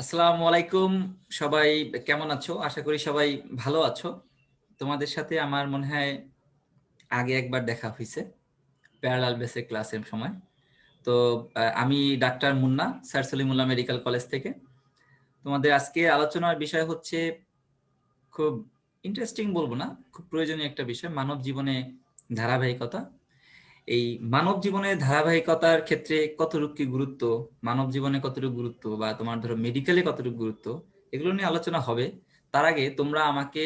আসসালামু আলাইকুম। সবাই কেমন আছো? আশা করি সবাই ভালো আছো। তোমাদের সাথে আমার মনে হয় আগে একবার দেখা হয়েছে প্যারালাল বেসে ক্লাসের সময়। তো আমি doctor Munna, sir Salimullah medical college থেকে। তোমাদের আজকে আলোচনার বিষয় হচ্ছে খুব ইন্টারেস্টিং বলবো না, খুব প্রয়োজনীয় একটা বিষয়, মানব জীবনে ধারাবাহিকতা। এই মানব জীবনের ধারাবাহিকতার ক্ষেত্রে কতটুকু কি গুরুত্ব, মানব জীবনে কতটুকু গুরুত্ব, বা তোমার ধরো মেডিকেলে কতটুকু গুরুত্ব, এগুলো নিয়ে আলোচনা হবে। তার আগে তোমরা আমাকে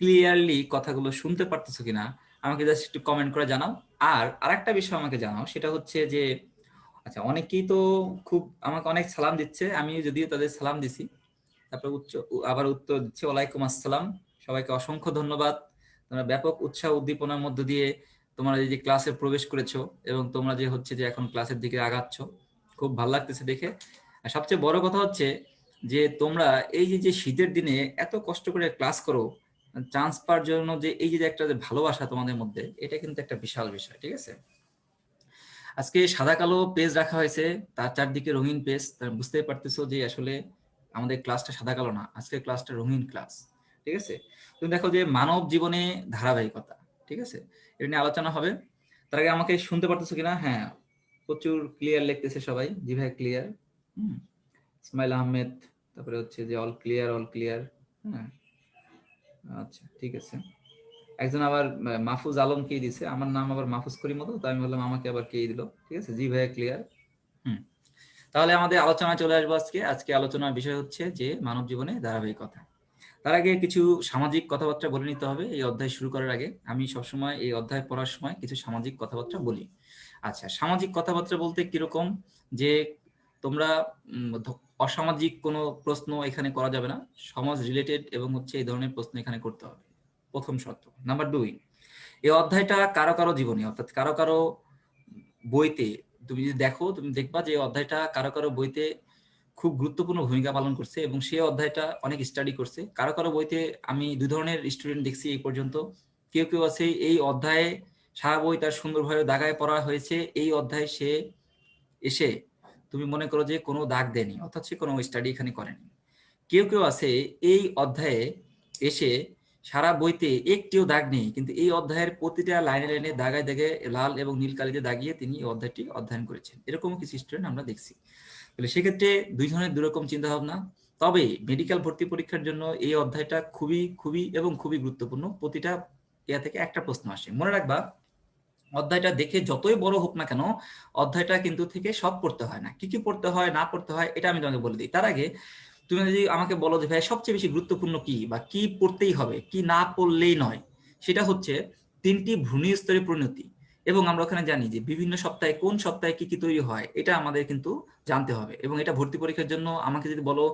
ক্লিয়ারলি কথাগুলো শুনতে পারতেছো কিনা আমাকে জাস্ট একটু কমেন্ট করে জানাও। আর আরেকটা বিষয় আমাকে জানাও, সেটা হচ্ছে যে আচ্ছা, অনেকেই তো খুব আমাকে অনেক সালাম দিচ্ছে, আমি যদিও তাদের সালাম দিছি, তারপর আবার উত্তর দিচ্ছে ওয়ালাইকুম আসসালাম। সবাইকে অসংখ্য ধন্যবাদ। তোমরা ব্যাপক উৎসাহ উদ্দীপনার মধ্য দিয়ে তোমরা এই যে ক্লাসে প্রবেশ করেছো এবং তোমরা যে হচ্ছে যে এখন ক্লাসের দিকে আগাচ্ছ, খুব ভালো লাগতেছে দেখে। আর সবচেয়ে বড় কথা হচ্ছে যে তোমরা এই যে যে শীতের দিনে এত কষ্ট করে ক্লাস করো চান্স পাওয়ার জন্য, যে এই যে একটা যে ভালোবাসা তোমাদের মধ্যে, এটা কিন্তু একটা বিশাল বিষয়। ঠিক আছে, আজকে সাদা কালো পেজ রাখা হয়েছে, তার চারদিকে রঙিন পেজ, তার বুঝতেই পারতেছো যে আসলে আমাদের ক্লাসটা সাদা কালো না, আজকের ক্লাসটা রঙিন ক্লাস। ঠিক আছে, তুমি দেখো যে মানব জীবনে ধারাবাহিকতা, ঠিক আছে, এটা নিয়ে আলোচনা হবে। তার আগে আমাকে শুনতে পারতেছো কিনা? হ্যাঁ, প্রচুর ক্লিয়ার লিখতেছে সবাই, জি ভাই ক্লিয়ার। হুম, ইসমাইল আহমেদ, তারপরে হচ্ছে যে অল ক্লিয়ার অল ক্লিয়ার। হ্যাঁ, আচ্ছা ঠিক আছে। একজন আবার মাহফুজ আলমকে দিছে, আমার নাম আবার মাহফুজ করিম মতো, তো আমি বললাম আমাকে আবার কে দিল। ঠিক আছে, জি ভাইয়া ক্লিয়ার। হুম, তাহলে আমাদের আলোচনায় চলে আসবো। আজকে আলোচনার বিষয় হচ্ছে যে মানব জীবনে ধারাবাহিকতা। তার আগে কিছু সামাজিক কথাবার্তা বলে নিতে হবে এই অধ্যায় শুরু করার আগে। আমি সবসময় এই অধ্যায় পড়ার সময় কিছু সামাজিক কথাবার্তা বলি। আচ্ছা, সামাজিক কথাবার্তা বলতে কিরকম, যে তোমরা অসামাজিক কোনো প্রশ্ন এখানে করা যাবে না, সমাজ রিলেটেড এবং হচ্ছে এই ধরনের প্রশ্ন এখানে করতে হবে, প্রথম শর্ত। নাম্বার 2, এই অধ্যায়টা কারো কারো জীবনী, অর্থাৎ কারো কারো বইতে তুমি যদি দেখো, তুমি দেখবা যে এই অধ্যায়টা কারো কারো বইতে খুব গুরুত্বপূর্ণ ভূমিকা পালন করছে এবং সেই অধ্যায়টা অনেক স্টাডি করছে। কারো কারো বইতে আমি দুই ধরনের স্টুডেন্ট দেখছি এই পর্যন্ত। কেউ কেউ আছে এই অধ্যায়ে সারা বই তার সুন্দরভাবে দাগায় পড়া হয়েছে, এই অধ্যায়ে সে এসে তুমি মনে করো যে কোনো দাগ দেয়নি, অর্থাৎ সে কোনো স্টাডি এখানে করেনি। কেউ কেউ আছে এই অধ্যায়ে এসে সারা বইতে একটিও দাগ নেই, কিন্তু এই অধ্যায়ের প্রতিটা লাইনে লাইনে দাগায় দাগে লাল এবং নীল কালিতে দাগিয়ে তিনি এই অধ্যায়টি অধ্যয়ন করেছেন। এরকম কিছু স্টুডেন্ট আমরা দেখছি। তাহলে সেক্ষেত্রে দুই ধরনের দুই রকম চিন্তা ভাবনা। তবে মেডিকেল ভর্তি পরীক্ষার জন্য এই অধ্যায়টা খুবই খুবই এবং খুবই গুরুত্বপূর্ণ। প্রতিটা ইয়া থেকে একটা প্রশ্ন আসে, মনে রাখবা। অধ্যায়টা দেখে যতই বড় হোক না কেন, অধ্যায়টা কিন্তু থেকে সব পড়তে হয় না। কি কি পড়তে হয় না পড়তে হয় এটা আমি তোমাকে বলে দিই। তার আগে তুমি যদি আমাকে বলো যে ভাই সবচেয়ে বেশি গুরুত্বপূর্ণ কি, বা কি পড়তেই হবে, কি না পড়লেই নয়, সেটা হচ্ছে 3টি ভ্রূণীয় স্তরের পরিণতি। এবং আমরা ওখানে জানি যে বিভিন্ন সপ্তাহে কোন সপ্তাহে কি কি তৈরি হয়, এটা আমাদের কিন্তু জানতে হবে। এবং এটা ভর্তি পরীক্ষার জন্য আমাকে যদি বলো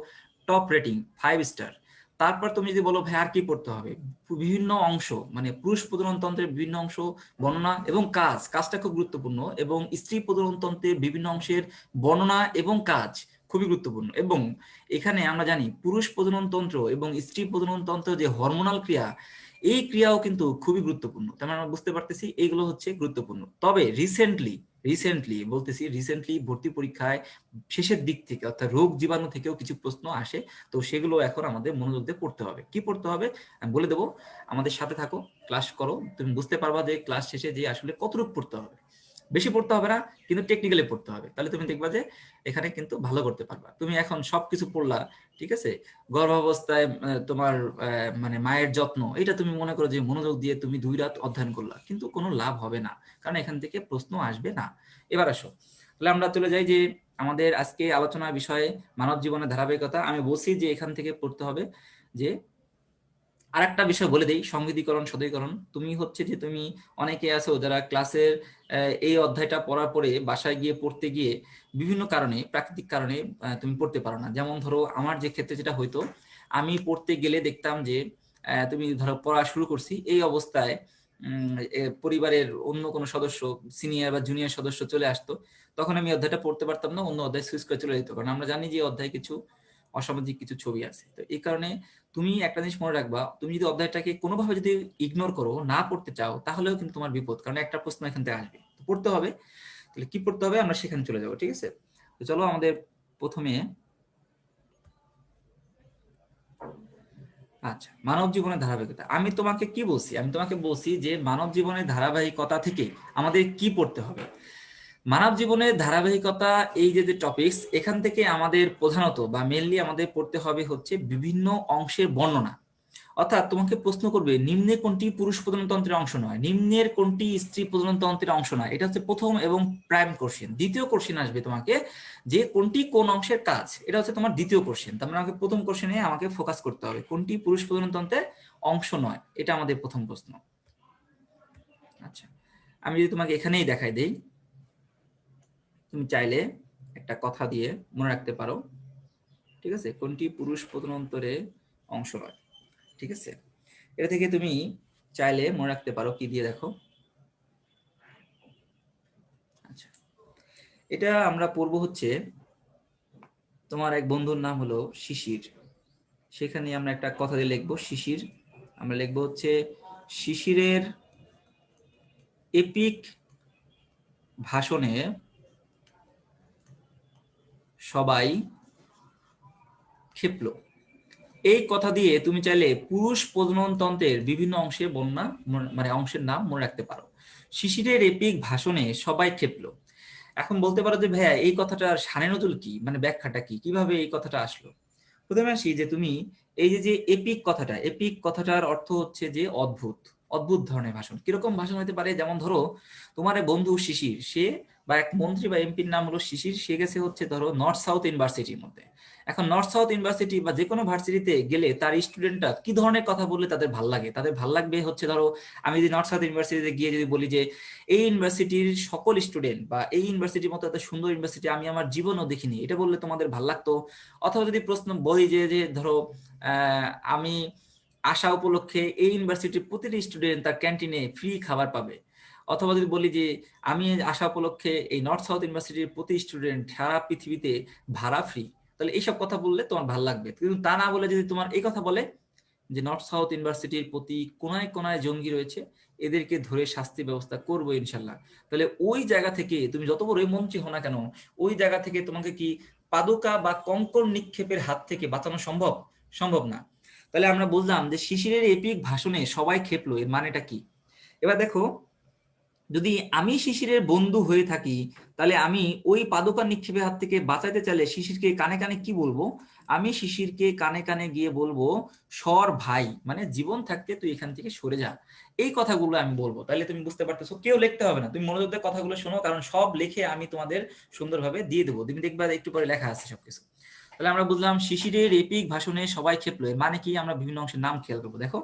টপ রেটিং 5 স্টার। তারপর তুমি যদি বলো ভাই আর কি পড়তে হবে, বিভিন্ন অংশ, মানে পুরুষ প্রজনন তন্ত্রের বিভিন্ন অংশ বর্ণনা এবং কাজটা খুব গুরুত্বপূর্ণ, এবং স্ত্রী প্রজনন তন্ত্রের বিভিন্ন অংশের বর্ণনা এবং কাজ খুবই গুরুত্বপূর্ণ। এবং এখানে আমরা জানি পুরুষ প্রজনন তন্ত্র এবং স্ত্রী প্রজনন তন্ত্র যে হরমোনাল ক্রিয়া, এই ক্রিয়াও কিন্তু খুবই গুরুত্বপূর্ণ। তার মানে আমরা বুঝতে পারতেছি এইগুলো হচ্ছে গুরুত্বপূর্ণ। তবে রিসেন্টলি বলতেছি, রিসেন্টলি ভর্তি পরীক্ষায় শেষের দিক থেকে অর্থাৎ রোগ জীবাণু থেকেও কিছু প্রশ্ন আসে। তো সেগুলো এখন আমাদের মনোযোগ দিয়ে পড়তে হবে। কি পড়তে হবে আমি বলে দেবো, আমাদের সাথে থাকো, ক্লাস করো, তুমি বুঝতে পারবা যে ক্লাস শেষে যে আসলে কতটুকু পড়তে হবে। বেশি পড়তে হবে না, কিন্তু টেকনিক্যালি পড়তে হবে, তাহলে তুমি দেখবা যে এখানে কিন্তু ভালো করতে পারবা। তুমি এখন সবকিছু পড়লা, ঠিক আছে, গর্ভাবস্থায় তোমার মানে মায়ের যত্ন, এটা তুমি মনে করো যে মনোযোগ দিয়ে তুমি 2 রাত অধ্যয়ন করলা, কিন্তু কোনো লাভ হবে না, কারণ এখান থেকে প্রশ্ন আসবে না। এবার আসো, তাহলে আমরা চলে যাই যে আমাদের আজকে আলোচনার বিষয়ে মানব জীবনের ধারাবাহিকতা। আমি বলছি যে এখান থেকে পড়তে হবে যে আরেকটা বিষয় বলে দেই, সংবিধিকরণ সদীকরণ। তুমি হচ্ছে যে তুমি অনেকে আছো যারা ক্লাসের এই অধ্যায়টা পড়ার পরে বাসায় গিয়ে পড়তে গিয়ে বিভিন্ন কারণে, প্রাকৃতিক কারণে তুমি পড়তে পারো না। যেমন ধরো আমার যে ক্ষেত্রে যেটা হইতো, আমি পড়তে গেলে দেখতাম যে তুমি ধরো পড়া শুরু করছি, এই অবস্থায় পরিবারের অন্য কোনো সদস্য, সিনিয়র বা জুনিয়র সদস্য চলে আসতো, তখন আমি অধ্যায়টা পড়তে পারতাম না, অন্য অধ্যায় সুইচ করে চলে যেত, কারণ আমরা জানি যে অধ্যায় কিছু অসামাজিক কিছু ছবি আছে। তো এই কারণে তুমি একটা জিনিস মনে রাখবা, তুমি যদি অধ্যায়টাকে কোনোভাবে যদি ইগনোর করো, না পড়তে চাও, তাহলেও কিন্তু তোমার বিপদ, কারণ একটা প্রশ্ন এখান থেকে আসবে, তো পড়তে হবে। তাহলে কি পড়তে হবে আমরা সেখানে চলে যাবো, ঠিক আছে। তো চলো আমাদের প্রথমে আচ্ছা, মানব জীবনের ধারাবাহিকতা আমি তোমাকে কি বলছি? আমি তোমাকে বলছি যে মানব জীবনের ধারাবাহিকতা থেকে আমাদের কি পড়তে হবে। মানব জীবনের ধারাবাহিকতা এই যে টপিকস, এখান থেকে আমাদের প্রধানত বা মেনলি আমাদের পড়তে হবে হচ্ছে বিভিন্ন অংশের বর্ণনা। অর্থাৎ তোমাকে প্রশ্ন করবে নিম্নে কোনটি পুরুষ প্রজননতন্ত্রের অংশ নয়, নিম্নের কোনটি স্ত্রী প্রজননতন্ত্রের অংশ নয়। এটা হচ্ছে প্রথম এবং প্রাইম কোশ্চেন। দ্বিতীয় কোশ্চেন আসবে তোমাকে যে কোনটি কোন অংশের কাজ, এটা হচ্ছে তোমার দ্বিতীয় কোশ্চেন। তার মানে আমাকে প্রথম কোশ্চেনে আমাকে ফোকাস করতে হবে কোনটি পুরুষ প্রজননতন্ত্রের অংশ নয়, এটা আমাদের প্রথম প্রশ্ন। আচ্ছা, আমি যদি তোমাকে এখানেই দেখাই দেই, তুমি চাইলে একটা কথা দিয়ে মনে রাখতে পারো, ঠিক আছে, কোনটি পুরুষ প্রজননতন্ত্রের অংশ নয়। ঠিক আছে, এটা থেকে তুমি চাইলে মনে রাখতে পারো কি দিয়ে, দেখো। আচ্ছা, এটা আমরা পড়ব হচ্ছে, তোমার এক বন্ধুর নাম হলো শিশির, সেখানে আমরা একটা কথা দিয়ে লিখবো শিশির। আমরা লিখবো হচ্ছে শিশিরের এপিক ভাষণে সবাই ক্ষেপল। এই কথা দিয়ে তুমি চাইলে পুরুষ প্রজননতন্ত্রের বিভিন্ন অংশের বর্ণনা মানে অংশের নাম মনে রাখতে পারো। শিশিরের এপিক ভাষণে সবাই ক্ষেপল। এখন বলতে পারো যে ভাইয়া এই কথাটার শানে নজুল কি, মানে ব্যাখ্যাটা কি, কিভাবে এই কথাটা আসলো। প্রথমে আসি যে তুমি এই যে এপিক কথাটা, এপিক কথাটার অর্থ হচ্ছে যে অদ্ভুত, অদ্ভুত ধরনের ভাষণ। কিরকম ভাষণ হতে পারে, যেমন ধরো তোমার এক বন্ধু শিশির, সে বা এক মন্ত্রী বা এমপির নাম হলো শিশির, সে গেছে হচ্ছে ধরো নর্থ সাউথ ইউনিভার্সিটির মধ্যে। এখন নর্থ সাউথ ইউনিভার্সিটি বা যে কোনো ভার্সিটিতে গেলে তার স্টুডেন্টরা কি ধরনের কথা বললে তাদের ভাল লাগে, তাদের ভাল লাগবে হচ্ছে ধরো আমি যদি নর্থ সাউথ ইউনিভার্সিটিতে গিয়ে যদি বলি যে এই ইউনিভার্সিটির সকল স্টুডেন্ট বা এই ইউনিভার্সিটির মতো এত সুন্দর ইউনিভার্সিটি আমি আমার জীবনও দেখিনি, এটা বললে তোমাদের ভাল লাগতো। অথবা যদি প্রশ্ন বলি যে যে ধরো আমি আসা উপলক্ষে এই ইউনিভার্সিটির প্রতিটি স্টুডেন্ট তার ক্যান্টিনে ফ্রি খাবার পাবে, অথবা যদি বলি যে আমি আসা উপলক্ষে এই নর্থ সাউথ ইউনিভার্সিটির প্রতি স্টুডেন্ট সারা পৃথিবীতে ভাড়া ফ্রি, তাহলে এইসব কথা বললে তোমার ভালো লাগবে। কিন্তু তা না বলে যদি তোমার এই কথা বলে যে নর্থ সাউথ ইউনিভার্সিটির প্রতি কোনায় কোনায় জঙ্গি রয়েছে, এদেরকে ধরে শাস্তি ব্যবস্থা করবো ইনশাল্লাহ, তাহলে ওই জায়গা থেকে তুমি যত বড় মন্ত্রী হো না কেন, ওই জায়গা থেকে তোমাকে কি পাদুকা বা কঙ্কর নিক্ষেপের হাত থেকে বাঁচানো সম্ভব? সম্ভব না। তাহলে আমরা বুঝলাম যে শিশিরের এপিক ভাষণে সবাই খেপলো, এর মানেটা কি। এবার দেখো, যদি আমি শিশিরের বন্ধু হয়ে থাকি, তাহলে আমি ওই পাদুকা নিক্ষেপের হাত থেকে বাঁচাইতে চাইলে শিশিরকে কানে কানে কি বলবো? আমি শিশিরকে কানে কানে গিয়ে বলবো সর ভাই, মানে জীবন থাকতে তুই এখান থেকে সরে যা। এই কথাগুলো আমি বলবো। তাহলে তুমি বুঝতে পারতেছো, কেউ লিখতে হবে না, তুমি মনোযোগ দিয়ে কথাগুলো শোনো, কারণ সব লিখে আমি তোমাদের সুন্দরভাবে দিয়ে দেবো। তুমি দেখবা একটু পরে লেখা আছে সবকিছু। তাহলে আমরা বুঝলাম শিশিরের এপিক ভাষণে সবাই ক্ষেপলো, এর মানে কি আমরা বিভিন্ন অংশের নাম খেয়াল করবো। দেখো,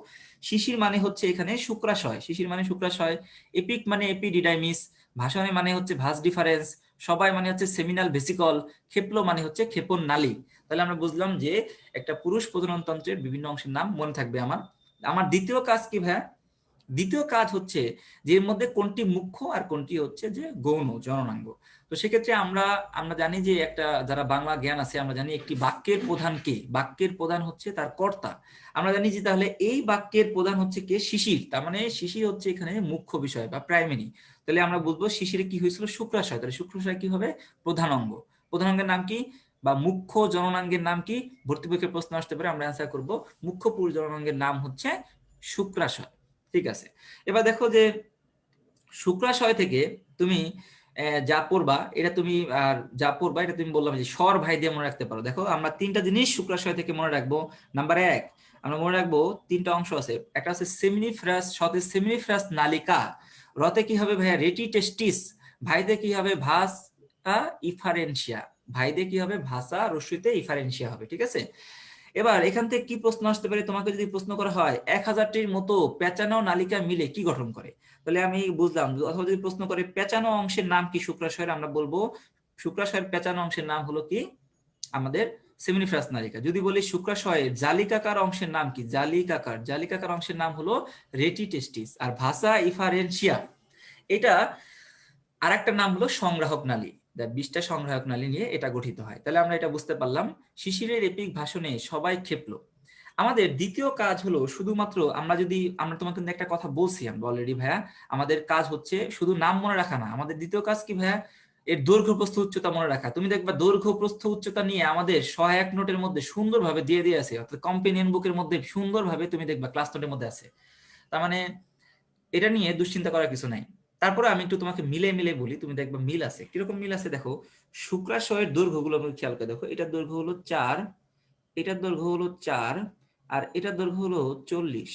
শিশির মানে হচ্ছে এখানে শুক্রাশয়, শিশির মানে শুক্রাশয়, এপিক মানে এপিডিডাইমিস, ভাষণে মানে হচ্ছে ভাস ডিফারেন্স, সবাই মানে হচ্ছে সেমিনাল ভেসিকল, ক্ষেপলো মানে হচ্ছে ক্ষেপণ নালী। তাহলে আমরা বুঝলাম যে একটা পুরুষ প্রজননতন্ত্রের বিভিন্ন অংশের নাম মনে থাকবে আমার। আমার দ্বিতীয় কাজ কি ভাইয়া? দ্বিতীয় কাজ হচ্ছে যে এর মধ্যে কোনটি মুখ্য আর কোনটি হচ্ছে যে গৌণ জননাঙ্গ। তো সেক্ষেত্রে আমরা আমরা জানি যে একটা যারা বাংলা জ্ঞান আছে, আমরা জানি একটি বাক্যের প্রধান কে, বাক্যের প্রধান হচ্ছে তার কর্তা। আমরা জানি যে তাহলে এই বাক্যের প্রধান হচ্ছে কে, শিশির, তার মানে শিশির হচ্ছে এখানে মুখ্য বিষয় বা প্রাইমারি। তাহলে আমরা বুঝবো শিশিরে কি হয়েছিল, শুক্রাশয়, তাহলে শুক্রাশয় কি হবে, প্রধান অঙ্গ। প্রধান অঙ্গের নাম কি বা মুখ্য জননাঙ্গের নাম কি, ভর্তি পরীক্ষার প্রশ্ন আসতে পারে, আমরা অ্যান্সার করব মুখ্য পুরুষ জননাঙ্গের নাম হচ্ছে শুক্রাশয়। ঠিক আছে, এবার দেখো যে শুক্রাশয় থেকে তুমি যা পড়বা এটা তুমি আর যা পড়বা এটা তুমি বললাম যে স্বর ভাই দিয়ে মনে রাখতে পারো। দেখো আমরা তিনটা জিনিস শুক্রাশয় থেকে মনে রাখবো। নাম্বার এক, আমরা মনে রাখবো তিনটা অংশ আছে, একটা আছে সেমিনিফ্রাস, শতে সেমিনিফ্রাস নালিকা, রতে কি হবে ভাইয়া রেটি টেস্টিস, ভাইতে কি হবে ভাস ইফারেন্সিয়া, ভাইতে কি হবে ভাষা রশ্মিতে ইফারেন্সিয়া হবে। ঠিক আছে, এবার এখান থেকে কি প্রশ্ন আসতে পারে, তোমাকে যদি প্রশ্ন করা হয় 1000টির মতো পেঁচানো নালিকা মিলে কি গঠন করে, তাহলে আমি বুঝলাম। অথবা যদি প্রশ্ন করে পেঁচানো অংশের নাম কি শুক্রাশয়ের, আমরা বলবো শুক্রাশয়ের পেঁচানো অংশের নাম হলো কি আমাদের সেমিনিফ্রাস নালিকা। যদি বলি শুক্রাশয়ের জালিকাকার অংশের নাম কি, জালিকাকার, জালিকাকার অংশের নাম হলো রেটিটেস্টিস। আর ভাষা ইফারেন্সিয়া এটা আরেকটা নাম হলো সংগ্রাহক নালী, 20টা সংগ্রাহক নালী নিয়ে এটা গঠিত হয়। তাহলে আমরা এটা বুঝতে পারলাম শিশিরের এপিক ভাষণে সবাই ক্ষেপলো। আমাদের দ্বিতীয় কাজ হলো শুধুমাত্র আমরা যদি, আমরা তোমাকে কিন্তু একটা কথা বলছি আমরা অলরেডি ভাইয়া, আমাদের কাজ হচ্ছে শুধু নাম মনে রাখা না, আমাদের দ্বিতীয় কাজ কি ভাইয়া, এর দৈর্ঘ্য প্রস্থ উচ্চতা মনে রাখা। তুমি দেখবা দৈর্ঘ্য প্রস্থ উচ্চতা নিয়ে আমাদের সহায়ক নোটের মধ্যে সুন্দরভাবে দিয়ে আছে, অর্থাৎ কম্পেনিয়ন বুকের মধ্যে সুন্দরভাবে তুমি দেখবা ক্লাস নোটের মধ্যে আছে। তার মানে এটা নিয়ে দুশ্চিন্তা করার কিছু নাই। তারপরে আমি একটু তোমাকে মিলে মিলে বলি, তুমি দেখবা মিল আছে। কিরকম মিল আছে দেখো, শুক্রাশয়ের দৈর্ঘ্যগুলো আমি খেয়াল করে দেখো, এটার দৈর্ঘ্য হলো 4, এটার দৈর্ঘ্য হলো 4, আর এটার দৈর্ঘ্য হলো 40।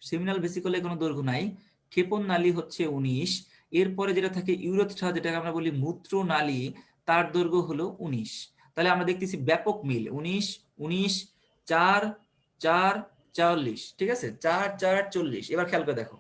সেমিনাল ভেসিকলে কোনো দৈর্ঘ্য নাই। ক্ষেপণ নালী হচ্ছে 19। এরপরে যেটা থাকে ইউরেথ্রা, যেটাকে আমরা বলি মূত্র নালী, তার দৈর্ঘ্য হলো 19। তাহলে আমরা দেখতেছি ব্যাপক মিল, 19 19 4 4 40, ঠিক আছে, 4 4 40। এবার খেয়াল করে দেখো,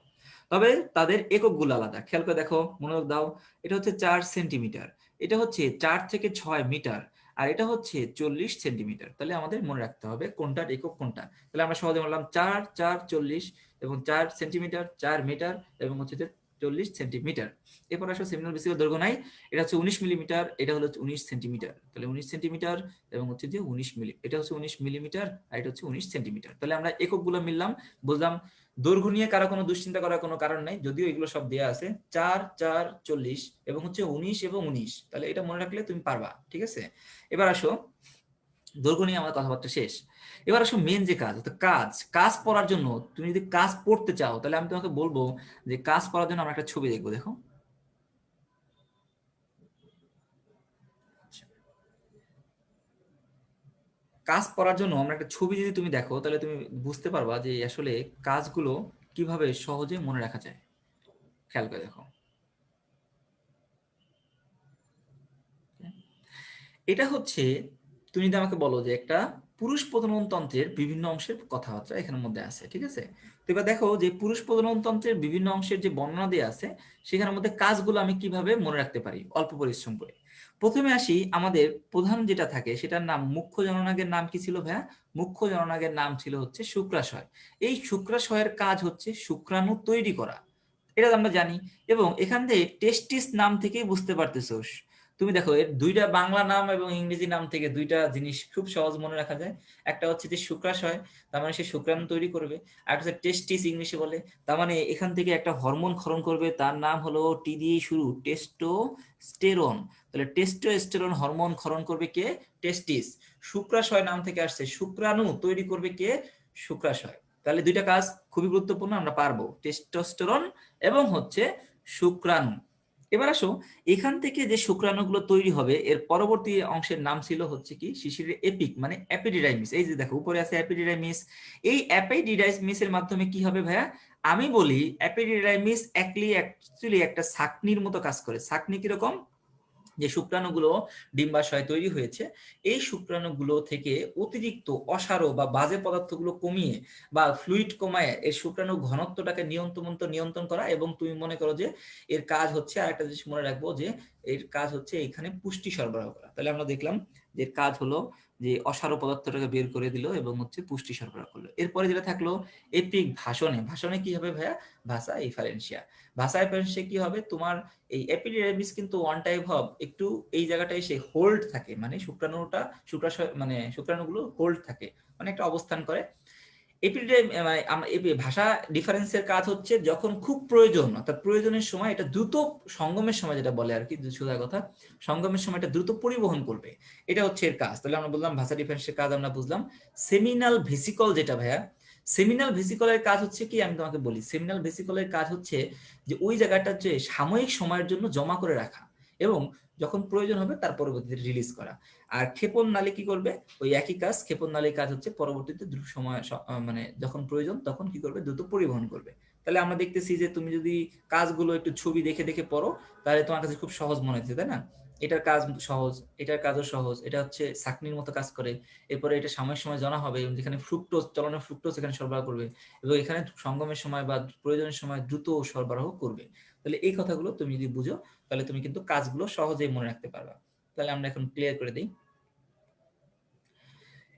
তবে তাদের এককগুলো আলাদা। খেয়াল করে দেখো, মনোযোগ দাও। এটা হচ্ছে 4 সেন্টিমিটার, এটা হচ্ছে 4 থেকে 6 মিটার, আর এটা হচ্ছে 40 সেন্টিমিটার। তাহলে আমাদের মনে রাখতে হবে কোনটার একক কোনটা। তাহলে আমরা সহজে বললাম 4 4 40 এবং 4 সেন্টিমিটার, 4 মিটার এবং হচ্ছে 40 সেন্টিমিটার। এরপর আসলে সেমিনাল বেসিকের দৈর্ঘ্য নাই, এটা হচ্ছে 19 মিলিমিটার, এটা হলো 19 সেন্টিমিটার। তাহলে 19 সেন্টিমিটার এবং হচ্ছে যে 19 মিলি, এটা হচ্ছে 19 মিলিমিটার, আর এটা হচ্ছে 19 সেন্টিমিটার। তাহলে আমরা এককগুলো মিললাম, বুঝলাম। দৈর্ঘ্য নিয়ে কারো কোনো দুশ্চিন্তা করার কোনো কারণ নাই, যদিও এগুলো সব দেয়া আছে 4 4 40 এবং হচ্ছে 19 এবং 19। তাহলে এটা মনে রাখলে তুমি পারবা, ঠিক আছে। এবার আসো, দৈর্ঘ্য নিয়ে আমাদের কথাবার্তা শেষ। এবার আসো মেন যে কাজ, তো কাজ কাজ পড়ার জন্য তুমি যদি কাজ পড়তে চাও, তাহলে আমি তোমাকে বলবো যে কাজ পড়ার জন্য আমরা একটা ছবি দেখবো। দেখো, কাজ পড়ার জন্য আমরা একটা ছবি যদি তুমি দেখো, তাহলে তুমি বুঝতে পারবা যে আসলে কাজগুলো কিভাবে সহজে মনে রাখা যায়। খেয়াল করে দেখো, এটা হচ্ছে, তুমি যদি আমাকে বলো যে একটা পুরুষ প্রজনন তন্ত্রের বিভিন্ন অংশের কথাবার্তা এখানের মধ্যে আছে, ঠিক আছে। তো এবার দেখো যে পুরুষ প্রজনন তন্ত্রের বিভিন্ন অংশের যে বর্ণনা দেওয়া আছে, সেখানের মধ্যে কাজগুলো আমি কিভাবে মনে রাখতে পারি অল্প পরিশ্রম করে। প্রথমে আসি, আমাদের প্রধান যেটা থাকে সেটার নাম, মুখ্য জননাঙ্গের নাম কি ছিল ভাইয়া? মুখ্য জননাঙ্গের নাম ছিল হচ্ছে শুক্রাশয়। এই শুক্রাশয়ের কাজ হচ্ছে শুক্রাণু তৈরি করা, এটা আমরা জানি। এবং এখান থেকে টেস্টিস নাম থেকেই বুঝতে পারতেছো, তুমি দেখো এর দুইটা বাংলা নাম এবং ইংরেজি নাম থেকে দুইটা জিনিস খুব সহজ মনে রাখা যায়। একটা হচ্ছে যে শুক্রাশয়, তার মানে সে শুক্রাণু তৈরি করবে। আর একটা হচ্ছে টেস্টিস, ইংলিশে বলে, তার মানে এখান থেকে একটা হরমোন ক্ষরণ করবে, তার নাম হলো টি দিয়ে শুরু, টেস্টোস্টেরন। তাহলে টেস্টোস্টেরন হরমোন ক্ষরণ করবে কে? টেস্টিস। শুক্রাশয় নাম থেকে আসছে, শুক্রাণু তৈরি করবে কে? শুক্রাশয়। তাহলে দুইটা কাজ খুবই গুরুত্বপূর্ণ, আমরা পারবো, টেস্টোস্টেরন এবং হচ্ছে শুক্রাণু। এবার আসো, এখান থেকে যে শুক্রাণুগুলো তৈরি হবে এর পরবর্তী অংশের নাম ছিল হচ্ছে কি শিশিরের এপিক, মানে অ্যাপিডিডাইমিস। এই যে দেখো উপরে আছে অ্যাপিডিডাইমিস। এই অ্যাপিডিডাইমিসের মাধ্যমে কি হবে ভাইয়া? আমি বলি অ্যাপিডিডাইমিস অ্যাকচুয়ালি একটা ছাকনির মতো কাজ করে। ছাকনি কিরকম? যে শুক্রাণুগুলো ডিম্বাশয় তৈরি হয়েছে, এই শুক্রাণুগুলো থেকে অতিরিক্ত অসার বা বাজে পদার্থগুলো কমিয়ে বা ফ্লুইড কমায় এর শুক্রাণু ঘনত্বটাকে নিয়ন্ত্রণ করা। এবং তুমি মনে করো যে এর কাজ হচ্ছে, আর একটা জিনিস মনে রাখবো, যে এর কাজ হচ্ছে এখানে পুষ্টি সরবরাহ করা। তাহলে আমরা দেখলাম যে কাজ হলো যে অসার পদার্থটাকে বের করে দিল এবং হচ্ছে পুষ্টি সরবরাহ করলো। এরপরে যেটা থাকলো এপিক ভাষণে। ভাষণে কি হবে ভাইয়া? ভাষা এফারেন্সিয়া। ভাষা এফারেন্সিয়া কি হবে? তোমার এই এপিডিডাইমিস কিন্তু ওয়ান টাইপ অফ একটু এই জায়গাটায় এসে হোল্ড থাকে, মানে শুক্রাণুটা শুক্রাশয় মানে শুক্রাণুগুলো হোল্ড থাকে, মানে একটা অবস্থান করে। মানে ভাষা ডিফারেন্সের কাজ হচ্ছে যখন খুব প্রয়োজন, অর্থাৎ প্রয়োজনের সময় এটা দ্রুত, সঙ্গমের সময় যেটা বলে আর কি, সোজা কথা, সঙ্গমের সময় এটা দ্রুত পরিবহন করবে, এটা হচ্ছে এর কাজ। তাহলে আমরা বললাম ভাষা ডিফারেন্সের কাজ আমরা বুঝলাম। সেমিনাল ভেসিকল যেটা ভাইয়া, সেমিনাল ভেসিকলের কাজ হচ্ছে কি আমি তোমাকে বলি। সেমিনাল ভেসিকলের কাজ হচ্ছে যে ওই জায়গাটা যে সাময়িক সময়ের জন্য জমা করে রাখা এবং যখন প্রয়োজন হবে তার পরবর্তীতে রিলিজ করা। আর ক্ষেপণ নালী কি করবে? ওই একই কাজ। ক্ষেপণ নালীর কাজ হচ্ছে পরবর্তীতে দ্রুত সময় মানে যখন প্রয়োজন তখন কি করবে? দ্রুত পরিবহন করবে। তাহলে আমরা দেখতেছি যে তুমি যদি কাজগুলো একটু ছবি দেখে দেখে পড়ো, তাহলে তোমার কাছে খুব সহজ মনে হচ্ছে, তাই না? এটার কাজ সহজ, এটার কাজও সহজ, এটা হচ্ছে ছাঁকনির মতো কাজ করে। এরপরে এটা সাময়িক সময় জমা হবে, যেখানে ফ্রুক্টোজ, চলনের ফ্রুক্টোজ এখানে সরবরাহ করবে এবং এখানে সঙ্গমের সময় বা প্রয়োজনের সময় দ্রুত সরবরাহ করবে। তাহলে এই কথাগুলো তুমি যদি বুঝো, তাহলে তুমি কিন্তু কাজগুলো সহজেই মনে রাখতে পারবা। তাহলে আমরা এখন ক্লিয়ার করে দিই।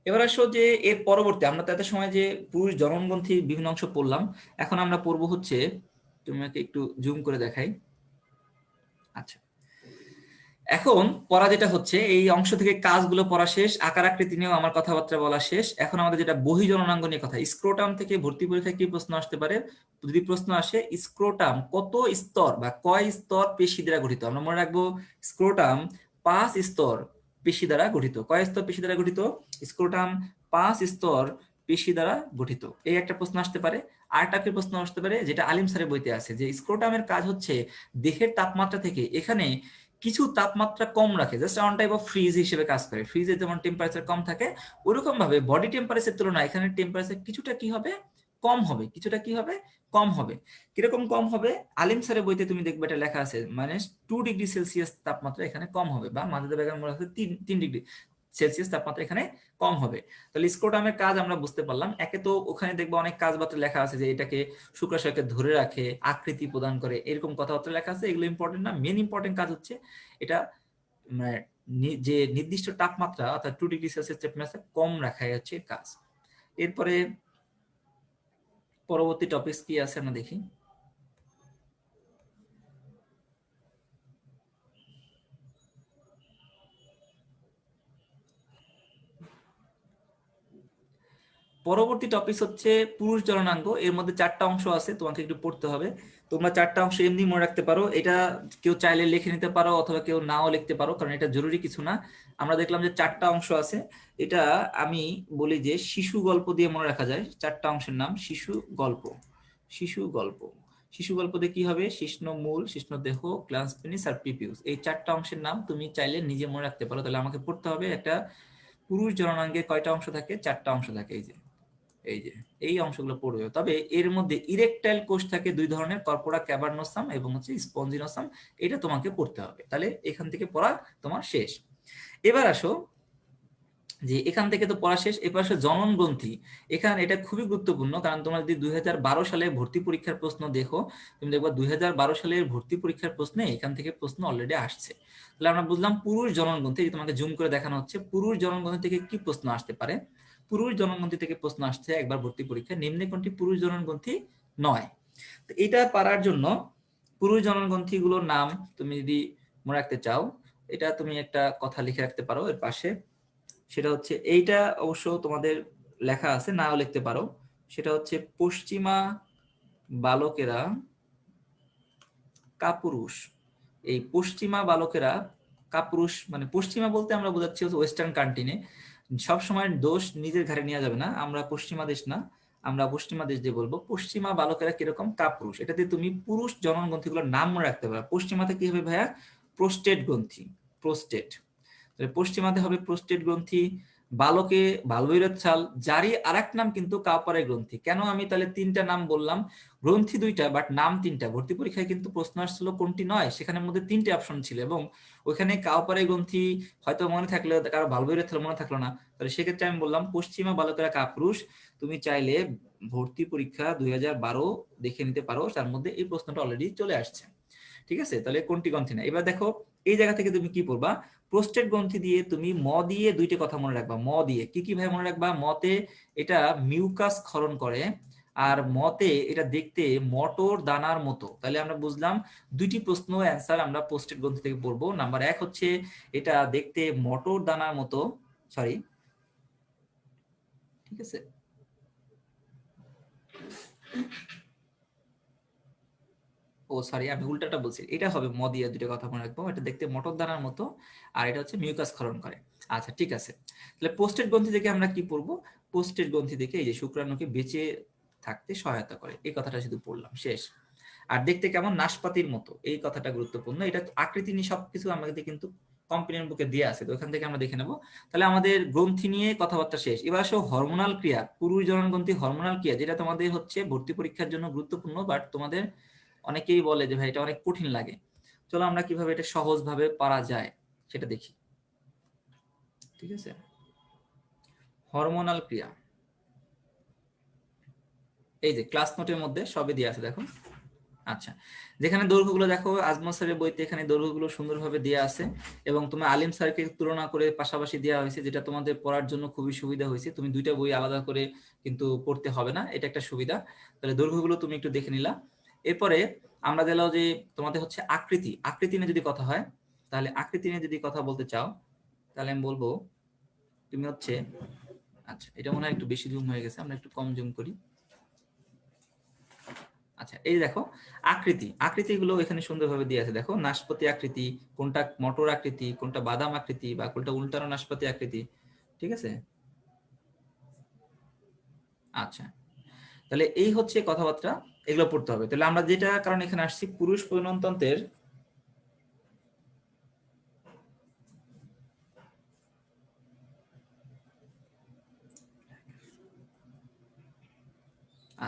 এবার আসো যে এর পরবর্তী, আমরা তো এত সময় যে পুরুষ জননগ্রন্থি বিভিন্ন অংশ পড়লাম, এখন আমরা পড়বো হচ্ছে, তোমাকে একটু জুম করে দেখাই। আচ্ছা, এখন পড়া যেটা হচ্ছে, এই অংশ থেকে কাজগুলো পড়া শেষ, আকার আকৃতি নিয়েও আমার কথাবার্তা বলা শেষ। এখন আমাদের যেটা বহির্জননাঙ্গ নিয়ে কথা, স্ক্রোটাম থেকে ভর্তি পরীক্ষায় কি প্রশ্ন আসতে পারে? যদি প্রশ্ন আসে স্ক্রোটাম কত স্তর বা কয় স্তর পেশি দ্বারা গঠিত, আমরা মনে রাখবো স্ক্রোটাম 5 স্তর পেশি দ্বারা গঠিত। কয় স্তর পেশি দ্বারা গঠিত? স্ক্রোটাম 5 স্তর পেশি দ্বারা গঠিত। এই একটা প্রশ্ন আসতে পারে। আরেকটা প্রশ্ন আসতে পারে যেটা আলিম স্যারের বইতে আছে, যে স্ক্রোটামের কাজ হচ্ছে দেহের তাপমাত্রা থেকে এখানে কিছু তাপমাত্রা কম রাখে, just on type of fridge হিসেবে কাজ করে। ফ্রিজে যেমন টেম্পারেচার কম থাকে, ওরকম ভাবে বডি টেম্পারেচার তুলনায় এখানে টেম্পারেচার কিছুটা কি হবে, কম হবে। কিছুটা কি হবে, কম হবে। কিরকম কম হবে? আলিম স্যারের বইতে তুমি দেখবে এটা লেখা আছে, মানে 2 ডিগ্রি সেলসিয়াস তাপমাত্রা এখানে কম হবে, বা মাঝে বেগম বলা আছে 3 ডিগ্রি সেলসিয়াস তাপমাত্রা এখানে কম হবে। তাহলে স্ক্রোটামের কাজ আমরা বুঝতে পারলাম। একে তো ওখানে দেখবো অনেক কাজবার্তা লেখা আছে, যে এটাকে শুক্রাশয়কে ধরে রাখে, আকৃতি প্রদান করে, এরকম কথাবার্তা লেখা আছে। এগুলো ইম্পর্টেন্ট না, মেন ইম্পর্টেন্ট কাজ হচ্ছে এটা, মানে যে নির্দিষ্ট তাপমাত্রা অর্থাৎ 2 ডিগ্রি সেলসিয়াস টেম্পারেচার কম রাখাই হচ্ছে কাজ। এরপরে পরবর্তী টপিক কি আছে আমরা দেখি। পরবর্তী টপিক হচ্ছে পুরুষ জননাঙ্গ। এর মধ্যে 4টা অংশ আছে, তোমাকে একটু পড়তে হবে। তোমরা 4টা অংশ এমনি মনে রাখতে পারো, এটা কেউ চাইলে লিখে নিতে পারো অথবা কেউ নাও লিখতে পারো, কারণ এটা জরুরি কিছু না। আমরা দেখলাম যে 4টা অংশ আছে। এটা আমি বলি যে শিশু গল্প দিয়ে মনে রাখা যায়। 4টা অংশের নাম শিশু গল্প। শিশু গল্প, শিশু গল্প দিয়ে কি হবে? শিশ্ন মূল, শিশ্ন দেহ, গ্ল্যান্স পেনিস আর পিপিউস, এই 4টা অংশের নাম তুমি চাইলে নিজে মনে রাখতে পারো। তাহলে আমাকে পড়তে হবে একটা পুরুষ জননাঙ্গে কয়টা অংশ থাকে? 4টা অংশ থাকে। এই যে এই অংশগুলো পড়বে। তবে এর মধ্যে ইরেকটাইল কোষ থাকে 2 ধরনের, কর্পোরা ক্যাভার্নোসাম এবং হচ্ছে স্পঞ্জিনোসাম। এটা তোমাকে পড়তে হবে। তাহলে এখান থেকে পড়া তোমার শেষ। এবার আসো, যে এখান থেকে তো পড়া শেষ, এবার আসো জনন গ্রন্থি। এখানে এটা খুবই গুরুত্বপূর্ণ, কারণ তোমরা যদি 2012 সালে ভর্তি পরীক্ষার প্রশ্ন দেখো, তুমি দেখবা 2012 সালের ভর্তি পরীক্ষার প্রশ্নে এখান থেকে প্রশ্ন অলরেডি আসছে। তাহলে আমরা বুঝলাম পুরুষ জনন গ্রন্থি, তোমাকে জুম করে দেখানো হচ্ছে পুরুষ জনন গ্রন্থি থেকে কি প্রশ্ন আসতে পারে। পুরুষ জননগ্রন্থি থেকে প্রশ্ন আসছে একবার ভর্তি পরীক্ষায়, নিম্নে কোনটি পুরুষ জননগ্রন্থি নয়? তো এটা পারার জন্য পুরুষ জননগ্রন্থি গুলোর নাম তুমি যদি মনে রাখতে চাও, এটা তুমি একটা কথা লিখে রাখতে পারো এর পাশে। সেটা হচ্ছে এইটা, অবশ্য তোমাদের লেখা আছে, নাও লিখতে পারো। সেটা হচ্ছে পশ্চিমা বালকেরা কাপুরুষ। এই পশ্চিমা বালকেরা কাপুরুষ, মানে পশ্চিমা বলতে আমরা বোঝাচ্ছি হচ্ছে ওয়েস্টার্ন কান্ট্রিনে। সবসময় দোষ নিজের ঘাড়ে নেওয়া যাবে না, আমরা পশ্চিমা দেশ না, আমরা পশ্চিমা দেশ দিয়ে বলবো পশ্চিমা বালকেরা কিরকম কাপুরুষ। এটাতে তুমি পুরুষ জনন গ্রন্থিগুলোর নাম মনে রাখতে পারো। পশ্চিমাতে কি হবে ভাইয়া? প্রোস্টেট গ্রন্থি, প্রোস্টেট। পশ্চিমাতে হবে প্রোস্টেট গ্রন্থি। বালকে বালবৈরত ছাল, যারই আরেক নাম কিন্তু কাউপারে গ্রন্থি। কেন আমি তাহলে 3টা নাম বললাম? গ্রন্থি 2টা বাট নাম 3টা। ভর্তি পরীক্ষায় কিন্তু প্রশ্ন আসছিল কোনটি নয়, সেখানের মধ্যে 3টে অপশন ছিল, এবং ওইখানে কাউপারে গ্রন্থি হয়তো মনে থাকলে, কারো বালবৈরত ছাল মনে থাকলো না, তাহলে সেক্ষেত্রে আমি বললাম পশ্চিমা বালকেরা কাপুরুষ। তুমি চাইলে ভর্তি পরীক্ষা 2012 দেখে নিতে পারো, তার মধ্যে এই প্রশ্নটা অলরেডি চলে আসছে। ঠিক আছে, তাহলে কোনটি গ্রন্থি না। এবার দেখো এই জায়গা থেকে তুমি কি পড়বা। প্রোস্টেট গ্রন্থি দিয়ে তুমি ম দিয়ে 2টি কথা মনে রাখবা। ম দিয়ে কি কি ভাই মনে রাখবা? মতে এটা মিউকাস ক্ষরণ করে, আর মতে এটা দেখতে মটর দানার মতো। তাহলে আমরা বুঝলাম 2টি প্রশ্ন অ্যান্সার আমরা পোস্টেড গ্রন্থি থেকে পড়বো। নাম্বার 1 হচ্ছে এটা দেখতে মটর দানার মতো, সরি ঠিক আছে, ও সরি আমি উল্টাটা বলছি, এটা হবে ম দিয়ে 2টা কথা মনে রাখবো। এটা দেখতে মটর দানার মতো, আর এটা হচ্ছে মিউকাস ক্ষরণ করে। আচ্ছা ঠিক আছে, তাহলে পোস্টেড গ্রন্থি থেকে আমরা কি পড়বো? পোস্টেড গ্রন্থি থেকে এই যে শুক্রাণুকে বেঁচে থাকতে সহায়তা করে, এই কথাটা শুধু পড়লাম, শেষ। আর দেখতে কেমন? নাশপাতির মতো, এই কথাটা গুরুত্বপূর্ণ। এটা আকৃতি নিয়ে সবকিছু আমাদের কিন্তু কম্পিনিয়ন বুকে দিয়ে আছে, তো ওখান থেকে আমরা দেখে নেবো। তাহলে আমাদের গ্রন্থি নিয়ে কথাবার্তা শেষ। এবার আসো হরমোনাল ক্রিয়া, পুরুষ জনন গ্রন্থি হরমোনাল ক্রিয়া, যেটা তোমাদের হচ্ছে ভর্তি পরীক্ষার জন্য গুরুত্বপূর্ণ, বাট তোমাদের অনেকেই বলে যে ভাই এটা অনেক কঠিন লাগে। চলো আমরা কিভাবে এটা সহজ ভাবে পারা যায় সেটা দেখি। ঠিক আছে, হরমোনাল ক্রিয়া, এই যে ক্লাস নোটের মধ্যে সবই দিয়ে আছে, দেখো। আচ্ছা, যেখানে দৈর্ঘ্যগুলো দেখো আজমল স্যারের বইতে এখানে দৈর্ঘ্যগুলো সুন্দরভাবে দেওয়া আছে, এবং তোমার আলিম স্যারকে তুলনা করে পাশাপাশি দেওয়া হয়েছে, যেটা তোমাদের পড়ার জন্য খুবই সুবিধা হয়েছে। তুমি 2টা বই আলাদা করে কিন্তু পড়তে হবে না, এটা একটা সুবিধা। তাহলে দৈর্ঘ্যগুলো তুমি একটু দেখে নিলা। এরপরে আমরা দিলাম যে তোমাদের হচ্ছে আকৃতি, আকৃতি নিয়ে যদি কথা হয়, তাহলে আকৃতি নিয়ে যদি কথা বলতে চাও তাহলে আমি বলবো তুমি হচ্ছে, আচ্ছা এটা মনে হয় একটু বেশি জুম হয়ে গেছে, আমরা একটু কম জুম করি। আচ্ছা এই দেখো আকৃতিগুলো এখানে সুন্দরভাবে দিয়ে আছে। দেখো নাশপাতি আকৃতি, কোনটা মটর আকৃতি, কোনটা বাদাম আকৃতি, বা কোনটা উল্টানো নাশপাতি আকৃতি, ঠিক আছে। আচ্ছা তাহলে এই হচ্ছে কথাবার্তা, এগুলো পড়তে হবে। তাহলে আমরা যেটা কারণ এখানে আসছি পুরুষ প্রজননতন্ত্রের,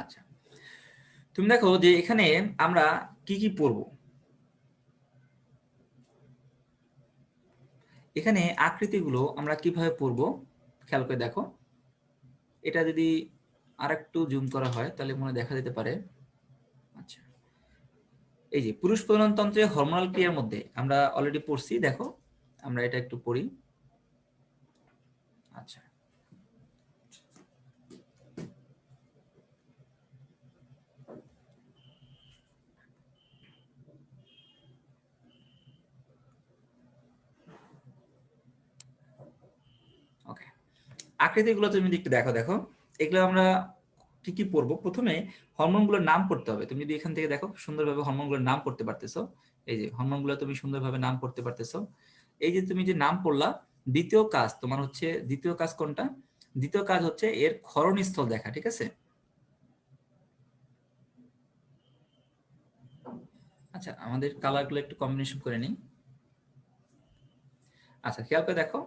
আচ্ছা তুমি দেখো যে এখানে আমরা কি কি পড়বো। এখানে আকৃতিগুলো আমরা কিভাবে পড়বো খেয়াল করে দেখো। এটা যদি আরেকটু জুম করা হয় তাহলে মনে দেখা যেতে পারে। আচ্ছা এই যে পুরুষ প্রজননতন্ত্রে হরমোনাল ক্রিয়ার মধ্যে আমরা অলরেডি পড়ছি, দেখো আমরা এটা একটু পড়ি। আচ্ছা ওকে, আকৃতিগুলো তুমি যদি একটু দেখো, দেখো এগুলো আমরা কি কি পড়বো। প্রথমে হরমোনগুলোর নাম পড়তে হবে। তুমি যদি এখান থেকে দেখো সুন্দরভাবে হরমোনগুলোর নাম পড়তে পারতেছো, এই যে হরমোনগুলো তুমি সুন্দরভাবে নাম পড়তে পারতেছো। এই যে তুমি যে নাম পড়লা, দ্বিতীয় কাজ তোমার হচ্ছে, দ্বিতীয় কাজ কোনটা? দ্বিতীয় কাজ হচ্ছে এর ক্ষরণস্থল দেখা, ঠিক আছে। আচ্ছা আমাদের কালারগুলো একটু কম্বিনেশন করে নিই। আচ্ছা খেয়াল করে দেখো,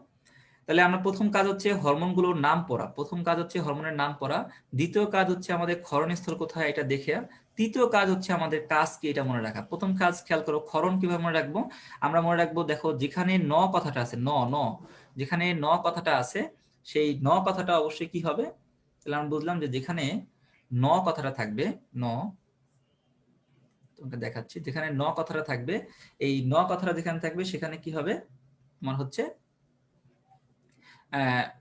তাহলে আমরা প্রথম কাজ হচ্ছে হরমোনগুলোর নাম পড়া, প্রথম কাজ হচ্ছে হরমোনের নাম পড়া, দ্বিতীয় কাজ হচ্ছে আমাদের ক্ষরণস্থল কোথায় এটা দেখে, তৃতীয় কাজ হচ্ছে আমাদের কাজ কি এটা মনে রাখা। প্রথম কাজ খেয়াল করো, ক্ষরণ কিভাবে মনে রাখবো। আমরা মনে রাখবো দেখো যেখানে ন কথাটা আছে, ন ন যেখানে ন কথাটা আছে সেই ন কথাটা অবশ্যই কি হবে। তাহলে আমরা বুঝলাম যে যেখানে ন কথাটা থাকবে, ন তোমাকে দেখাচ্ছি, যেখানে ন কথাটা থাকবে, এই ন কথাটা যেখানে থাকবে সেখানে কি হবে তোমার হচ্ছে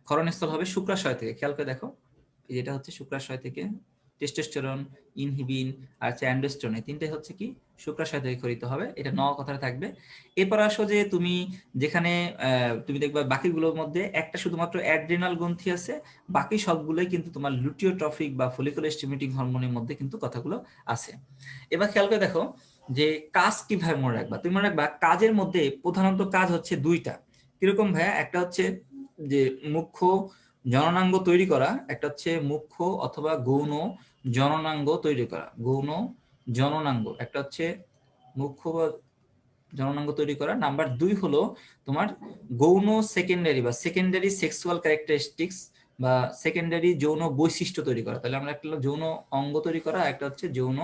ক্ষরণস্থল হবে শুক্রাশয় থেকে। খেয়াল করে দেখো যেটা হচ্ছে শুক্রাশয় থেকে, টেস্টোস্টেরন, ইনহিবিন আর হচ্ছে অ্যান্ডোস্টেরন, এই তিনটে হচ্ছে কি শুক্রাশয় থেকে ক্ষরিত হবে। এটা ন কথাটা থাকবে। এরপর আসো যে তুমি যেখানে তুমি দেখবা বাকিগুলোর মধ্যে একটা শুধুমাত্র অ্যাড্রিনাল গ্রন্থি আছে, বাকি সবগুলোই কিন্তু তোমার লুটিওট্রফিক বা ফলিকুলার স্টিমুলেটিং হরমোনের মধ্যে কিন্তু কথাগুলো আছে। এবার খেয়াল করে দেখো যে কাজ কিভাবে মনে রাখবা। তুমি মনে রাখবা কাজের মধ্যে প্রধানত কাজ হচ্ছে দুইটা। কিরকম ভাইয়া? একটা হচ্ছে যে মুখ্য জননাঙ্গ তৈরি করা, একটা হচ্ছে মুখ্য অথবা গৌণ জননাঙ্গ তৈরি করা, গৌণ জননাঙ্গ একটা হচ্ছে মুখ্য বা জননাঙ্গ তৈরি করা। নাম্বার দুই হলো তোমার গৌণ সেকেন্ডারি বা সেকেন্ডারি সেক্সুয়াল ক্যারেক্টারিস্টিক্স বা সেকেন্ডারি যৌন বৈশিষ্ট্য তৈরি করা। তাহলে আমরা একটা যৌন অঙ্গ তৈরি করা, একটা হচ্ছে যৌন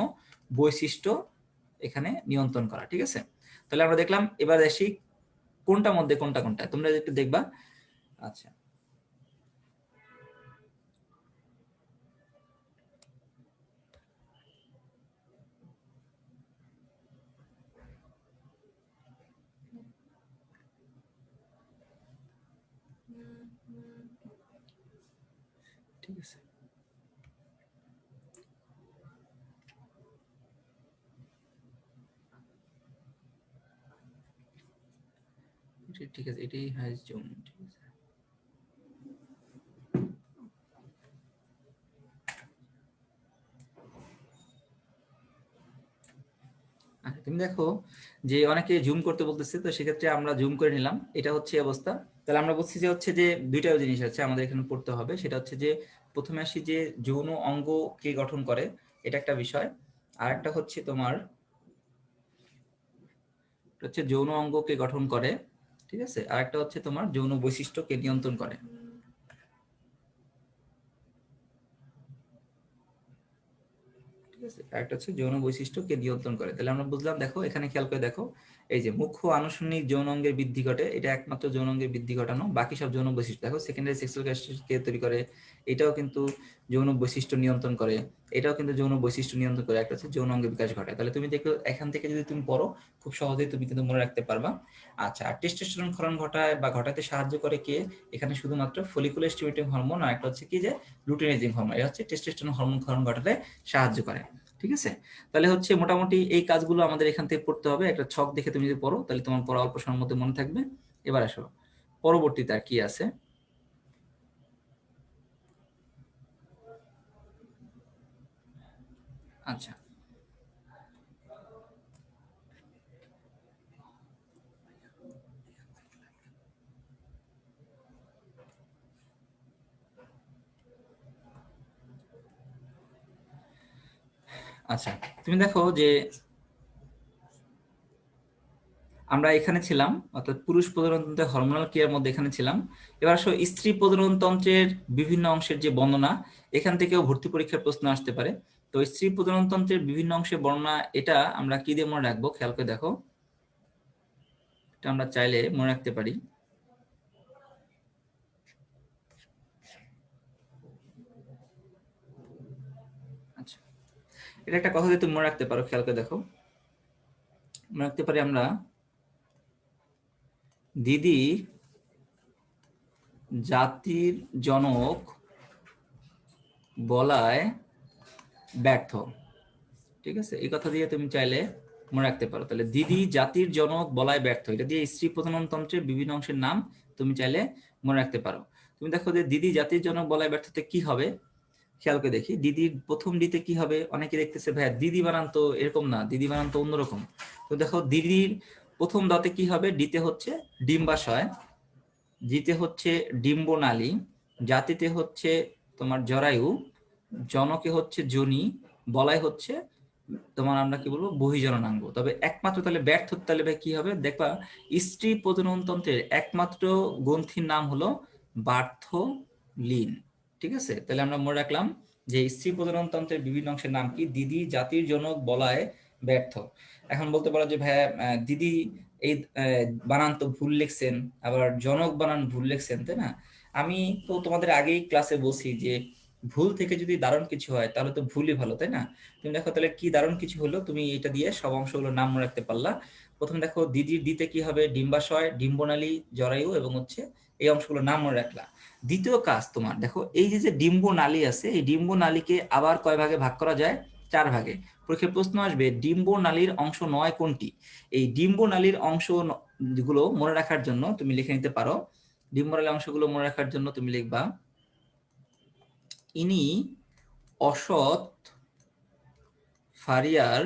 বৈশিষ্ট্য এখানে নিয়ন্ত্রণ করা, ঠিক আছে। তাহলে আমরা দেখলাম, এবার আসি কোনটা মধ্যে কোনটা কোনটা তোমরা একটু দেখবা। আচ্ছা ঠিক আছে, ঠিক আছে এটাই হাইস্ট জোন, ঠিক আছে। আচ্ছা তুমি দেখো যে অনেকে জুম করতে বলতেছে, তো সেক্ষেত্রে আমরা জুম করে নিলাম, এটা হচ্ছে অবস্থা। তাহলে আমরা বলছি যে হচ্ছে যে দুইটা জিনিস আছে আমাদের এখানে পড়তে হবে। সেটা হচ্ছে যে প্রথমে আসি যে যৌন অঙ্গ কে গঠন করে, এটা একটা বিষয়। আর একটা হচ্ছে তোমার হচ্ছে যৌন অঙ্গ কে গঠন করে, ঠিক আছে। আর একটা হচ্ছে তোমার যৌন বৈশিষ্ট্য কে নিয়ন্ত্রণ করে, ঠিক আছে। একটা হচ্ছে যৌন বৈশিষ্ট্যকে নিয়ন্ত্রণ করে। তাহলে আমরা বুঝলাম, দেখো এখানে খেয়াল করে দেখো, এই যে মুখ্য আনুষঙ্গিক যৌন অঙ্গের বৃদ্ধি ঘটে, এটা একমাত্র যৌন অঙ্গের বৃদ্ধি ঘটানো, বাকি সব যৌন বৈশিষ্ট্য। দেখো সেকেন্ডারি সেক্সুয়াল ক্যারেক্টারিস্টিক্স কে তৈরি করে, এটাও কিন্তু যৌন বৈশিষ্ট্য নিয়ন্ত্রণ করে, এটাও কিন্তু যৌন বৈশিষ্ট্য নিয়ন্ত্রণ করে। একটা হচ্ছে যৌন অঙ্গের বিকাশ ঘটায়। তাহলে তুমি দেখো এখান থেকে যদি তুমি পড়ো খুব সহজেই তুমি কিন্তু মনে রাখতে পারবা। আচ্ছা আর টেস্টোস্টেরন ক্ষরণ ঘটায় বা ঘটাতে সাহায্য করে কে? এখানে শুধুমাত্র ফলিকুলার স্টিমুলেটিং হরমোন, আর একটা হচ্ছে কি যে লুটিনাইজিং হরমোন। এটা হচ্ছে টেস্টোস্টেরন হরমোন ক্ষরণ ঘটাতে সাহায্য করে। ঠিক আছে, তাহলে হচ্ছে মোটামুটি এই কাজগুলো আমাদের এখান থেকে পড়তে হবে। একটা ছক দেখে তুমি যদি পড়ো তাহলে তোমার পড়া অল্প সময়ের মধ্যে মনে থাকবে। এবার আসো পরবর্তীতে আর কি আছে। আচ্ছা, আচ্ছা তুমি দেখো যে আমরা এখানে ছিলাম, অর্থাৎ পুরুষ প্রজননতন্ত্রের হরমোনাল ক্রিয়ার মধ্যে এখানে ছিলাম। এবার আসো স্ত্রী প্রজননতন্ত্রের বিভিন্ন অংশের যে বর্ণনা, এখান থেকেও ভর্তি পরীক্ষার প্রশ্ন আসতে পারে। তো স্ত্রী প্রজননতন্ত্রের বিভিন্ন অংশের বর্ণনা, এটা আমরা কি দিয়ে মনে রাখবো খেয়াল করে দেখো। এটা আমরা চাইলে মনে রাখতে পারি। আচ্ছা, এটা একটা কথা দিয়ে তুমি মনে রাখতে পারো, খেয়াল করে দেখো। মনে রাখতে পারি আমরা, দিদি জাতির জনক বলায় ব্যর্থ। ঠিক আছে, এই কথা দিয়ে তুমি চাইলে মনে রাখতে পারো। তাহলে দিদি জাতির জনক বলায় ব্যর্থ, এটা দিয়ে স্ত্রী প্রজননতন্ত্রের বিভিন্ন অংশের নাম তুমি চাইলে মনে রাখতে পারো। তুমি দেখো যে দিদি জাতির জনক বলায় ব্যর্থতে কি হবে, খেয়াল করে দেখি। দিদির প্রথম দিতে কি হবে, অনেকে দেখতেছে ভাইয়া দিদি বানান তো এরকম না, দিদি বানান তো অন্যরকম। তো দেখো দিদির প্রথম দাঁতে কি হবে, ডিতে হচ্ছে ডিম্বাশয়, জিতে হচ্ছে ডিম্বনালী, জাতিতে হচ্ছে তোমার জরায়ু, জনকে হচ্ছে যোনি, বলাই হচ্ছে তোমার আমরা কি বলবো বহিঃজননাঙ্গ। তবে একমাত্র তাহলে ব্যর্থ, তাহলে ভাই কি হবে দেখবা, স্ত্রী প্রজননতন্ত্রের একমাত্র গ্রন্থির নাম হলো বার্থলিন। ঠিক আছে, তাহলে আমরা মনে রাখলাম যে স্ত্রী প্রজননতন্ত্রের বিভিন্ন অংশের নাম কি, দিদি জাতির জনক বলায় ব্যর্থ। এখন বলতে পারো যে ভাইয়া দিদি এই বানান তো ভুল লিখছেন, আবার জনক বানান ভুল লিখছেন, তাই না? আমি তো তোমাদের আগেই ক্লাসে বলছি যে ভুল থেকে যদি দারুণ কিছু হয় তাহলে তো ভুলই ভালো, তাই না? তুমি দেখো তাহলে কি দারুণ কিছু হলো, তুমি এটা দিয়ে সব অংশগুলোর নাম মনে রাখতে পারলা। প্রথম দেখো দিদির দিতে কি হবে, ডিম্বাশয়, ডিম্বনালী, জরায়ু এবং হচ্ছে এই অংশগুলোর নাম মনে রাখলা। দ্বিতীয় কাজ তোমার দেখো, এই যে যে ডিম্বনালী আছে, এই ডিম্বনালীকে আবার কয় ভাগে ভাগ করা যায়, 4 ভাগে। পরীক্ষায় প্রশ্ন আসবে ডিম্বনালীর অংশ 9 কোনটি। এই ডিম্বনালীর অংশ গুলো মনে রাখার জন্য তুমি লিখে নিতে পারো। ডিম্বনালীর অংশগুলো মনে রাখার জন্য তুমি লিখবা, ইনি অসৎ ফারিয়ার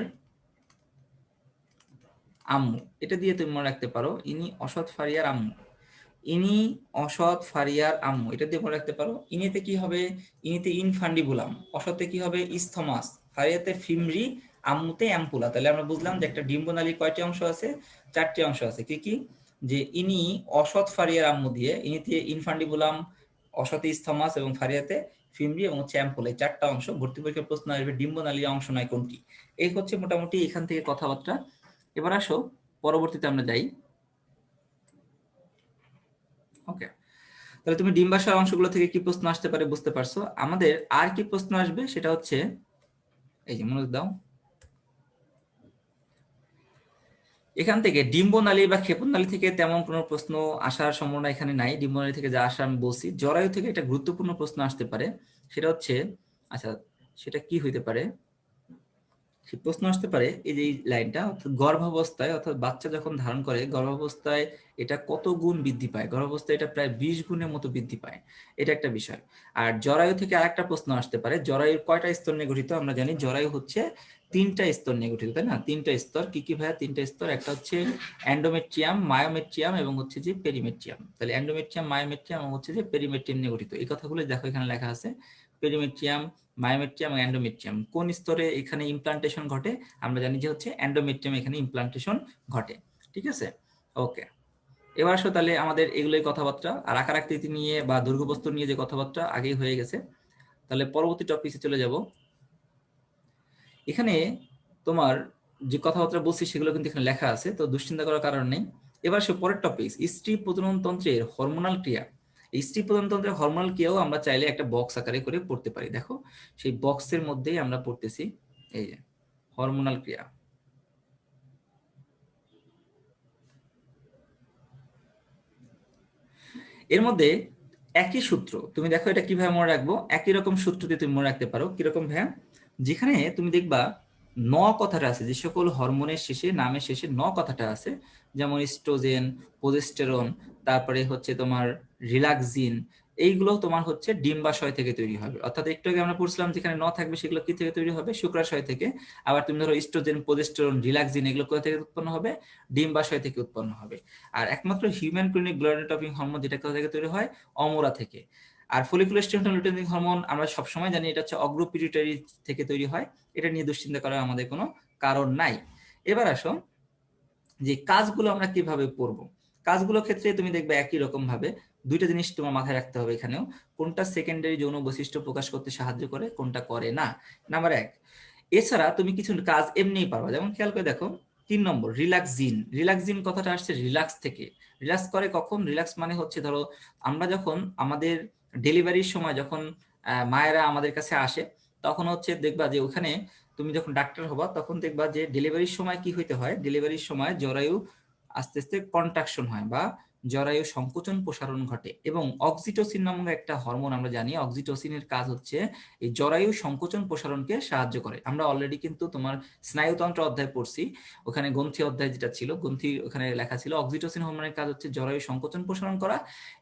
আম্মু। এটা দিয়ে তুমি মনে রাখতে পারো, ইনি অসৎ ফারিয়ার আম্মু। ইনি অসৎ ফারিয়ার আম্মু, এটা দিয়ে মনে রাখতে পারো। ইনিতে কি হবে, ইনিতে ইনফান্ডিবুলাম, অসতে কি হবে ইস্থমাস, ফারিয়াতে ফিমরি, আম্মুতে অ্যাম্পুলা। তাহলে আমরা বুঝলাম যে একটা ডিম্বনালীর কয়টি অংশ আছে, 4টি অংশ আছে। কি কি, যে ইনি অসৎ ফারিয়ার আম্মু দিয়ে, ইনিতে ইনফান্ডিবুলাম, অসতে ইস্থমাস এবং ফারিয়াতে ফিমরি এবং হচ্ছে অ্যাম্পুলা, এই 4টা অংশ। ভর্তি পরীক্ষার প্রশ্ন আসবে ডিম্বনালীর অংশ নয় কোনটি। এই হচ্ছে মোটামুটি এখান থেকে কথাবার্তা। এবার আসো পরবর্তীতে আমরা যাই। ওকে, তাহলে তুমি ডিম্বাশয় অংশগুলো থেকে কি প্রশ্ন আসতে পারে বুঝতে পারছো। আমাদের আর কি প্রশ্ন আসবে সেটা হচ্ছে, এই যে মনোযোগ দাও, এখান থেকে ডিম্বনালী বা ক্ষেপণনালী থেকে তেমন কোনো প্রশ্ন আসার সম্ভাবনা এখানে নাই। ডিম্বনালী থেকে যা আসা আমি বলছি। জরায়ু থেকে একটা গুরুত্বপূর্ণ প্রশ্ন আসতে পারে, সেটা হচ্ছে, আচ্ছা সেটা কি হইতে পারে, সে প্রশ্ন আসতে পারে এই যে এই লাইনটা, অর্থাৎ গর্ভাবস্থায়, অর্থাৎ বাচ্চা যখন ধারণ করে গর্ভাবস্থায় এটা কত গুণ বৃদ্ধি পায়, গর্ভাবস্থায় এটা প্রায় 20 গুণের মতো বৃদ্ধি পায়, এটা একটা বিষয়। আর জরায়ু থেকে আরেকটা প্রশ্ন আসতে পারে, জরায়ুর কয়টা স্তর নিয়ে গঠিত, আমরা জানি জরায়ু হচ্ছে 3টা স্তর নিয়ে গঠিত, তাই না? 3টা স্তর, কি কি ভাইয়া 3টা স্তর, একটা হচ্ছে এন্ডোমেট্রিয়াম, মায়োমেট্রিয়াম এবং হচ্ছে যে পেরিমেট্রিয়াম। তাহলে এন্ডোমেট্রিয়াম, মায়োমেট্রিয়াম এবং হচ্ছে যে পেরিমেট্রিয়াম নিয়ে গঠিত। এই কথাগুলো দেখো এখানে লেখা আছে, পেরিমেট্রিয়াম, মায়োমেট্রিয়াম এবং এন্ডোমেট্রিয়াম কোন স্তরে এখানে ইমপ্লান্টেশন ঘটে, আমরা জানি যে হচ্ছে এন্ডোমেট্রিয়াম এখানে ইমপ্লান্টেশন ঘটে। ঠিক আছে, ওকে। এবার আসো তাহলে আমাদের এগুলোই কথাবার্তা, আর আকার আকৃতি নিয়ে বা দুর্গবস্তু নিয়ে যে কথাবার্তা আগেই হয়ে গেছে। তাহলে পরবর্তী টপিকে চলে যাব। এখানে তোমার যে কথাবার্তা বলছি সেগুলো কিন্তু এখানে লেখা আছে, তো দুশ্চিন্তা করার কারণ নেই। এবার সে পরের টপিক, স্ত্রী প্রজননতন্ত্রের হরমোনাল ক্রিয়া। এই স্ত্রী প্রজননতন্ত্রের হরমোনাল ক্রিয়াও আমরা চাইলে একটা বক্স আকারে করে পড়তে পারি। দেখো সেই বক্সের মধ্যেই আমরা পড়তেছি, এই যে হরমোনাল ক্রিয়া। এর মধ্যে একই সূত্র, তুমি দেখো এটা কিভাবে মনে রাখবো, একই রকম সূত্র দিয়ে তুমি মনে রাখতে পারো। কিরকম ভাইয়া, যেখানে তুমি দেখবা ন কথাটা আছে, যে সকল হরমোনের শেষে, নামের শেষে ন কথাটা আছে, যেমন ইস্ট্রোজেন, প্রোজেস্টেরন, তারপরে হচ্ছে তোমার রিল্যাক্সিন, এইগুলো তোমার হচ্ছে ডিম্বাশয় থেকে তৈরি হবে। অর্থাৎ একটু আগে আমরা পড়ছিলাম যেখানে ন থাকবে সেগুলো কি থেকে তৈরি হবে? শুক্রাশয় থেকে। আবার তুমি ধরো ইস্ট্রোজেন, প্রোজেস্টেরন, রিল্যাক্সিন, এগুলো কোথা থেকে উৎপন্ন হবে? ডিম্বাশয় থেকে উৎপন্ন হবে। আর একমাত্র হিউম্যান ক্রনিক গ্লোমেরুলার হরমোন যেটা কোথা থেকে তৈরি হয়? অমরা থেকে। আর ফলিকুলার স্টিমুলেটিং লুটেইন হরমোন আমরা সবসময় জানি এটা হচ্ছে অগ্র পিটুইটারি থেকে তৈরি হয়। এটা নিয়ে দুশ্চিন্তা করার আমাদের কোনো কারণ নাই। এবার আসো যে কাজগুলো আমরা কিভাবে পড়ব। কাজগুলোর ক্ষেত্রে তুমি দেখবে একই রকম ভাবে দুইটা জিনিস তোমার মাথায় রাখতে হবে এখানেও, কোনটা সেকেন্ডারি যৌন বৈশিষ্ট্য প্রকাশ করতে সাহায্য করে, কোনটা করে না। নাম্বার 1, এছাড়া তুমি কিছু কাজ এমনিই পারবা। যেমন খেয়াল করে দেখো 3 নম্বর রিল্যাক্সিন। রিল্যাক্সিন কথাটা আসছে রিল্যাক্স থেকে। রিল্যাক্স করে কখন? রিল্যাক্স মানে হচ্ছে ধরো আমরা যখন আমাদের ডেলিভারির সময় যখন মায়েরা আমাদের কাছে আসে, তখন হচ্ছে দেখবা যে ওখানে তুমি যখন ডাক্তার হবা তখন দেখবা যে ডেলিভারির সময় কি হইতে হয়, ডেলিভারির সময় জরায়ু আস্তে আস্তে কন্ট্রাকশন হয় বা জরায়ু সংকোচন প্রসারণ ঘটে, এবং অক্সিটোসিন নামক একটা হরমোন আমরা জানি, অক্সিটোসিনের কাজ হচ্ছে এই জরায়ু সংকোচন প্রসারণকে সাহায্য করে। আমরা অলরেডি কিন্তু তোমার স্নায়ুতন্ত্র অধ্যায় পড়ছি, ওখানে গ্রন্থি অধ্যায় যেটা ছিল, গ্রন্থি ওখানে লেখা ছিল অক্সিটোসিন হরমোনের কাজ হচ্ছে জরায়ু সংকোচন প্রসারণ করা,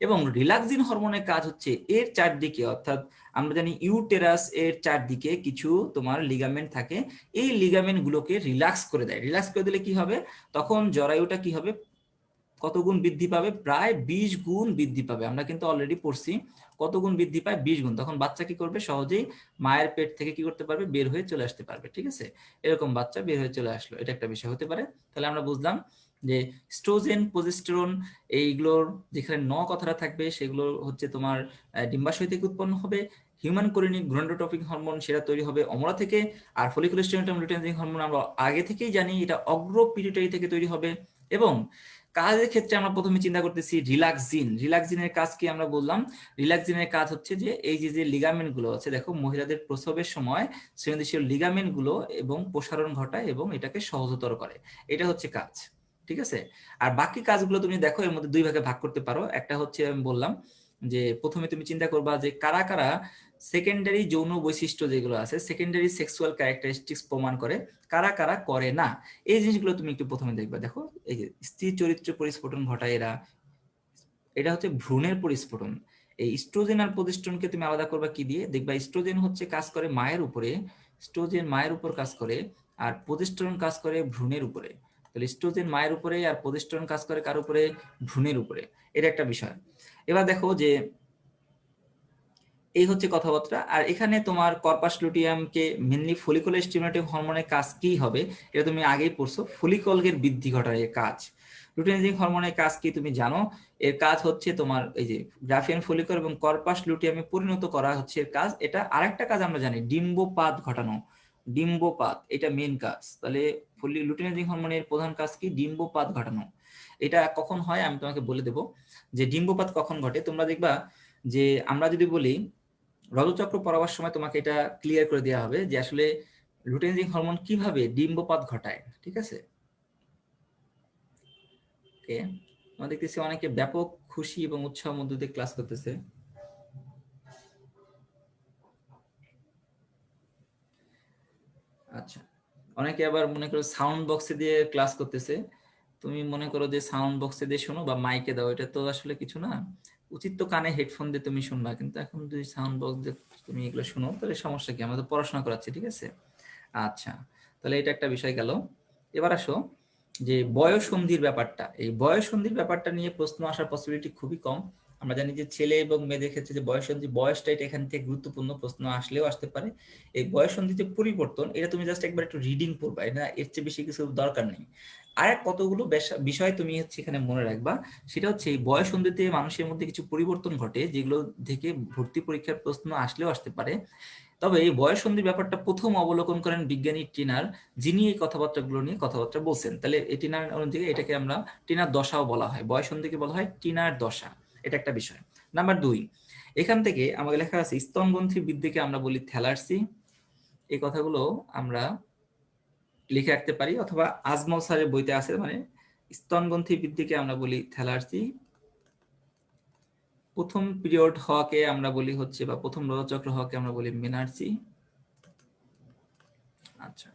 এবং রিল্যাক্সিন হরমোনের কাজ হচ্ছে এর চারদিকে, অর্থাৎ আমরা জানি ইউটেরাস এর চারদিকে কিছু তোমার লিগামেন্ট থাকে, এই লিগামেন্ট গুলোকে রিল্যাক্স করে দেয়। রিল্যাক্স করে দিলে কি হবে? তখন জরায়ুটা কি হবে? কত গুণ বৃদ্ধি পাবে? প্রায় 20 গুণ বৃদ্ধি পাবে। আমরা কিন্তু অলরেডি পড়ছি কত গুণ বৃদ্ধি পায়? 20 গুণ। তখন বাচ্চা কি করবে? সহজেই মায়ের পেট থেকে কি করতে পারবে? বের হয়ে চলে আসতে পারবে। ঠিক আছে, এরকম বাচ্চা বের হয়ে চলে আসলো, এটা একটা বিষয় হতে পারে। তাহলে আমরা বুঝলাম যে স্ট্রোজেন, প্রোজেস্টেরন, এইগুলোর যেখানে ন কথাটা থাকবে সেগুলো হচ্ছে তোমার ডিম্বাশয় থেকে উৎপন্ন হবে। হিউম্যান কোরিনিক গ্রন্ডোট্রপিক হরমোন সেটা তৈরি হবে অমরা থেকে। আর ফলিকুলার স্টিমুলেটিং লুটেইন হরমোন আমরা আগে থেকেই জানি এটা অগ্র পিটুইটারি থেকে তৈরি হবে। এবং কাজের ক্ষেত্রে আমরা প্রথমে চিন্তা করতেছি রিল্যাক্সিন। রিল্যাক্সিনের কাজ কি আমরা বললাম? রিল্যাক্সিনের কাজ হচ্ছে যে এই যে লিগামেন্ট গুলো আছে, দেখো মহিলাদের প্রসবের সময় শ্রেণীদেশীয় লিগামেন্ট গুলো এবং প্রসারণ ঘটায় এবং এটাকে সহজতর করে, এটা হচ্ছে কাজ। ঠিক আছে, আর বাকি কাজগুলো তুমি দেখো এর মধ্যে দুই ভাগে ভাগ করতে পারো। একটা হচ্ছে আমি বললাম যে প্রথমে তুমি চিন্তা করবা যে কারা কারা সেকেন্ডারি যৌন বৈশিষ্ট্য যেগুলো আছে, সেকেন্ডারি সেক্সুয়াল ক্যারেক্টারিস্টিক্স প্রমাণ করে, কারা কারা করে না। এই জিনিসগুলো তুমি একটু প্রথমে দেখবা। দেখো এই যে স্ত্রী চরিত্র পরিস্ফুটন ঘটায় এরা, এটা হচ্ছে ভ্রূণের পরিস্ফুটন। এই ইস্ট্রোজেন আর প্রোজেস্টেরনকে তুমি আলাদা করবা কি দিয়ে? দেখবা ইস্ট্রোজেন হচ্ছে কাজ করে মায়ের উপরে, ইস্ট্রোজেন মায়ের উপর কাজ করে, আর প্রোজেস্টেরন কাজ করে ভ্রূণের উপরে। তাহলে ইস্ট্রোজেন মায়ের উপরে আর প্রোজেস্টেরন কাজ করে কার উপরে? ভ্রূণের উপরে। এটা একটা বিষয়। এবার দেখো যে এই হচ্ছে কথাবার্তা। আর এখানে তোমার কর্পাস লুটিয়ামকে মেনলি ফলিকুলার স্টিমুলেটিং হরমোনের কাজ কি হবে এটা তুমি আগেই পড়ছো, ফলিকলের বৃদ্ধি ঘটায় এর কাজ। লুটিয়েনিজিং হরমোনের কাজ কি তুমি জানো? এর কাজ হচ্ছে তোমার এই যে গ্রাফিয়ান ফলিকল এবং কর্পাস লুটিয়ামে পরিণত করা হচ্ছে এর কাজ। এটা আরেকটা কাজ আমরা জানি, ডিম্বপাত ঘটানো। ডিম্বপাত এটা মেন কাজ। তাহলে লুটিয়েনিজিং হরমোনের প্রধান কাজ কি? ডিম্বপাত ঘটানো। এটা কখন হয় আমি তোমাকে বলে দেব যে ডিম্বপাত কখন ঘটে। তোমরা দেখবা যে আমরা যদি বলি রজচক্র পড়াবার সময় তোমাকে এটা ক্লিয়ার করে দেওয়া হবে যে আসলে লুটেইনিং হরমোন কিভাবে ডিম্বপাত ঘটায়। ঠিক আছে, ওকে। আমরা দেখতেছি অনেকে ব্যাপক খুশি এবং উৎসাহ মধ্য দিয়ে ক্লাস করতেছে। আচ্ছা, অনেকে আবার মনে করো সাউন্ড বক্সে দিয়ে ক্লাস করতেছে। তুমি মনে করো যে সাউন্ড বক্সে দিয়ে শোনো বা মাইকে দাও, এটা তো আসলে কিছু না। উচিত তো কানে হেডফোন দিয়ে তুমি শুনবা, কিন্তু এখন যদি সাউন্ড বক্স দিয়ে তুমি এগুলো শুনো তাহলে সমস্যা কি? আমরা তো পড়াশোনা করাচ্ছি। ঠিক আছে, আচ্ছা, তাহলে এটা একটা বিষয় গেল। এবার আসো যে বয়ঃসন্ধির ব্যাপারটা। এই বয়ঃসন্ধির ব্যাপারটা নিয়ে প্রশ্ন আসার পসিবিলিটি খুবই কম। আমরা জানি যে ছেলে এবং মেয়েদের ক্ষেত্রে যে বয়ঃসন্ধি, বয়সটা এটা এখান থেকে গুরুত্বপূর্ণ, প্রশ্ন আসলেও আসতে পারে। এই বয়ঃসন্ধি যে পরিবর্তন, এটা তুমি জাস্ট একবার একটু রিডিং পড়বা, এটা এর চেয়ে বেশি কিছু দরকার নেই। আর কতগুলো বিষয় তুমি হচ্ছে এখানে মনে রাখবা, সেটা হচ্ছে এই বয়ঃসন্ধিতে মানুষের মধ্যে কিছু পরিবর্তন ঘটে যেগুলো থেকে ভর্তি পরীক্ষার প্রশ্ন আসলেও আসতে পারে। তবে এই বয়ঃসন্ধির ব্যাপারটা প্রথম অবলোকন করেন বিজ্ঞানী টিনার, যিনি এই কথাবার্তাগুলো নিয়ে কথাবার্তা বলছেন। তাহলে এই টিনার অনুযায়ী এটাকে আমরা টিনার দশাও বলা হয়, বয়ঃসন্ধিকে বলা হয় টিনার দশা। এটা একটা বিষয়। নাম্বার 2, এখান থেকে আমাকে লেখা আছে স্তনগ্রন্থি বৃদ্ধিকে আমরা বলি থ্যালার্সি। এই কথাগুলো আমরা লিখে রাখতে পারি, অথবা আজমল স্যারের বইতে আছে, মানে স্তনগ্রন্থি বৃদ্ধিকে আমরা বলি থ্যালার্সি। প্রথম পিরিয়ড হওয়াকে আমরা বলি হচ্ছে, বা প্রথম রজচক্র হওয়াকে আমরা বলি মেনার্সি। আচ্ছা,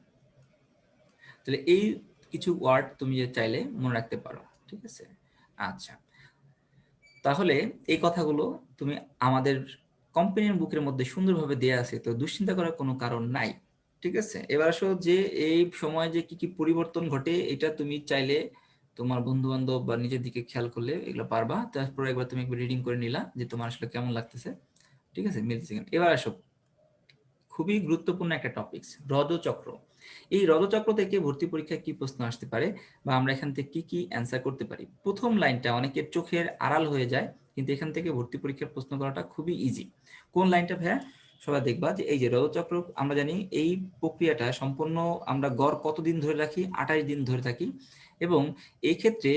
তাহলে এই কিছু ওয়ার্ড তুমি চাইলে মনে রাখতে পারো, ঠিক আছে। আচ্ছা, তাহলে এই কথাগুলো তুমি আমাদের কোম্পানির বুকের মধ্যে সুন্দরভাবে দেয়া আছে, তো দুশ্চিন্তা করার কোনো কারণ নাই, ঠিক আছে। এবার আসো যে এই সময় যে কি কি পরিবর্তন ঘটে, এটা তুমি চাইলে তোমার বন্ধু বান্ধব বা নিজের দিকে খেয়াল করলে এগুলো পারবা। তারপরে একবার তুমি একবার রিডিং করে নিলা যে তোমার আসলে কেমন লাগতেছে, ঠিক আছে, মিলতেছে কিনা। এবার আসো খুবই গুরুত্বপূর্ণ একটা টপিক, রজচক্র। এই রজচক্র থেকে ভর্তি পরীক্ষায় কি প্রশ্ন আসতে পারে বা আমরা এখান থেকে কি কি অ্যান্সার করতে পারি। প্রথম লাইনটা অনেকের চোখের আড়াল হয়ে যায়, কিন্তু এখান থেকে ভর্তি পরীক্ষার প্রশ্ন করাটা খুবই ইজি। কোন লাইনটা ভাইয়া? সবাই দেখবা যে এই যে রজচক্র, আমরা জানি এই প্রক্রিয়াটা সম্পূর্ণ আমরা গড় কতদিন ধরে রাখি, 28 দিন ধরে থাকি। এবং এই ক্ষেত্রে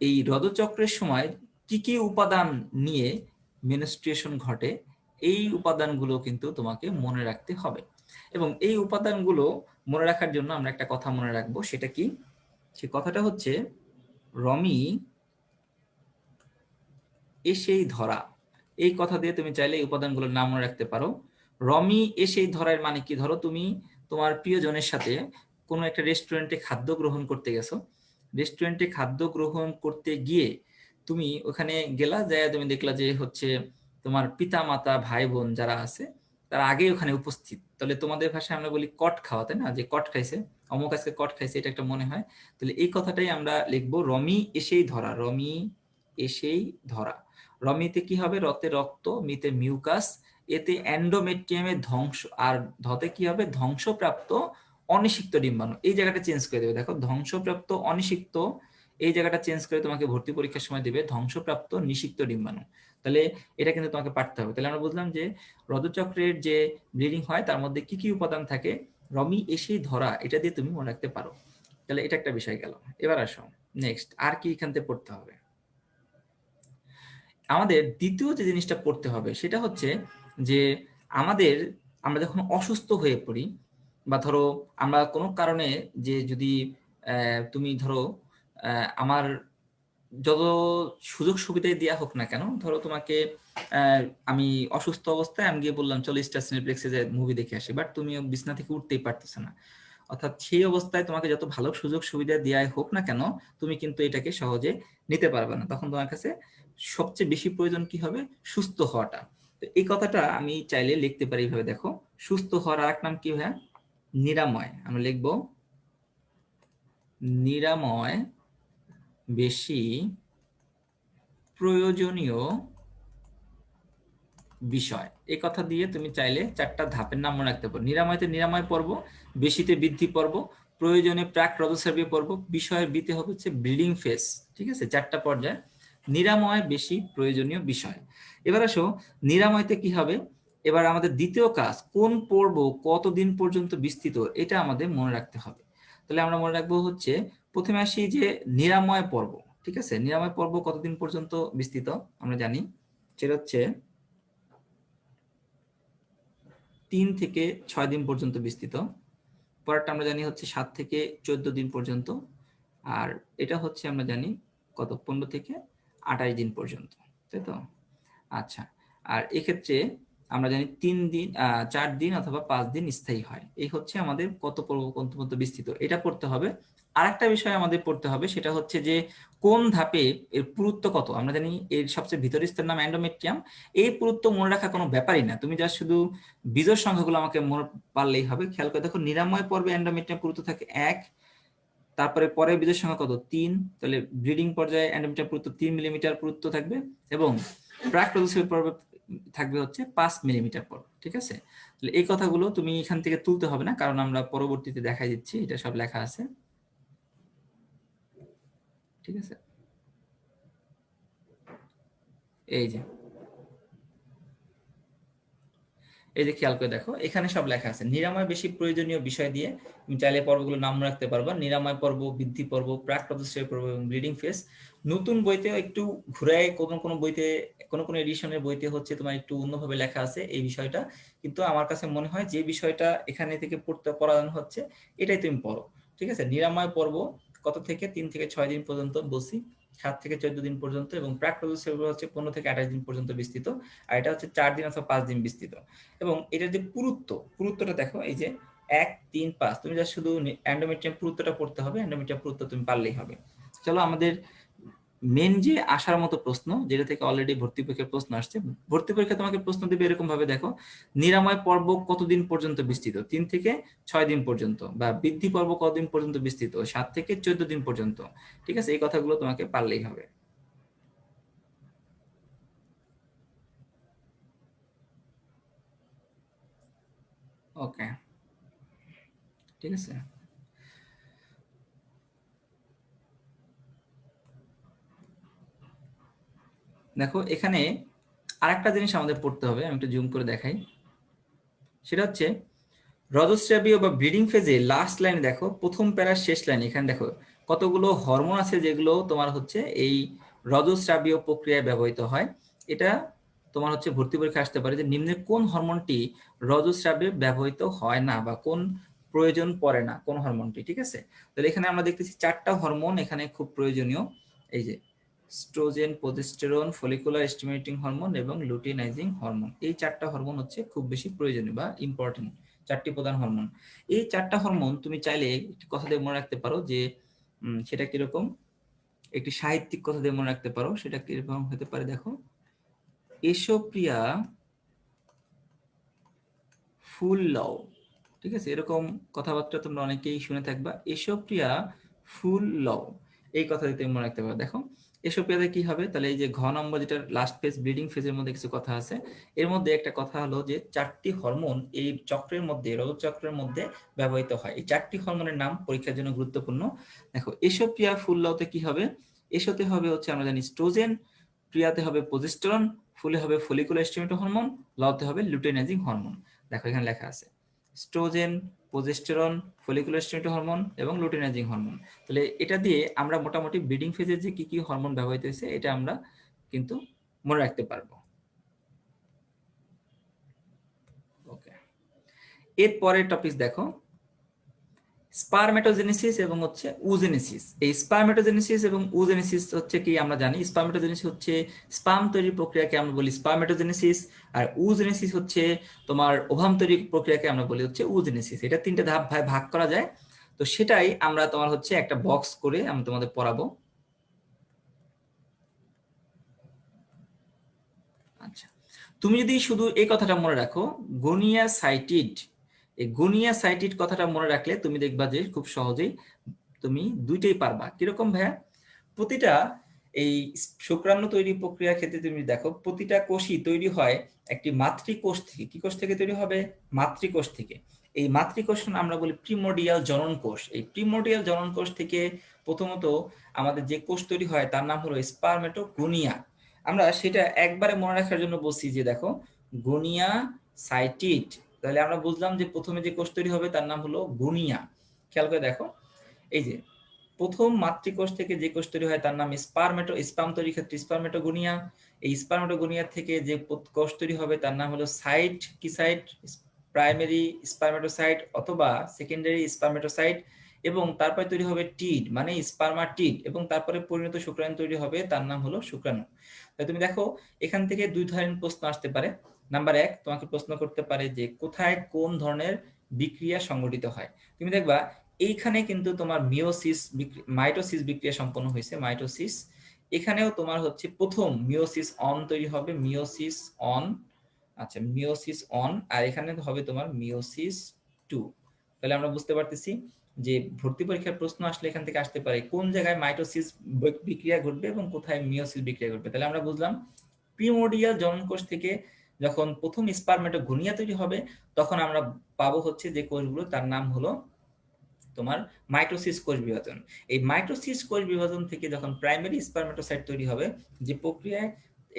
এই রজচক্রের সময় কি কি উপাদান নিয়ে মেনস্ট্রুয়েশন ঘটে, এই উপাদানগুলো কিন্তু তোমাকে মনে রাখতে হবে। এবং এই উপাদানগুলো মনে রাখার জন্য আমরা একটা কথা মনে রাখবো, সেটা কি? সে কথাটা হচ্ছে রমি এসেই ধরা। এই কথা দিয়ে তুমি চাইলে এই উপাদানগুলোর নাম মনে রাখতে পারো। রমি এসেই ধরার মানে কি? ধরো তুমি তোমার প্রিয়জনের সাথে কোনো একটা রেস্টুরেন্টে খাদ্য গ্রহণ করতে গেছো, রেস্টুরেন্টে খাদ্য গ্রহণ করতে গিয়ে তুমি ওখানে গেলা, যায় তুমি দেখলা যে হচ্ছে তোমার পিতা মাতা ভাই বোন যারা আছে তারা আগে ওখানে উপস্থিত। তাহলে তোমাদের ভাষায় আমরা বলি কট খাওয়া, তাই না? যে কট খাইছে, অমুক আজকে কট খাইছে, এটা একটা মনে হয়। তাহলে এই কথাটাই আমরা লিখবো, রমি এসেই ধরা। রমি এসেই ধরা। রমিতে কি হবে? রতে রক্ত, মিতে মিউকাস, এতে এন্ডোমেট্রিয়ামের ধ্বংস, আর ধতে কি হবে? ধ্বংসপ্রাপ্ত অনিষিক্ত ডিম্বাণু। এই জায়গাটা চেঞ্জ করে দেবে, দেখো ধ্বংসপ্রাপ্ত অনিষিক্ত, এই জায়গাটা চেঞ্জ করে তোমাকে ভর্তি পরীক্ষার সময় দেবে ধ্বংসপ্রাপ্ত নিষিক্ত ডিম্বাণু। তাহলে এটা কিন্তু তোমাকে পারতে হবে। তাহলে আমরা বুঝলাম যে রজচক্রের যে ব্লিডিং হয় তার মধ্যে কি কি উপাদান থাকে, রমি এসেই ধরা, এটা দিয়ে তুমি মনে রাখতে পারো। তাহলে এটা একটা বিষয় গেল। এবার আসো নেক্সট, আর কি এখান থেকে পড়তে হবে? আমাদের দ্বিতীয় যে জিনিসটা পড়তে হবে সেটা হচ্ছে যে আমরা যখন অসুস্থ হয়ে পড়ি, বা ধরো আমরা কোনো কারণে, যে যদি তুমি ধরো আমার যত সুযোগ সুবিধাই দেওয়া হোক না কেন, ধরো তোমাকে আমি অসুস্থ অবস্থায় আমি গিয়ে বললাম চলো স্টার সিনেপ্লেক্সে যে মুভি দেখে আসি, বাট তুমি বিছনা থেকে উঠতেই পারতেছে না। অর্থাৎ সেই অবস্থায় তোমাকে যত ভালো সুযোগ সুবিধা দেওয়াই হোক না কেন, তুমি কিন্তু এটাকে সহজে নিতে পারবে না। তখন তোমার কাছে সবচেয়ে বেশি প্রয়োজন কি হবে? সুস্থ হওয়াটা। তো এই কথাটা আমি চাইলে লিখতে পারি এইভাবে, দেখো, সুস্থ হওয়ার আরেক নাম কি ভাইয়া? নিরাময়। আমরা লিখবো নিরাময় বেশি প্রয়োজনীয় বিষয়। এই কথা দিয়ে তুমি চাইলে 4টা ধাপের নাম মনে রাখতে পারো। নিরাময়তে নিরাময় পর্ব, বেশিতে বৃদ্ধি পর্ব, প্রয়োজনে প্রাক রজস্রাবী পর্ব, বিষয়ের বিতে হবে হচ্ছে ব্লিডিং ফেজ। ঠিক আছে, 4টা পর্যায়। নিরাময় বেশি প্রয়োজনীয় বিষয়। এবার আসো নিরাময়তে কি হবে? এবার আমাদের দ্বিতীয় কাজ, কোন পর্ব কতদিন পর্যন্ত বিস্তৃত, এটা আমাদের মনে রাখতে হবে। তাহলে আমরা মনে রাখবো হচ্ছে, প্রথমে আসি যে নিরাময় পর্ব। ঠিক আছে, নিরাময় পর্ব কতদিন পর্যন্ত বিস্তৃত আমরা জানি, সেটা হচ্ছে 3 থেকে 6 দিন পর্যন্ত বিস্তৃত। পরেরটা আমরা জানি হচ্ছে 7 থেকে 14 দিন পর্যন্ত। আর এটা হচ্ছে আমরা জানি কত, 15 থেকে 28 দিন পর্যন্ত, তাই তো? আচ্ছা, আর এক্ষেত্রে আমরা জানি 3 দিন 4 দিন অথবা 5 দিন স্থায়ী হয়। এই হচ্ছে আমাদের কত পর্ব পর্যন্ত বিস্তৃত, এটা পড়তে হবে। আরেকটা বিষয় আমাদের পড়তে হবে, সেটা হচ্ছে যে কোন ধাপে এর পুরুত্ব কত। আমরা জানি এর সবচেয়ে ভিতরের স্তর নাম এন্ডোমেট্রিয়াম। এই পুরুত্ব মনে রাখা কোনো ব্যাপারই না, তুমি যা শুধু বীজের সংখ্যাগুলো আমাকে মনে পারলেই হবে। খেয়াল করে দেখো, নিরাময় পর্বে এন্ডোমেট্রিয়াম পুরুত্ব থাকে 1, তারপরে পরে বীজের সংখ্যা কত, 3। তাহলে ব্রিডিং পর্যায়ে এন্ডোমেট্রিয়াম পুরুত্ব 3 মিলিমিটার পুরুত্ব থাকবে, এবং প্রাক রজস্রাবী পর্বে থাকবে হচ্ছে 5 মিলিমিটার পর। ঠিক আছে, তাহলে এই কথাগুলো তুমি এখান থেকে তুলতে হবে না, কারণ আমরা পরবর্তীতে দেখাই দিচ্ছি, এটা সব লেখা আছে। ঠিক আছে, এই যে খেয়াল করে দেখো, এখানে সব লেখা আছে। নিরাময় বেশি প্রয়োজনীয় বিষয় দিয়ে তুমি চাইলে পর্বগুলোর নাম রাখতে পারবা, নিরাময় পর্ব, বৃদ্ধি পর্ব, প্রাক রজস্রাবী পর্ব এবং ব্লিডিং ফেজ। নতুন বইতে একটু ঘুরায়, কোন বইতে, কোন এডিশনের বইতে হচ্ছে তোমার একটু অন্যভাবে লেখা আছে এই বিষয়টা। কিন্তু আমার কাছে মনে হয় যে বিষয়টা এখানে থেকে পড়ানো হচ্ছে, এটাই তুমি পড়ো। ঠিক আছে, নিরাময় পর্ব কত থেকে 3 থেকে 6 দিন পর্যন্ত বলছি, 7 থেকে 14 দিন পর্যন্ত, এবং প্রাক রজস্রাবী হচ্ছে 15 থেকে 28 দিন পর্যন্ত বিস্তৃত, আর এটা হচ্ছে 4 দিন অথবা 5 দিন বিস্তৃত। এবং এটার যে পুরুত্বটা দেখো, এই যে 1 3 5 তুমি যা শুধু এন্ডোমেট্রিয়াম পুরুত্বটা পড়তে হবে, এন্ডোমেট্রিয়াম পুরুত্ব তুমি পারলেই হবে। চলো আমাদের মেন যে আসার মতো প্রশ্ন, যেটা থেকে অলরেডি ভর্তি পরীক্ষার প্রশ্ন আসছে। ভর্তি পরীক্ষা তোমাকে প্রশ্ন দেবে এরকম ভাবে, দেখো নিরাময় পর্ব কতদিন পর্যন্ত বিস্তৃত, 3 থেকে 6 দিন পর্যন্ত, বা বৃদ্ধি পর্ব কতদিন পর্যন্ত বিস্তৃত, 7 থেকে 14 দিন পর্যন্ত। ঠিক আছে, এই কথাগুলো তোমাকে পারলেই হবে। ওকে, ঠিক আছে। দেখো এখানে আরেকটা জিনিস আমাদের পড়তে হবে, আমি একটু জুম করে দেখাই। সেটা হচ্ছে রজস্রাবীয় বা ব্রিডিং ফেজে লাস্ট লাইনে দেখো, প্রথম প্যারার শেষ লাইন, এখানে দেখো কতগুলো হরমোন আছে যেগুলো তোমার হচ্ছে এই রজস্রাবীয় প্রক্রিয়ায় ব্যবহৃত হয়। এটা তোমার হচ্ছে ভর্তি পরীক্ষা আসতে পারে যে নিম্নের কোন হরমোনটি রজস্রাবে ব্যবহৃত হয় না, বা কোন প্রয়োজন পড়ে না কোন হরমোনটি। ঠিক আছে, তাহলে এখানে আমরা দেখতেছি 4টা হরমোন এখানে খুব প্রয়োজনীয়। এই যে স্ট্রোজেন, প্রোজেস্টেরন, ফলিকুলার স্টিমুলেটিং হরমোন এবং লুটিনাইজিং হরমোন, এই 4টা হরমোন হচ্ছে খুব বেশি প্রয়োজনীয় বা ইম্পর্টেন্ট, 4টি প্রধান হরমোন। এই 4টা হরমোন তুমি চাইলে একটি কথা দিয়ে মনে রাখতে পারো যে সেটা কিরকম, একটি সাহিত্যিক কথা দিয়ে মনে রাখতে পারো। সেটা কিরকম হতে পারে, দেখো এসো প্রিয়া ফুল লও। ঠিক আছে, এরকম কথাবার্তা তোমরা অনেকেই শুনে থাকবা, এসো প্রিয়া ফুল লও, এই কথা দিতে মনে রাখতে পারো। দেখো এসো প্রিয়াতে কি হবে, তাহলে এই যে ঘ নম্বর যেটা লাস্ট ফেজ ব্রিডিং ফেজের মধ্যে কিছু কথা আছে, এর মধ্যে একটা কথা হলো যে 4টি হরমোন এই চক্রের মধ্যে, রজত চক্রের মধ্যে ব্যবহৃত হয়। এই 4টি হরমোনের নাম পরীক্ষার জন্য গুরুত্বপূর্ণ। দেখো এসো প্রিয়া ফুল লওতে কি হবে, এসোতে হবে হচ্ছে আমরা জানি স্ট্রোজেন, প্রিয়াতে হবে প্রোজেস্টেরন, ফুলে হবে ফলিকুলার স্টিমুলেটিং হরমোন, লওতে হবে লুটেনাইজিং হরমোন। দেখো এখানে লেখা আছে স্ট্রোজেন, প্রোজেস্টেরন, ফলিকুলার স্টিমুলেটিং হরমোন এবং লুটেনাইজিং হরমোন। তাহলে এটা দিয়ে আমরা মোটামুটি ব্রিডিং ফেজে যে কি কি হরমোন ব্যবহৃত হয়েছে এটা আমরা কিন্তু মনে রাখতে পারবো। ওকে, এর পরের টপিক দেখো স্পারমেটোজেনেসিস এবং হচ্ছে উজেনেসিস। এই স্পারমেটোজেনেসিস এবং উজেনেসিস হচ্ছে কি, আমরা জানি স্পারমেটোজেনেসিস হচ্ছে স্পাম তৈরির প্রক্রিয়াকে আমরা বলি স্পারমেটোজেনেসিস, আর উজেনেসিস হচ্ছে তোমার ওভাম তৈরির প্রক্রিয়াকে আমরা বলি হচ্ছে উজেনেসিস। এটা 3টে ধাপ ভাগ করা যায়। তো সেটাই আমরা তোমার হচ্ছে একটা বক্স করে আমি তোমাদের পড়াবো। আচ্ছা, তুমি যদি শুধু এই কথাটা মনে রাখো গনিয়া সাইটিড, এই গনিয়া সাইটিড কথাটা মনে রাখলে তুমি দেখবা যে খুব সহজেই তুমি দুইটাই পারবা। কিরকম ভাইয়া, প্রতিটা এই শুক্রাণু তৈরি প্রক্রিয়ার ক্ষেত্রে তুমি দেখো প্রতিটা কোষই তৈরি হয় একটি মাতৃকোষ থেকে। কি কোষ থেকে তৈরি হবে, মাতৃকোষ থেকে। এই মাতৃকোষ আমরা বলি প্রিমোডিয়াল জনন কোষ। এই প্রিমোডিয়াল জনন কোষ থেকে প্রথমত আমাদের যে কোষ তৈরি হয় তার নাম হলো স্পারমেটোগোনিয়া। আমরা সেটা একবারে মনে রাখার জন্য বলছি যে দেখো গোনিয়া সাইটিড, তাহলে আমরা বুঝলাম যে প্রথমে যে কোষ তৈরি হবে তার নাম হলো গোনিয়া। খেয়াল করে দেখো, এই যে প্রথম মাতৃকোষ থেকে যে কোষ তৈরি হয় তার নাম স্পাম তৈরির ক্ষেত্রে স্পারমেটোগোনিয়া। এই স্পারমেটোগোনিয়া থেকে যে কোষ তৈরি হবে তার নাম হলো সাইট, কি সাইট, প্রাইমারি স্পারমেটোসাইট অথবা সেকেন্ডারি স্পারমেটোসাইট, এবং তারপরে তৈরি হবে টিড মানে স্পারমাটিড, এবং তারপরে পরিণত শুক্রাণু তৈরি হবে তার নাম হলো শুক্রাণু। তাই তুমি দেখো এখান থেকে দুই ধরনের প্রশ্ন আসতে পারে। নাম্বার 1 তোমাকে প্রশ্ন করতে পারে যে কোথায় কোন ধরনের বিক্রিয়া সংঘটিত হয়। তুমি দেখবা এইখানে কিন্তু তোমার মাইটোসিস বিক্রিয়া সম্পন্ন হয়েছে, মাইটোসিস। এখানেও তোমার হচ্ছে প্রথম মিওসিস অন তৈরি হবে, মিওসিস অন। আচ্ছা, মিওসিস অন, আর এখানে হবে তোমার মিওসিস 2। তাহলে আমরা বুঝতে পারতেছি যে ভর্তি পরীক্ষার প্রশ্ন আসলে এখান থেকে আসতে পারে কোন জায়গায় মাইটোসিস বিক্রিয়া ঘটবে এবং কোথায় মিওসিস বিক্রিয়া ঘটবে। তাহলে আমরা বুঝলাম প্রিমোডিয়াল জননকোষ থেকে যখন প্রথম স্পারমেটোগোনিয়া তৈরি হবে তখন আমরা পাবো হচ্ছে যে কোষগুলো তার নাম হলো তোমার মাইটোসিস কোষ বিভাজন। এই মাইটোসিস কোষ বিভাজন থেকে যখন প্রাইমারি স্পারমেটোসাইট তৈরি হবে, যে প্রক্রিয়ায়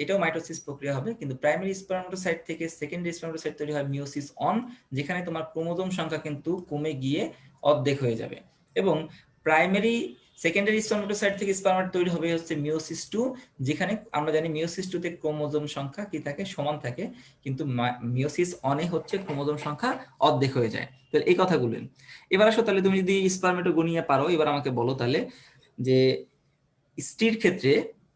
এটাও মাইটোসিস প্রক্রিয়া হবে, কিন্তু প্রাইমারি স্পারমেটোসাইট থেকে সেকেন্ডারি স্পারমেটোসাইট তৈরি হয় মিওসিস অন, যেখানে তোমার ক্রোমোজোম সংখ্যা কিন্তু কমে গিয়ে অর্ধেক হয়ে যাবে। এবং প্রাইমারি সেকেন্ডারি স্পারমেটোসাইট থেকে স্পারমেট তৈরি হবে হচ্ছে মিওসিস 2, যেখানে আমরা জানি মিওসিস 2 তে ক্রোমোজোম সংখ্যা কি থাকে, সমান থাকে, কিন্তু মিওসিস অনে হচ্ছে ক্রোমোজোম সংখ্যা অর্ধেক হয়ে যায়। তাহলে এই কথাগুলো এবার আসো, তাহলে তুমি যদি স্পারমেটোগোনিয়া পারো, এবার আমাকে বলো তাহলে যে স্ত্রীর ক্ষেত্রে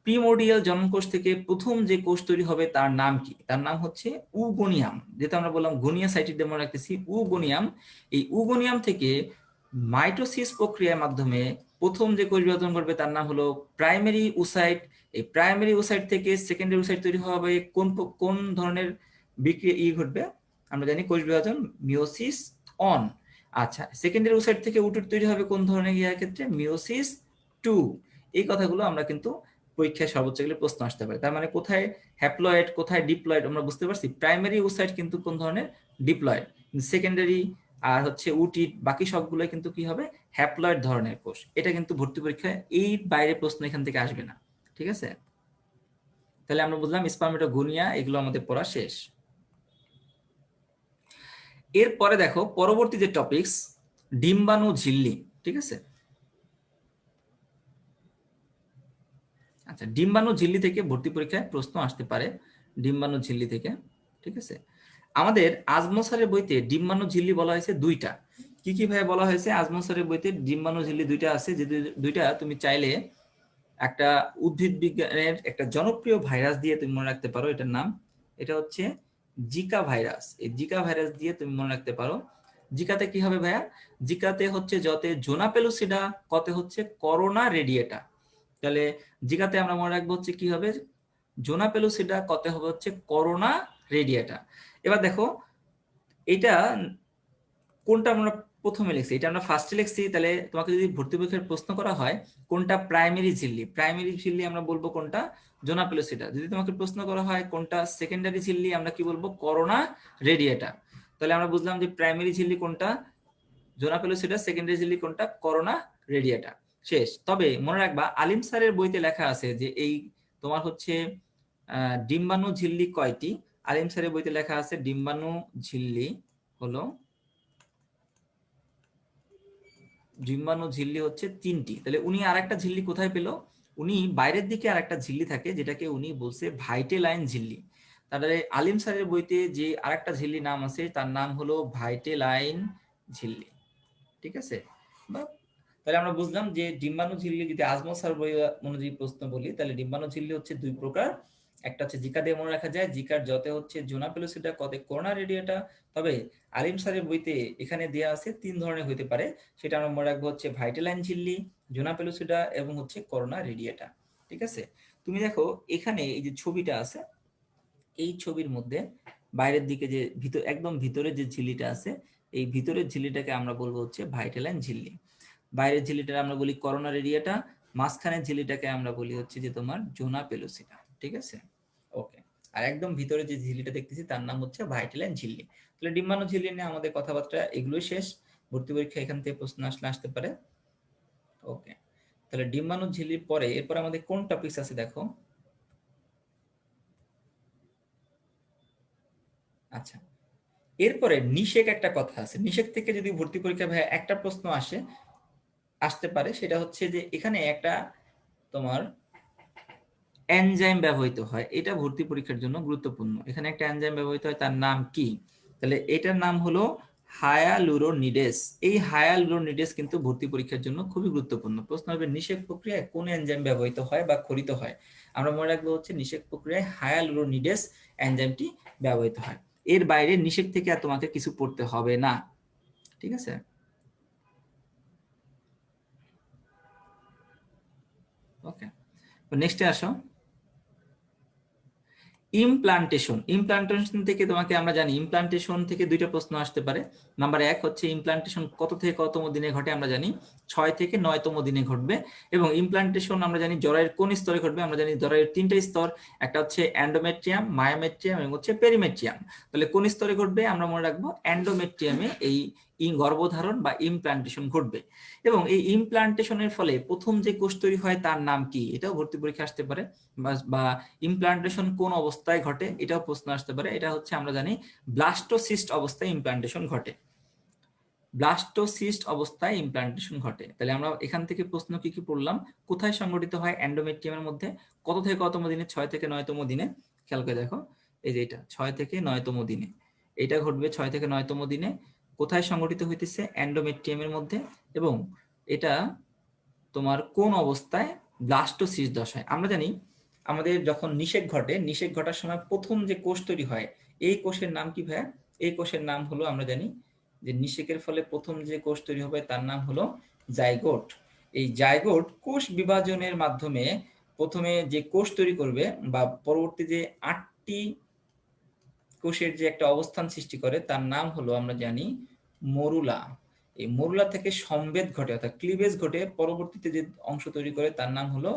প্রিমোর্ডিয়াল জন্মকোষ থেকে প্রথম যে কোষ তৈরি হবে তার নাম কি? তার নাম হচ্ছে উগোনিয়াম। যেটা আমরা বললাম গনিয়া সাইটিড মনে রাখতেছি, উগোনিয়াম। এই উগোনিয়াম থেকে মাইটোসিস প্রক্রিয়ার মাধ্যমে প্রথম যে কোষ বিভাজন করবে তার নাম হলো প্রাইমারি উসাইট। এই প্রাইমারি উসাইট থেকে সেকেন্ডারি উসাইট তৈরি হবে কোন ধরনের বিক্রিয়া ঘটবে? আমরা জানি কোষ বিভাজন মিওসিস অন। আচ্ছা, সেকেন্ডারি উসাইট থেকে উটুট তৈরি হবে কোন ধরনের ক্ষেত্রে? Meiosis two. এই কথাগুলো আমরা কিন্তু পরীক্ষায় সর্বোচ্চ গেলে প্রশ্ন আসতে পারে। তার মানে কোথায় হ্যাপ্লয়েড, কোথায় ডিপ্লয়েড আমরা বুঝতে পারছি। প্রাইমারি উসাইট কিন্তু কোন ধরনের? ডিপ্লয়েড। সেকেন্ডারি আর হচ্ছে উটিট বাকি সবগুলো কিন্তু কি হবে? হ্যাপ্লয়েড ধরনের কোষ। এটা কিন্তু ভর্তি পরীক্ষায় এই বাইরে প্রশ্ন এখান থেকে আসবে না। ঠিক আছে, তাহলে আমরা বুঝলাম স্পার্মেটোগোনিয়া, এগুলো আমাদের পড়া শেষ। এরপরে দেখো পরবর্তী যে টপিকস, ডিম্বাণু ঝিল্লি। ঠিক আছে, আচ্ছা, ডিম্বাণু ঝিল্লি থেকে ভর্তি পরীক্ষায় প্রশ্ন আসতে পারে, ডিম্বাণু ঝিল্লি থেকে। ঠিক আছে, আমাদের আজমল স্যারের বইতে ডিম্বাণু ঝিল্লি বলা হয়েছে দুইটা। কি কি ভাবে বলা হয়েছে? আজমল স্যারের বইতে ডিম্বাণু ঝিল্লি দুইটা আছে, যে দুইটা তুমি চাইলে একটা উদ্ভিদ বিজ্ঞানের একটা জনপ্রিয় ভাইরাস দিয়ে তুমি মনে রাখতে পারো। এটার নাম, এটা হচ্ছে জিকা ভাইরাস। এই জিকা ভাইরাস দিয়ে তুমি মনে রাখতে পারো। জিকাতে কি হবে ভাইয়া? জিকাতে হচ্ছে যতে জোনা পেলুসিডা, কতে হচ্ছে করোনা রেডিয়েটা। তাহলে জিকাতে আমরা মনে রাখবো হচ্ছে কি হবে? জোনা পেলুসিডা, কতে হবে হচ্ছে করোনা রেডিয়েটা। এবার দেখো এটা কোনটা আমরা প্রথমে লিখছি, এটা আমরা ফার্স্টে লিখছি। তাহলে তোমাকে যদি ভর্তি পরীক্ষার প্রশ্ন করা হয় কোনটা প্রাইমারি ঝিল্লি, প্রাইমারি ঝিল্লি আমরা বলবো কোনটা? জোনা পেলুসিডা। যদি তোমাকে প্রশ্ন করা হয় কোনটা সেকেন্ডারি ঝিল্লি, আমরা কি বলবো? করোনা রেডিয়েটা। তাহলে আমরা বুঝলাম যে প্রাইমারি ঝিল্লি কোনটা? জোনা পেলুসিডা। সেকেন্ডারি ঝিল্লি কোনটা? করোনা রেডিয়েটা। শেষ। তবে মনে রাখবা আলিম স্যারের বইতে লেখা আছে যে এই তোমার হচ্ছে ডিম্বাণু ঝিল্লি কয়টি? আলিম স্যারের বইতে লেখা আছে ডিম্বাণু ঝিল্লি হলো, ডিম্বাণু ঝিল্লি হচ্ছে 3টি। তাহলে উনি আরেকটা ঝিল্লি কোথায় পেল? উনি বাইরের দিকে আরেকটা ঝিল্লি থাকে যেটাকে উনি বলছে ভাইটেলাইন ঝিল্লি। তাহলে আলিম স্যারের বইতে যে আরেকটা ঝিল্লি নাম আছে তার নাম হলো ভাইটেলাইন ঝিল্লি। ঠিক আছে, তাহলে আমরা বুঝলাম যে ডিম্বাণু ঝিল্লি, যদি আজমল স্যার বই অনুযায়ী প্রশ্ন বলি, তাহলে ডিম্বাণু ঝিল্লি হচ্ছে দুই প্রকার। একটা হচ্ছে জিকা দিয়ে মনে রাখা যায়, জিকার যতে হচ্ছে জোনা পেলুসিডা, কতে করোনা রেডিয়েটা। তবে আলিম স্যারের বইতে এখানে দেওয়া আছে 3 ধরনের হইতে পারে, সেটা আমরা মনে রাখবো হচ্ছে ভাইটেলাইন ঝিল্লি, জোনা পেলুসিডা এবং হচ্ছে করোনা রেডিয়েটা। ঠিক আছে, তুমি দেখো এখানে এই যে ছবিটা আছে, এই ছবির মধ্যে বাইরের দিকে যে একদম ভিতরে যে ঝিল্লিটা আছে, এই ভিতরের ঝিল্লিটাকে আমরা বলবো হচ্ছে ভাইটেলাইন ঝিল্লি। বাইরের ঝিল্লিটা আমরা বলি করোনা রেডিয়েটা, মাঝখানের ঝিল্লিটাকে আমরা বলি হচ্ছে যে তোমার জোনা পেলুসিডা। ঠিক আছে, ওকে। আর একদম ভিতরে যে ঝিল্লিটা দেখতেছি তার নাম হচ্ছে ভাইটেলাইন ঝিল্লি। তাহলে ডিম্বাণু ঝিল্লি নিয়ে আমাদের কথাবার্তা এগুলোই শেষ। ভর্তি পরীক্ষা এখান থেকে প্রশ্ন আসতে পারে। ওকে, তাহলে ডিম্বাণু ঝিল্লির পরে এরপর আমাদের কোন টপিকস আছে দেখো। আচ্ছা, এরপরে নিষেক একটা কথা আছে। নিষেক থেকে যদি ভর্তি পরীক্ষা ভাই একটা প্রশ্ন আসতে পারে, সেটা হচ্ছে যে এখানে একটা তোমার এনজাইম ব্যবহৃত হয়, এটা ভর্তি পরীক্ষার জন্য গুরুত্বপূর্ণ। এখানে একটা এনজাইম ব্যবহৃত হয়, তার নাম কি? তাহলে এটার নাম হলো হায়ালুরোনিডেস। এই হায়ালুরোনিডেস কিন্তু ভর্তি পরীক্ষার জন্য খুবই গুরুত্বপূর্ণ। প্রশ্ন হবে নিষেক প্রক্রিয়ায় কোন এনজাইম ব্যবহৃত হয় বা খরিত হয়? আমরা মনে রাখবো হচ্ছে নিষেক প্রক্রিয়ায় হায়ালুরোনিডেস এনজাইমটি ব্যবহৃত হয়। এর বাইরে নিষেক থেকে আর তোমাকে কিছু পড়তে হবে না। ঠিক আছে, ওকে। নেক্সটে আসো, ইমপ্লান্টেশন। ইমপ্লান্টেশন থেকে তোমাকে আমরা জানি ইমপ্লান্টেশন থেকে দুইটা প্রশ্ন আসতে পারে। নাম্বার 1 হচ্ছে ইমপ্লান্টেশন কত থেকে কততম দিনে ঘটে? আমরা জানি 6 থেকে 9তম দিনে ঘটবে। এবং ইমপ্লান্টেশন আমরা জানি জরায়ুর কোন স্তরে ঘটবে? আমরা জানি জরায়ুর 3টা স্তর, একটা হচ্ছে এন্ডোমেট্রিয়াম, মায়োমেট্রিয়াম এবং হচ্ছে পেরিমেট্রিয়াম। তাহলে কোন স্তরে ঘটবে? আমরা মনে রাখবো এন্ডোমেট্রিয়ামে এই গর্ভধারণ বা ইমপ্লান্টেশন ঘটবে। এবং এই ইমপ্লান্টেশনের ফলে প্রথম যে কোষ তৈরি হয় তার নাম কি? এটাও ভর্তি পরীক্ষা আসতে পারে। বা ইমপ্লান্টেশন কোন অবস্থায় ঘটে এটাও প্রশ্ন আসতে পারে। এটা হচ্ছে আমরা জানি ব্লাস্টোসিস্ট অবস্থায় ইমপ্লান্টেশন ঘটে। ব্লাস্টোসিস্ট অবস্থায় ইমপ্লান্টেশন ঘটে। তাহলে আমরা এখান থেকে প্রশ্ন কি কি পড়লাম? কোথায় সংঘটিত হয়? এন্ডোমেট্রিয়ামের মধ্যে। কত থেকে কততম দিনে? 6 থেকে 9তম দিনে। খেয়াল করে দেখো, এই যে এটা 6 থেকে 9তম দিনে, এটা ঘটবে 6 থেকে 9তম দিনে। কোথায় সংঘটিত হইতেছে? এন্ডোমেট্রিয়ামের মধ্যে। এবং এটা তোমার কোন অবস্থায়? ব্লাস্টোসিস্ট দশায়। আমরা জানি আমাদের যখন নিষেক ঘটে, নিষেক ঘটার সময় প্রথম যে কোষ তৈরি হয়, এই কোষের নাম কি ভাইয়া? এই কোষের নাম হলো, আমরা জানি যে নিষেকের ফলে প্রথম যে কোষ তৈরি হবে তার নাম হলো জাইগোট। এই জাইগোট কোষ বিভাজনের মাধ্যমে প্রথমে যে কোষ তৈরি করবে বা পরবর্তী যে 8টি কোষের যে একটা অবস্থান সৃষ্টি করে তার নাম হলো, আমরা জানি, মরুলা। এই মরুলা থেকে সম্ভেদ ঘটে অর্থাৎ ক্লিভেজ ঘটে পরবর্তীতে যে অংশ তৈরি করে তার নাম হলো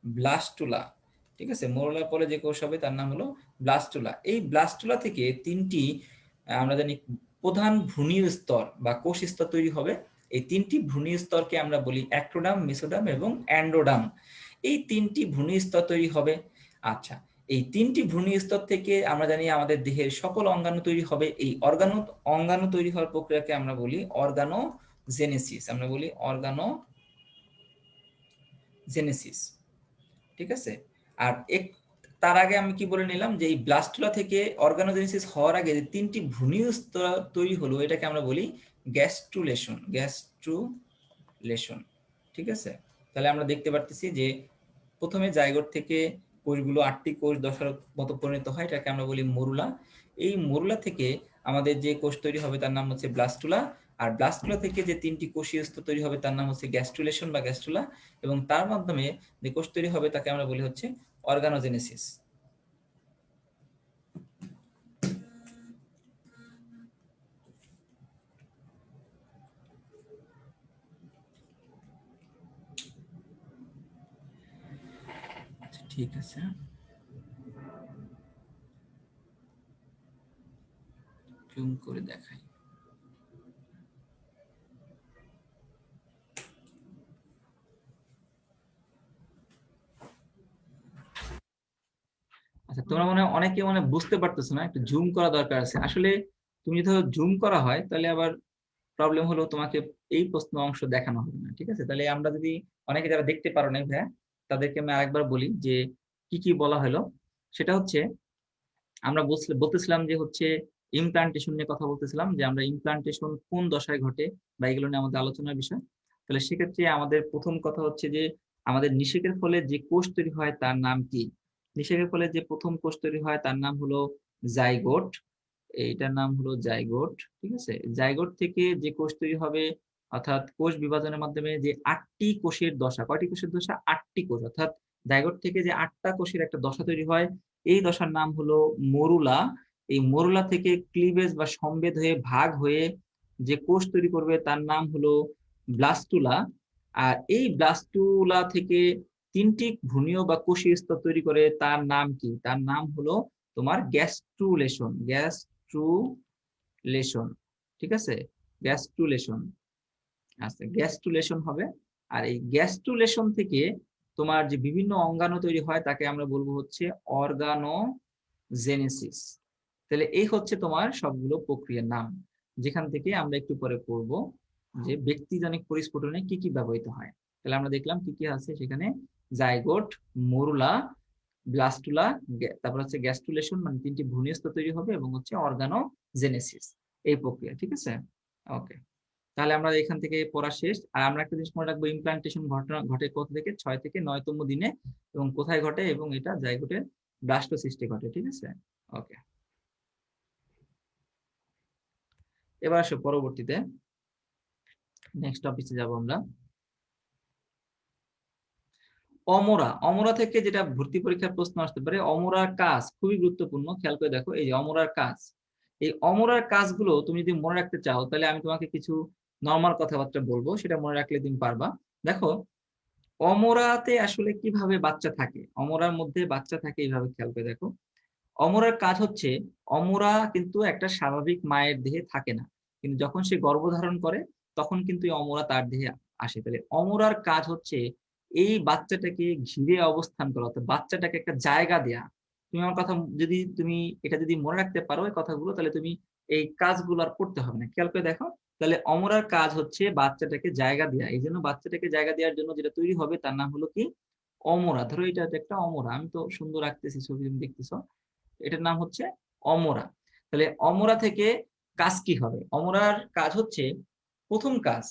ব্লাস্টুলা। ঠিক আছে, মরুলার পরে যে কোষ হবে তার নাম হলো ব্লাস্টুলা। এই ব্লাস্টুলা থেকে 3টি আমরা জানি প্রধান ভ্রূণীয় স্তর বা কোষ স্তর তৈরি হবে। এই 3টি ভ্রূণীয় স্তরকে আমরা বলি অ্যাক্টোডার্ম, মেসোডার্ম এবং অ্যান্ডোডার্ম। এই 3টি ভ্রূণীয় স্তর তৈরি হবে। আচ্ছা, এই 3টি ভ্রূণীয় স্তর থেকে আমরা জানি আমাদের দেহের সকল অঙ্গাণু তৈরি হবে। এই অঙ্গাণু তৈরি হওয়ার প্রক্রিয়াকে আমরা বলি অর্গানোজেনেসিস। আমরা বলি অর্গানোজেনেসিস। ঠিক আছে, আর তার আগে আমি কি বলে নিলাম যে এই ব্লাস্টুলা থেকে অর্গানোজেনেসিস হওয়ার আগে যে 3টি ভ্রূণীয় স্তর তৈরি হলো এটাকে আমরা বলি গ্যাস্ট্রুলেশন। ঠিক আছে, তাহলে আমরা দেখতে পারতেছি যে প্রথমে জাইগোট থেকে কোষগুলো 8টি কোষ দশার মতো পরিণত হয়, এটাকে আমরা বলি মরুলা। এই মরুলা থেকে আমাদের যে কোষ তৈরি হবে তার নাম হচ্ছে ব্লাস্টুলা, আর ব্লাস্টুলা থেকে যে 3টি কোষীয় স্তর তৈরি হবে তার নাম হচ্ছে গ্যাস্ট্রুলেশন বা গ্যাস্ট্রুলা, এবং তার মাধ্যমে যে কোষ তৈরি হবে তাকে আমরা বলি হচ্ছে অর্গানোজেনেসিস। আচ্ছা ঠিক আছে, জুম করে দেখাই। আচ্ছা, তোমরা মনে হয় অনেকে বুঝতে পারতেছো না, একটু জুম করা দরকার আছে। আসলে তুমি যদি জুম করা হয় তাহলে আবার প্রবলেম হলো তোমাকে এই প্রশ্ন অংশ দেখানো হবে না। ঠিক আছে, তাহলে আমরা যদি অনেকে যারা দেখতে পারো না ভাইয়া তাদেরকে আমি আরেকবার বলি যে কি কি বলা হলো। সেটা হচ্ছে আমরা বলতেছিলাম যে হচ্ছে ইমপ্লান্টেশন নিয়ে কথা বলতেছিলাম, যে আমরা ইমপ্লান্টেশন কোন দশায় ঘটে বা এগুলো নিয়ে আমাদের আলোচনার বিষয়। তাহলে সেক্ষেত্রে আমাদের প্রথম কথা হচ্ছে যে আমাদের নিষেকের ফলে যে কোষ তৈরি হয় তার নাম কি? নিষেকের ফলে যে প্রথম কোষ তৈরি হয় তার নাম হলো জাইগোট। এইটার নাম হলো জাইগোট। ঠিক আছে, জাইগোট থেকে যে কোষ তৈরি হবে অর্থাৎ কোষ বিভাজনের মাধ্যমে যে 8টি কোষের দশা, কয়টি কোষের দশা? 8টি কোষ, অর্থাৎ জাইগোট থেকে যে 8টা কোষের একটা দশা তৈরি হয় এই দশার নাম হলো মরুলা। এই মরুলা থেকে ক্লিভেজ বা সম্ভেদ হয়ে ভাগ হয়ে যে কোষ তৈরি করবে তার নাম হলো ব্লাস্টুলা। আর এই ব্লাস্টুলা থেকে 3টি ভ্রূণীয় বা কোষীয় স্তর তৈরি করে তার নাম কি? তার নাম হলো তোমার গ্যাস্ট্রুলেশন। ঠিক আছে, গ্যাস্ট্রুলেশন। আচ্ছা, গ্যাস্ট্রুলেশন হবে। আর এই গ্যাস্ট্রুলেশন থেকে তোমার যে বিভিন্ন অঙ্গাণু তৈরি হয় তাকে আমরা বলবো হচ্ছে অর্গানোজেনেসিস। তাহলে এই হচ্ছে তোমার সবগুলো প্রক্রিয়ার নাম, যেখান থেকে আমরা একটু পরে পড়বো যে ব্যক্তিজনিক পরিস্ফুটনে কি কি ব্যবহৃত হয়। তাহলে আমরা দেখলাম কি কি আছে সেখানে, জাইগোট, মরুলা, ব্লাস্টুলা, তারপর হচ্ছে গ্যাস্ট্রুলেশন, মানে 3টি ভ্রূণীয় স্তর তৈরি হবে, এবং হচ্ছে অর্গানোজেনেসিস, এই প্রক্রিয়া। ঠিক আছে, ওকে। তাহলে আমরা এখান থেকে পড়া শেষ। আর আমরা একটা জিনিস মনে রাখবো, ইমপ্লান্টেশন ঘটনা ঘটে কত থেকে 6 থেকে 9তম দিনে, এবং কোথায় ঘটে, এবং এটা জাইগোটের ব্লাস্টোসিস্টে ঘটে। ঠিক আছে, ওকে। এবার আসো পরবর্তীতে নেক্সট টপিকে যাব আমরা। অমরা থেকে যেটা ভর্তি পরীক্ষার প্রশ্ন আসতে পারে, অমরার কাজ খুবই গুরুত্বপূর্ণ, খেয়াল করে দেখো। এই যে অমরার কাজ, এই অমরার কাজগুলো তুমি যদি মনে রাখতে চাও তাহলে আমি তোমাকে কিছু নর্মাল কথাবার্তা বলবো, সেটা মনে রাখলে তুমি পারবা। দেখো, অমরাতে আসলে কিভাবে বাচ্চা থাকে, অমরার মধ্যে বাচ্চা থাকে এইভাবে, খেয়াল করে দেখো। অমরার কাজ হচ্ছে, অমরা কিন্তু একটা স্বাভাবিক মায়ের দেহে থাকে না, কিন্তু যখন সে গর্ভধারণ করে তখন কিন্তু এই অমরা তার দেহে আসে। তাহলে অমরার কাজ হচ্ছে এই বাচ্চাটাকে ঘিরে অবস্থান করা, অর্থাৎ বাচ্চাটাকে একটা জায়গা দেয়া। তুমি আমার কথা যদি তুমি এটা যদি মনে রাখতে পারো এই কথাগুলো, তাহলে তুমি এই কাজগুলো আর করতে হবে না। খেয়াল করে দেখো, তাহলে অমরার কাজ হচ্ছে বাচ্চাটাকে জায়গা দেয়া। এই জন্য বাচ্চাটাকে জায়গা দেওয়ার জন্য যেটা তৈরি হবে তার নাম হলো কি? অমরা। ধরো এটা একটা অমরা, আমি তো সুন্দর আঁকতেছি, ছবি তুমি দেখতেছো, এটার নাম হচ্ছে অমরা। তাহলে অমরা থেকে কাজ কি হবে? অমরার কাজ হচ্ছে, প্রথম কাজ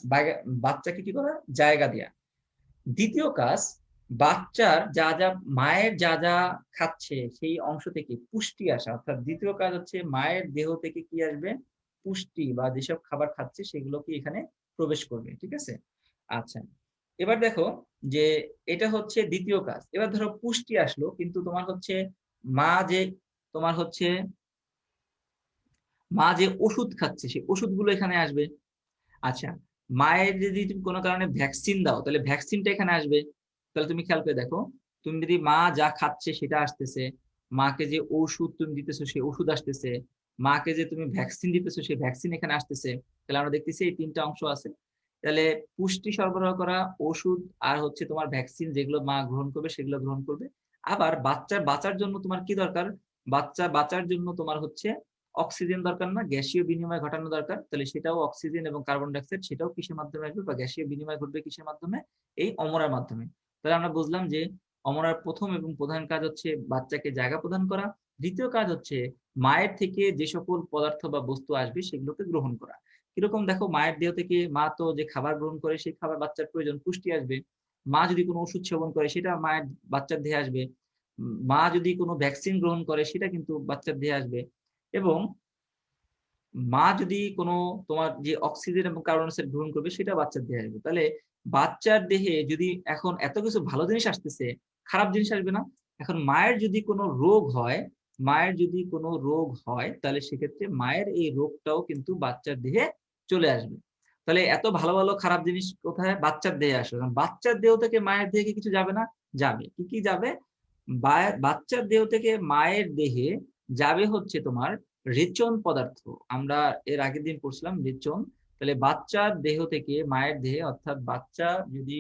বাচ্চাকে কি করা? জায়গা দেয়া। দ্বিতীয় কাজ, বাচ্চার যা যা মায়ের যা যা খাচ্ছে সেই অংশ থেকে পুষ্টি আসা, অর্থাৎ দ্বিতীয় কাজ হচ্ছে মায়ের দেহ থেকে কি আসবে, পুষ্টি বা যেসব খাবার খাচ্ছে সেগুলো কি এখানে প্রবেশ করবে। ঠিক আছে, আচ্ছা এবার দেখো যে এটা হচ্ছে দ্বিতীয় কাজ। এবার ধরো পুষ্টি আসলো, কিন্তু তোমার হচ্ছে মা যে তোমার হচ্ছে মা যে ওষুধ খাচ্ছে সেই ওষুধগুলো এখানে আসবে। আচ্ছা, মায়ের যদি তুমি কোনো কারণে ভ্যাকসিন দাও তাহলে ভ্যাকসিনটা এখানে আসবে। তাহলে তুমি খেয়াল করে দেখো, তুমি যদি মা যা খাচ্ছে সেটা আসতেছে, মাকে যে ওষুধ তুমি দিতেছো সেই ওষুধ আসতেছে, মাকে যে তুমি ভ্যাকসিন দিতেছো সেই ভ্যাকসিন এখানে আসতেছে। তাহলে আমরা দেখতেছি এই তিনটা অংশ আছে। তাহলে পুষ্টি সরবরাহ করা, ওষুধ আর হচ্ছে তোমার ভ্যাকসিন, যেগুলো মা গ্রহণ করবে সেগুলো গ্রহণ করবে। আবার বাচ্চা বাঁচার জন্য তোমার কি দরকার, বাচ্চা বাঁচার জন্য তোমার হচ্ছে অক্সিজেন দরকার না, গ্যাসীয় বিনিময় ঘটানো দরকার। তাহলে সেটাও অক্সিজেন এবং কার্বন ডাইঅক্সাইড সেটাও কিসের মাধ্যমে আসবে, বা গ্যাসীয় বিনিময় ঘটবে কিসের মাধ্যমে, এই অমরার মাধ্যমে। তাহলে আমরা বুঝলাম যে অমরার প্রথম এবং প্রধান কাজ হচ্ছে বাচ্চাকে জায়গা প্রদান করা। দ্বিতীয় কাজ হচ্ছে মায়ের থেকে যে সকল পদার্থ বা বস্তু আসবে সেগুলোকে গ্রহণ করা। কিরকম দেখো, মায়ের দেহ থেকে মা তো যে খাবার গ্রহণ করে সেই খাবার বাচ্চার প্রয়োজন, পুষ্টি আসবে। মা যদি কোনো ওষুধ সেবন করে সেটা মায়ের বাচ্চার দেহে আসবে। মা যদি কোনো ভ্যাকসিন গ্রহণ করে সেটা কিন্তু বাচ্চার দেহে আসবে। এবং মা যদি কোনো তোমার যে অক্সিজেন এবং কার্বন ডাই অক্সাইড গ্রহণ করবে সেটা বাচ্চার দেহে আসবে। তাহলে বাচ্চার দেহে যদি এখন এত কিছু ভালো জিনিস আসতেছে, খারাপ জিনিস আসবে না? এখন মায়ের যদি কোনো রোগ হয়, মায়ের যদি কোনো রোগ হয় তাহলে সেক্ষেত্রে মায়ের এই রোগটাও কিন্তু বাচ্চার দেহে চলে আসবে। তাহলে এত ভালো ভালো খারাপ জিনিস কোথায়, বাচ্চার দেহে আসবে। বাচ্চার দেহ থেকে মায়ের দেহে কিছু যাবে না? যাবে। কি কি যাবে? বাচ্চার দেহ থেকে মায়ের দেহে যাবে হচ্ছে তোমার রেচন পদার্থ। আমরা এর আগের দিন পড়ছিলাম রেচন। তাহলে বাচ্চার দেহ থেকে মায়ের দেহে, অর্থাৎ বাচ্চা যদি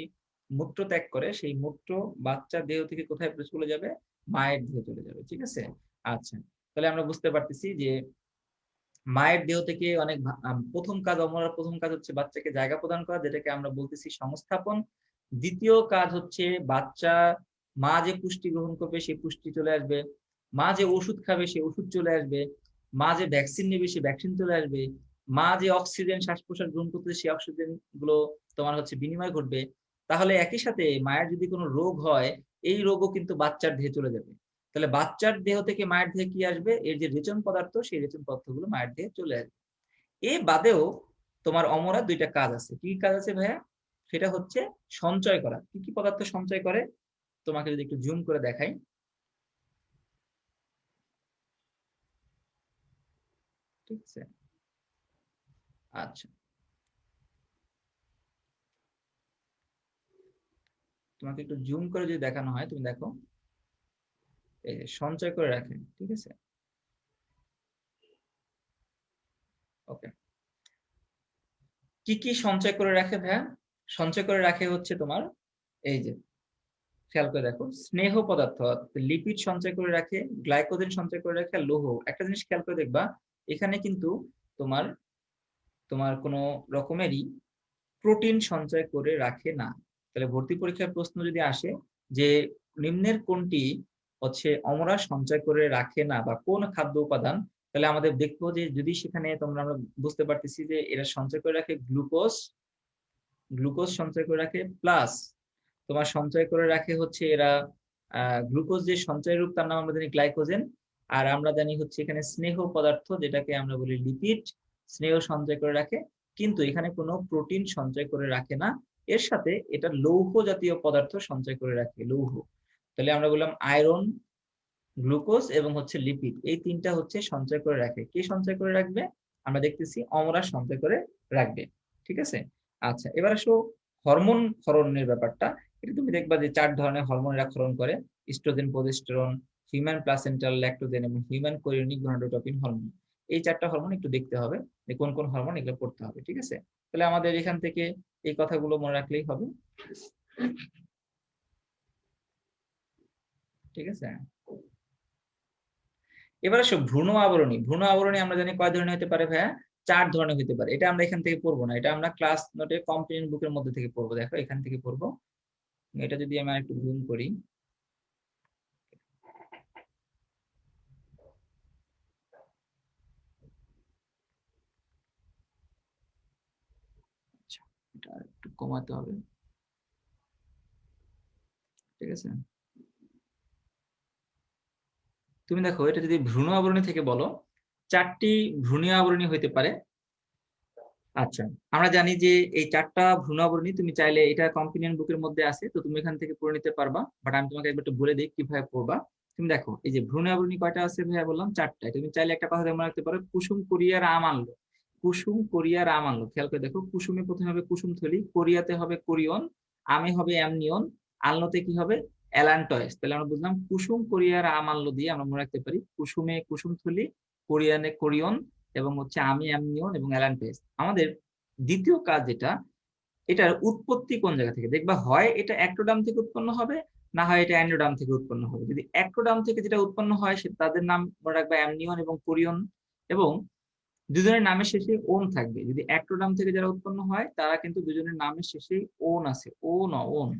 মূত্র ত্যাগ করে সেই মূত্র বাচ্চার দেহ থেকে কোথায় চলে যাবে, মায়ের দেহে চলে যাবে। ঠিক আছে, আচ্ছা তাহলে আমরা বুঝতে পারতেছি যে মায়ের দেহ থেকে অনেক প্রথম কাজ, অমরার প্রথম কাজ হচ্ছে বাচ্চাকে জায়গা প্রদান করা, যেটাকে আমরা বলতেছি সংস্থাপন। দ্বিতীয় কাজ হচ্ছে বাচ্চা, মা যে পুষ্টি গ্রহণ করবে সেই পুষ্টি চলে আসবে, মা যে ওষুধ খাবে সেই ওষুধ চলে আসবে, মা যে ভ্যাকসিন নেবে সেই ভ্যাকসিন চলে আসবে, মা যে অক্সিজেন শ্বাস প্রশ্বাস গ্রহণ করতে সেই অক্সিজেন গুলো তোমার হচ্ছে বিনিময় ঘটবে। তাহলে একই সাথে মায়ের যদি কোনো রোগ হয় এই রোগও কিন্তু বাচ্চার দেহে চলে যাবে। তাহলে বাচ্চার দেহ থেকে মায়ের দেহে কি আসবে, এর যে রেচন পদার্থ সেই রেচন পদার্থগুলো মায়ের দেহে চলে আসবে। এ বাদেও তোমার অমরা দুইটা কাজ আছে। কি কাজ আছে ভাইয়া? সেটা হচ্ছে সঞ্চয় করা। কি কি পদার্থ সঞ্চয় করে তোমাকে যদি একটু জুম করে দেখাই। ঠিক আছে, আচ্ছা তোমাকে একটু জুম করে যদি দেখানো হয়, তুমি দেখো এই যে সঞ্চয় করে রাখে। ঠিক আছে, ওকে। কি কি সঞ্চয় করে রাখে ভাইয়া? সঞ্চয় করে রাখে হচ্ছে তোমার এই যে, খেয়াল করে দেখো, স্নেহ পদার্থ লিপিড সঞ্চয় করে রাখে, গ্লাইকোজেন সঞ্চয় করে রাখে, আর লৌহ। একটা জিনিস খেয়াল করে দেখবা, এখানে কিন্তু তোমার তোমার কোনো রকমেরই প্রোটিন সঞ্চয় করে রাখে না। তাহলে ভর্তি পরীক্ষার প্রশ্ন যদি আসে যে নিম্নের কোনটি হচ্ছে অমরা সঞ্চয় করে রাখে না বা কোন খাদ্য উপাদান, তাহলে আমাদের দেখবো যে যদি সেখানে তোমরা আমরা বুঝতে পারতেছি যে এরা সঞ্চয় করে রাখে গ্লুকোজ, গ্লুকোজ সঞ্চয় করে রাখে, প্লাস তোমার সঞ্চয় করে রাখে হচ্ছে এরা গ্লুকোজ যে সঞ্চয় রূপ তার নাম আমরা জানি গ্লাইকোজেন। আর আমরা জানি হচ্ছে এখানে স্নেহ পদার্থ যেটাকে আমরা বলি লিপিড, স্নেহ সঞ্চয় করে রাখে। কিন্তু এখানে কোনো প্রোটিন সঞ্চয় করে রাখে না। এর সাথে এটা লৌহ জাতীয় পদার্থ সঞ্চয় করে রাখে, লৌহ। তাহলে আমরা বললাম আয়রন, গ্লুকোজ এবং হচ্ছে লিপিড, এই তিনটা হচ্ছে সঞ্চয় করে রাখে। কে সঞ্চয় করে রাখবে? আমরা দেখতেছি অমরা সঞ্চয় করে রাখবে। ঠিক আছে, আচ্ছা এবার আসো হরমোন ক্ষরণের ব্যাপারটা। এটা তুমি দেখবা যে 4 ধরনের হরমোন এরা ক্ষরণ করে: estrogen, progesterone, human placental lactogen এবং হিউম্যান কোরিয়নিক গনাডোট্রপিন হরমোন। এই 4টা হরমোন একটু দেখতে হবে যে কোন কোন হরমোন, এগুলো পড়তে হবে। ঠিক আছে, তাহলে আমাদের এখান থেকে এই কথাগুলো মনে রাখলেই হবে। ঠিক আছে, এবার আসো ভ্রূণ আবরণী। ভ্রূণ আবরণী আমরা জানি কয় ধরনের হতে পারে ভাইয়া? 4 ধরনের হতে পারে। এটা আমরা এখান থেকে পড়বো না, এটা আমরা ক্লাস নোটে কম্পিটেন্ট বুকের মধ্যে থেকে পড়বো। দেখো এখান থেকে পড়বো। এটা যদি আমি একটু জুম করি, আচ্ছা এটা একটু কমাতে হবে। ঠিক আছে? তুমি দেখো এটা যদি ভ্রূণ আবরণী থেকে বলো, 4টি ভ্রূণীয় আবরণী হইতে পারে। আচ্ছা, আমরা জানি যে এই 4টা ভ্রূণ আবরণী তুমি চাইলে, এটা কম্পিনিয়ন বুকের মধ্যে আছে, তো তুমি এখান থেকে পড়ে নিতে পারবা, বাট আমি তোমাকে একবার একটু বলে দিই কিভাবে পড়বা। তুমি দেখো এই যে ভ্রূণ আবরণী কয়টা আছে ভাইয়া বললাম 4টা। তুমি চাইলে একটা কথা মনে রাখতে পারো, কুসুম কোরিয়ার আম আনলো। কুসুম কোরিয়ার আম আনলো, খেয়াল করে দেখো, কুসুমে প্রথমে হবে কুসুম থলি, কোরিয়াতে হবে কোরিয়ন, আমে হবে অ্যামনিয়ন, আনলোতে কি হবে অ্যালান্টয়েস। তাহলে আমরা বুঝলাম কুসুম কোরিয়ার আম আনলো দিয়ে আমরা মনে রাখতে পারি কুসুমে কুসুম থলি, কোরিয়ানে কোরিয়ন, এবং হচ্ছে আমি অ্যামনিয়ন এবং অ্যালান্টয়েস। আমাদের দ্বিতীয় কাজ যেটা, এটার উৎপত্তি কোন জায়গা থেকে দেখবা, হয় এটা অ্যাক্টোডাম থেকে উৎপন্ন হবে, না হয় এটা অ্যান্ডোডাম থেকে উৎপন্ন হবে। যদি অ্যাক্টোডাম থেকে যেটা উৎপন্ন হয় সে তাদের নাম মনে রাখবা অ্যামনিয়ন এবং কোরিয়ন, এবং দুজনের নামের শেষে ওন থাকবে। যদি অ্যাক্টোডাম থেকে যারা উৎপন্ন হয় তারা কিন্তু দুজনের নামের শেষে ওন আছে, ও ন ওন,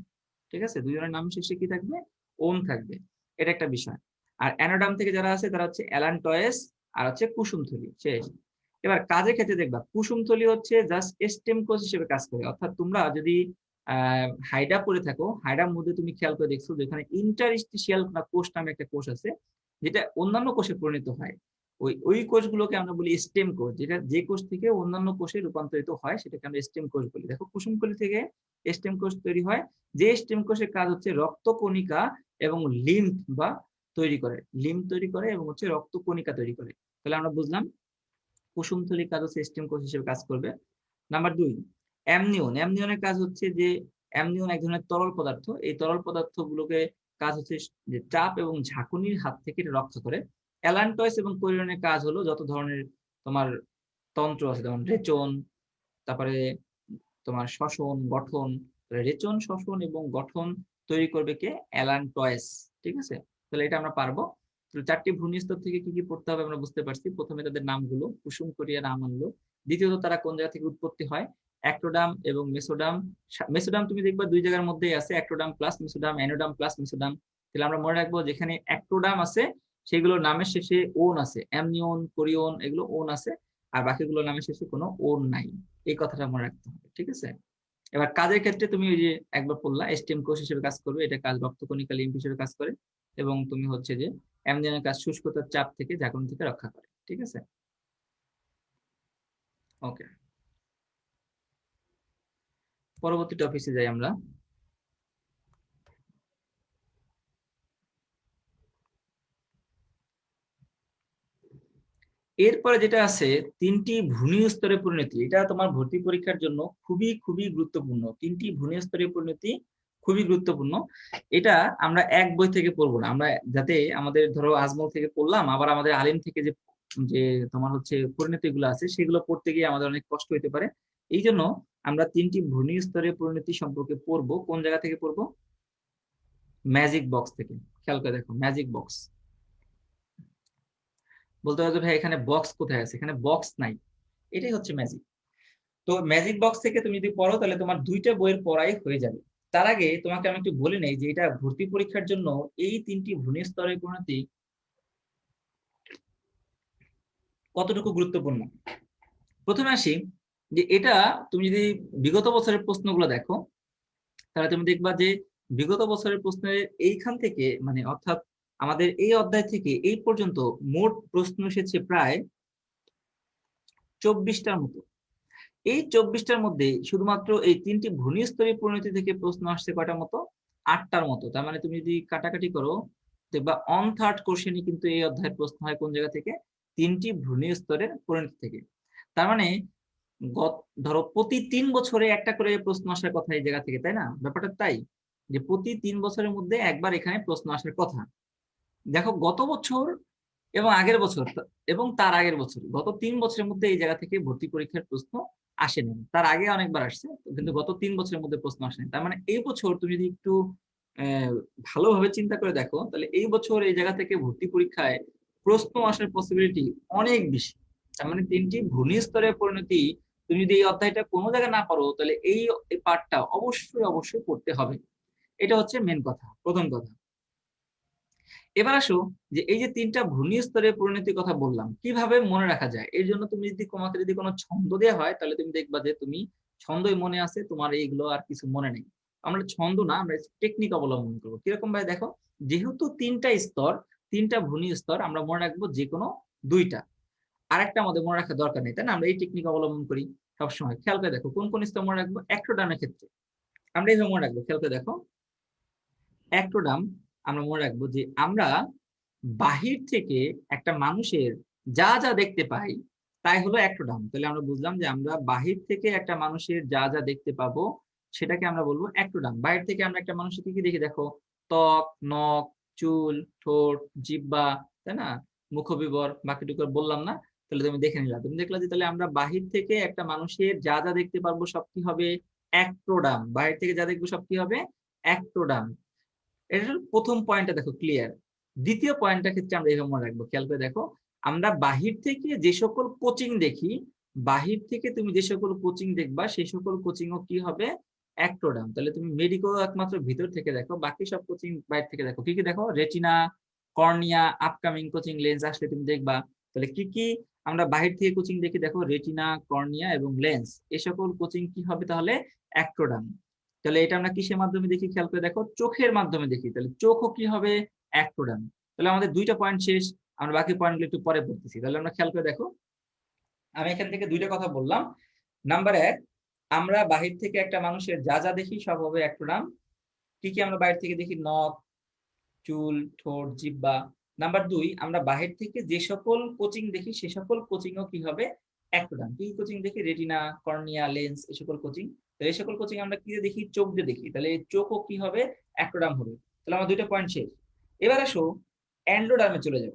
ঠিক আছে? দুজনের নামের শেষে কি থাকবে, ওন থাকবে, এটা একটা বিষয়। আর অ্যানোডাম থেকে যারা আছে তারা হচ্ছে অ্যালান্টয়েস আর হচ্ছে কুসুমথলি, শেষ। এবার কাজের ক্ষেত্রে দেখবা কুসুমথলি হচ্ছে জাস্ট স্টেম কোষ হিসেবে কাজ করে। অর্থাৎ তোমরা যদি হাইডা পড়ে থাকো, হাইডার মধ্যে তুমি খেয়াল করে দেখছো যেখানে ইন্টারস্টিশিয়াল কোষ নামে একটা কোষ আছে, যেটা অন্যান্য কোষে পরিণত হয়। ওই ওই কোষগুলোকে আমরা বলি স্টেম কোষ, যেটা যে কোষ থেকে অন্যান্য কোষে রূপান্তরিত হয় সেটাকে আমরা স্টেম কোষ বলি। দেখো কুসুমকলি থেকে স্টেম কোষ তৈরি হয়, যে স্টেম কোষের কাজ হচ্ছে রক্তকণিকা এবং লিম্ফ বা তৈরি করে, লিম্ফ তৈরি করে এবং হচ্ছে রক্তকণিকা তৈরি করে। তাহলে আমরা বুঝলাম কুসুমথলির কাজ হচ্ছে স্টেম কোষ হিসেবে কাজ করবে। Number 2, amnion. অ্যামনিয়নের কাজ হচ্ছে যে অ্যামনিয়ন এক ধরনের তরল পদার্থ, এই তরল পদার্থগুলোকে কাজ হচ্ছে যে চাপ এবং ঝাঁকুনির হাত থেকে রক্ষা করে। অ্যালান্টয়েস এবং কোরিয়নের কাজ হলো যত ধরনের তোমার তন্ত্র আছে, যেমন রেচন, তারপরে তোমার শ্বসন গঠন, রেচন শ্বসন এবং গঠন তৈরি করবে কে, অ্যালান্টয়েস, ঠিক আছে? তাহলে এটা আমরা পারবো। 4টি ভ্রূণস্তর থেকে কি কি পড়তে হবে আমরা বুঝতে পারছি। প্রথমে তাদের নামগুলো, কুসুম কোরিয়া নাম আনলো। দ্বিতীয়ত তারা কোন জায়গা থেকে উৎপত্তি হয়, অ্যাক্টোডাম এবং মেসোডাম। মেসোডাম তুমি দেখবা দুই জায়গার মধ্যেই আছে, ectoderm plus mesoderm, অ্যানোডাম plus mesoderm. তাহলে আমরা মনে রাখবো যেখানে অ্যাক্টোডাম আছে সেগুলোর নামের শেষে ওন আছে, অ্যামনিয়ন কোরিয়ন এগুলো ওন আছে, আর বাকিগুলোর নামের শেষে কোনো ওন নাই। এই কথাটা মনে রাখতে হবে, ঠিক আছে? এবার কাজের ক্ষেত্রে তুমি ওই যে একবার পড়লা স্টেম কোষ হিসেবে কাজ করবে, এটা কাজ রক্তকণিকা লিম্ফ হিসেবে কাজ করে, এবং তুমি হচ্ছে যে অ্যামনিয়নের কাজ শুষ্কতার চাপ থেকে ঝাঁকুনি থেকে রক্ষা করে, ঠিক আছে? ওকে, পরবর্তী টপিকে যাই আমরা। এরপরে যেটা আছে 3টি ভ্রূণীয় স্তরে পরিণতি, এটা তোমার ভর্তি পরীক্ষার জন্য খুবই খুবই গুরুত্বপূর্ণ। 3টি ভ্রূণীয় স্তরে পরিণতি খুবই গুরুত্বপূর্ণ। এটা আমরা এক বই থেকে পড়বো না, আমরা যাতে আমাদের ধরো আজমল থেকে পড়লাম, আবার আমাদের আলিম থেকে যে যে তোমার হচ্ছে পরিণতি গুলো আছে সেগুলো পড়তে গিয়ে আমাদের অনেক কষ্ট হতে পারে। এই জন্য আমরা 3টি ভ্রূণীয় স্তরে পরিণতি সম্পর্কে পড়বো। কোন জায়গা থেকে পড়বো, ম্যাজিক বক্স থেকে। খেয়াল করে দেখো ম্যাজিক বক্স। বলতে পারছো ভাই এখানে বক্স কোথায় আছে, এখানে বক্স নাই, এটাই হচ্ছে ম্যাজিক। তো ম্যাজিক বক্স থেকে তুমি যদি পড়ো তাহলে তোমার 2টা বইয়ের পড়াই হয়ে যাবে। তার আগে তোমাকে আমি একটু বলে নেই যে এটা ভর্তি পরীক্ষার জন্য এই 3টি ভ্রূণীয় স্তরের পরিণতি কতটুকু গুরুত্বপূর্ণ। প্রথমে আসি যে এটা তুমি যদি বিগত বছরের প্রশ্নগুলো দেখো তাহলে তুমি দেখবা যে বিগত বছরের প্রশ্নের এইখান থেকে মানে অর্থাৎ আমাদের এই অধ্যায় থেকে এই পর্যন্ত মোট প্রশ্ন এসেছে প্রায় 24টার মতো। এই 24টার মধ্যে শুধুমাত্র এই 3টি ভ্রূণীয় স্তরীয় পরিণতি থেকে প্রশ্ন আসছে কয়টার মতো, 8টার মতো। তার মানে তুমি যদি কাটাকাটি করো দেখবা 1/3 কোশ্চেনই কিন্তু এই অধ্যায়ের প্রশ্ন হয় কোন জায়গা থেকে, 3টি ভ্রূণীয় স্তরের পরিণতি থেকে। তার মানে ধরো প্রতি 3 বছরে একটা করে প্রশ্ন আসার কথা এই জায়গা থেকে, তাই না? ব্যাপারটা তাই যে প্রতি 3 বছরের মধ্যে একবার এখানে প্রশ্ন আসার কথা। দেখো গত বছর এবং আগের বছর এবং তার আগের বছর, গত 3 বছরের মধ্যে এই জায়গা থেকে ভর্তি পরীক্ষার প্রশ্ন আসেনি। তার আগে অনেকবার আসছে কিন্তু গত 3 বছরের মধ্যে প্রশ্ন আসেনি। তার মানে এই বছর তুমি যদি একটু ভালোভাবে চিন্তা করে দেখো তাহলে এই বছর এই জায়গা থেকে ভর্তি পরীক্ষায় প্রশ্ন আসার পসিবিলিটি অনেক বেশি। তার মানে 3টি ভূমি স্তরের পরিণতি তুমি যদি এই অধ্যায়টা কোনো জায়গায় না পারো তাহলে এই পার্টটা অবশ্যই অবশ্যই পড়তে হবে। এটা হচ্ছে মেন কথা, প্রথম কথা। এবার আসো যে এই যে 3টা ভূমি স্তরের পরিণতির কথা বললাম কিভাবে মনে রাখা যায়, এর জন্য তুমি যদি তোমাকে যদি কোনো ছন্দ দেওয়া হয় তাহলে তুমি দেখবা যে তুমি ছন্দই মনে আছে, তোমার এইগুলো আর কিছু মনে নেই। আমরা ছন্দ না, আমরা টেকনিক অবলম্বন করবো। কিরকম ভাই দেখো, যেহেতু তিনটা স্তর, তিনটা ভ্রূণী স্তর, আমরা মনে রাখবো যে কোনো দুইটা, আরেকটা আমাদের মনে রাখা দরকার নেই, তাই না? আমরা এই টেকনিক অবলম্বন করি সবসময়। খেয়াল করে দেখো কোন কোন স্তর মনে রাখবো। অ্যাক্টোডামের ক্ষেত্রে আমরা এইভাবে মনে রাখবো, খেয়াল করে দেখো। অ্যাক্টোডাম আমরা মনে রাখবো যে আমরা বাহির থেকে একটা মানুষের যা যা দেখতে পাই তাই হলো অ্যাক্টোডাম। তাহলে আমরা বুঝলাম যে আমরা বাহির থেকে একটা মানুষের যা যা দেখতে পাবো সেটাকে আমরা বলবো অ্যাক্টোডাম। বাইরে থেকে আমরা একটা মানুষের কি কি দেখি দেখো, ত্বক, নখ, চুল, ঠোঁট, জিহ্বা, তাই না, মুখবিবর, বাকিটুকু বললাম না। তাহলে তুমি দেখে নিলা, তুমি দেখলা যে তাহলে আমরা বাহির থেকে একটা মানুষের যা যা দেখতে পারবো সব কি হবে, অ্যাক্টোডাম। বাহির থেকে যা দেখবো সব কি হবে, অ্যাক্টোডাম। এটার প্রথম পয়েন্টটা দেখো ক্লিয়ার। দ্বিতীয় পয়েন্টটার ক্ষেত্রে আমরা এইভাবে মনে রাখবো, খেয়াল করে দেখো। আমরা বাহির থেকে যে সকল কোচিং দেখি, বাহির থেকে তুমি যে সকল কোচিং দেখবা সেই সকল কোচিং ও কি হবে, অ্যাক্টোডাম। তাহলে তুমি মেডিকেল একমাত্র ভিতর থেকে দেখো, বাকি সব কোচিং বাইরে থেকে দেখো। কি কি দেখো, retina, cornea, upcoming coaching lens আসলে তুমি দেখবা। তাহলে কি কি আমরা বাহির থেকে কোচিং দেখি দেখো, রেটিনা, কর্নিয়া এবং লেন্স, এই সকল কোচিং কি হবে তাহলে, অ্যাক্টোডাম। তাহলে এটা আমরা কিসের মাধ্যমে দেখি, খেয়াল করে দেখো, চোখের মাধ্যমে দেখি। তাহলে চোখও কি হবে, অ্যাক্টোডাম। তাহলে আমাদের দুইটা পয়েন্ট শেষ, আমরা বাকি পয়েন্টগুলো একটু পরে পড়তেছি। তাহলে আমরা খেয়াল করে দেখো, আমি এখান থেকে দুইটা কথা বললাম। নাম্বার এক, আমরা বাহির থেকে একটা মানুষের যা যা দেখি সব হবে অ্যাক্টোডাম। কি কি আমরা বাইরে থেকে দেখি, নখ, চুল, ঠোঁট, জিহ্বা। নাম্বার দুই, আমরা বাহির থেকে যে সকল কোচিং দেখি সে সকল কোচিংও কি হবে, অ্যাক্টোডাম। কি কোচিং দেখি, রেটিনা, কর্নিয়া, লেন্স, এই সকল কোচিং। তাহলে এই সকল কোচিং আমরা কি দিয়ে দেখি, চোখ দিয়ে দেখি। তাহলে এই চোখও কি হবে, অ্যাক্টোডাম হবে। তাহলে আমার দুইটা পয়েন্ট শেষ। এবার আসো অ্যান্ডোডার্মে চলে যাব।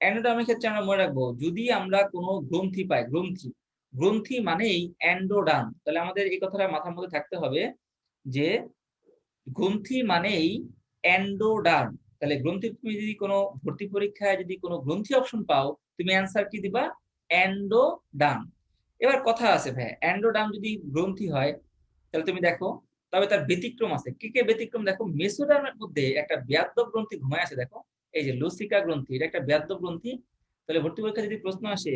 অ্যান্ডোডার্মের ক্ষেত্রে আমরা মনে রাখবো, যদি আমরা কোনো গ্রন্থি পাই, গ্রন্থি, গ্রন্থি মানেই অ্যান্ডোডার্ম। তাহলে আমাদের এই কথাটা মাথার মধ্যে থাকতে হবে যে গ্রন্থি মানেই অ্যান্ডোডার্ম। তাহলে গ্রন্থি, তুমি যদি কোনো ভর্তি পরীক্ষায় যদি কোনো গ্রন্থি অপশন পাও, তুমি অ্যান্সার কি দিবা, অ্যান্ডোডার্ম। এবার কথা আছে ভাই, অ্যান্ডোডার্ম যদি গ্রন্থি হয় তাহলে তুমি দেখো, তবে তার ব্যতিক্রম আছে। কি কি ব্যতিক্রম দেখো, মেসোডার্মের মধ্যে একটা ব্যাদ্য গ্রন্থি ঘুমায় আছে দেখো, এই যে লসিকা গ্রন্থি, এটা একটা ব্যাদ্য গ্রন্থি। তাহলে ভর্তি পরীক্ষা যদি প্রশ্ন আসে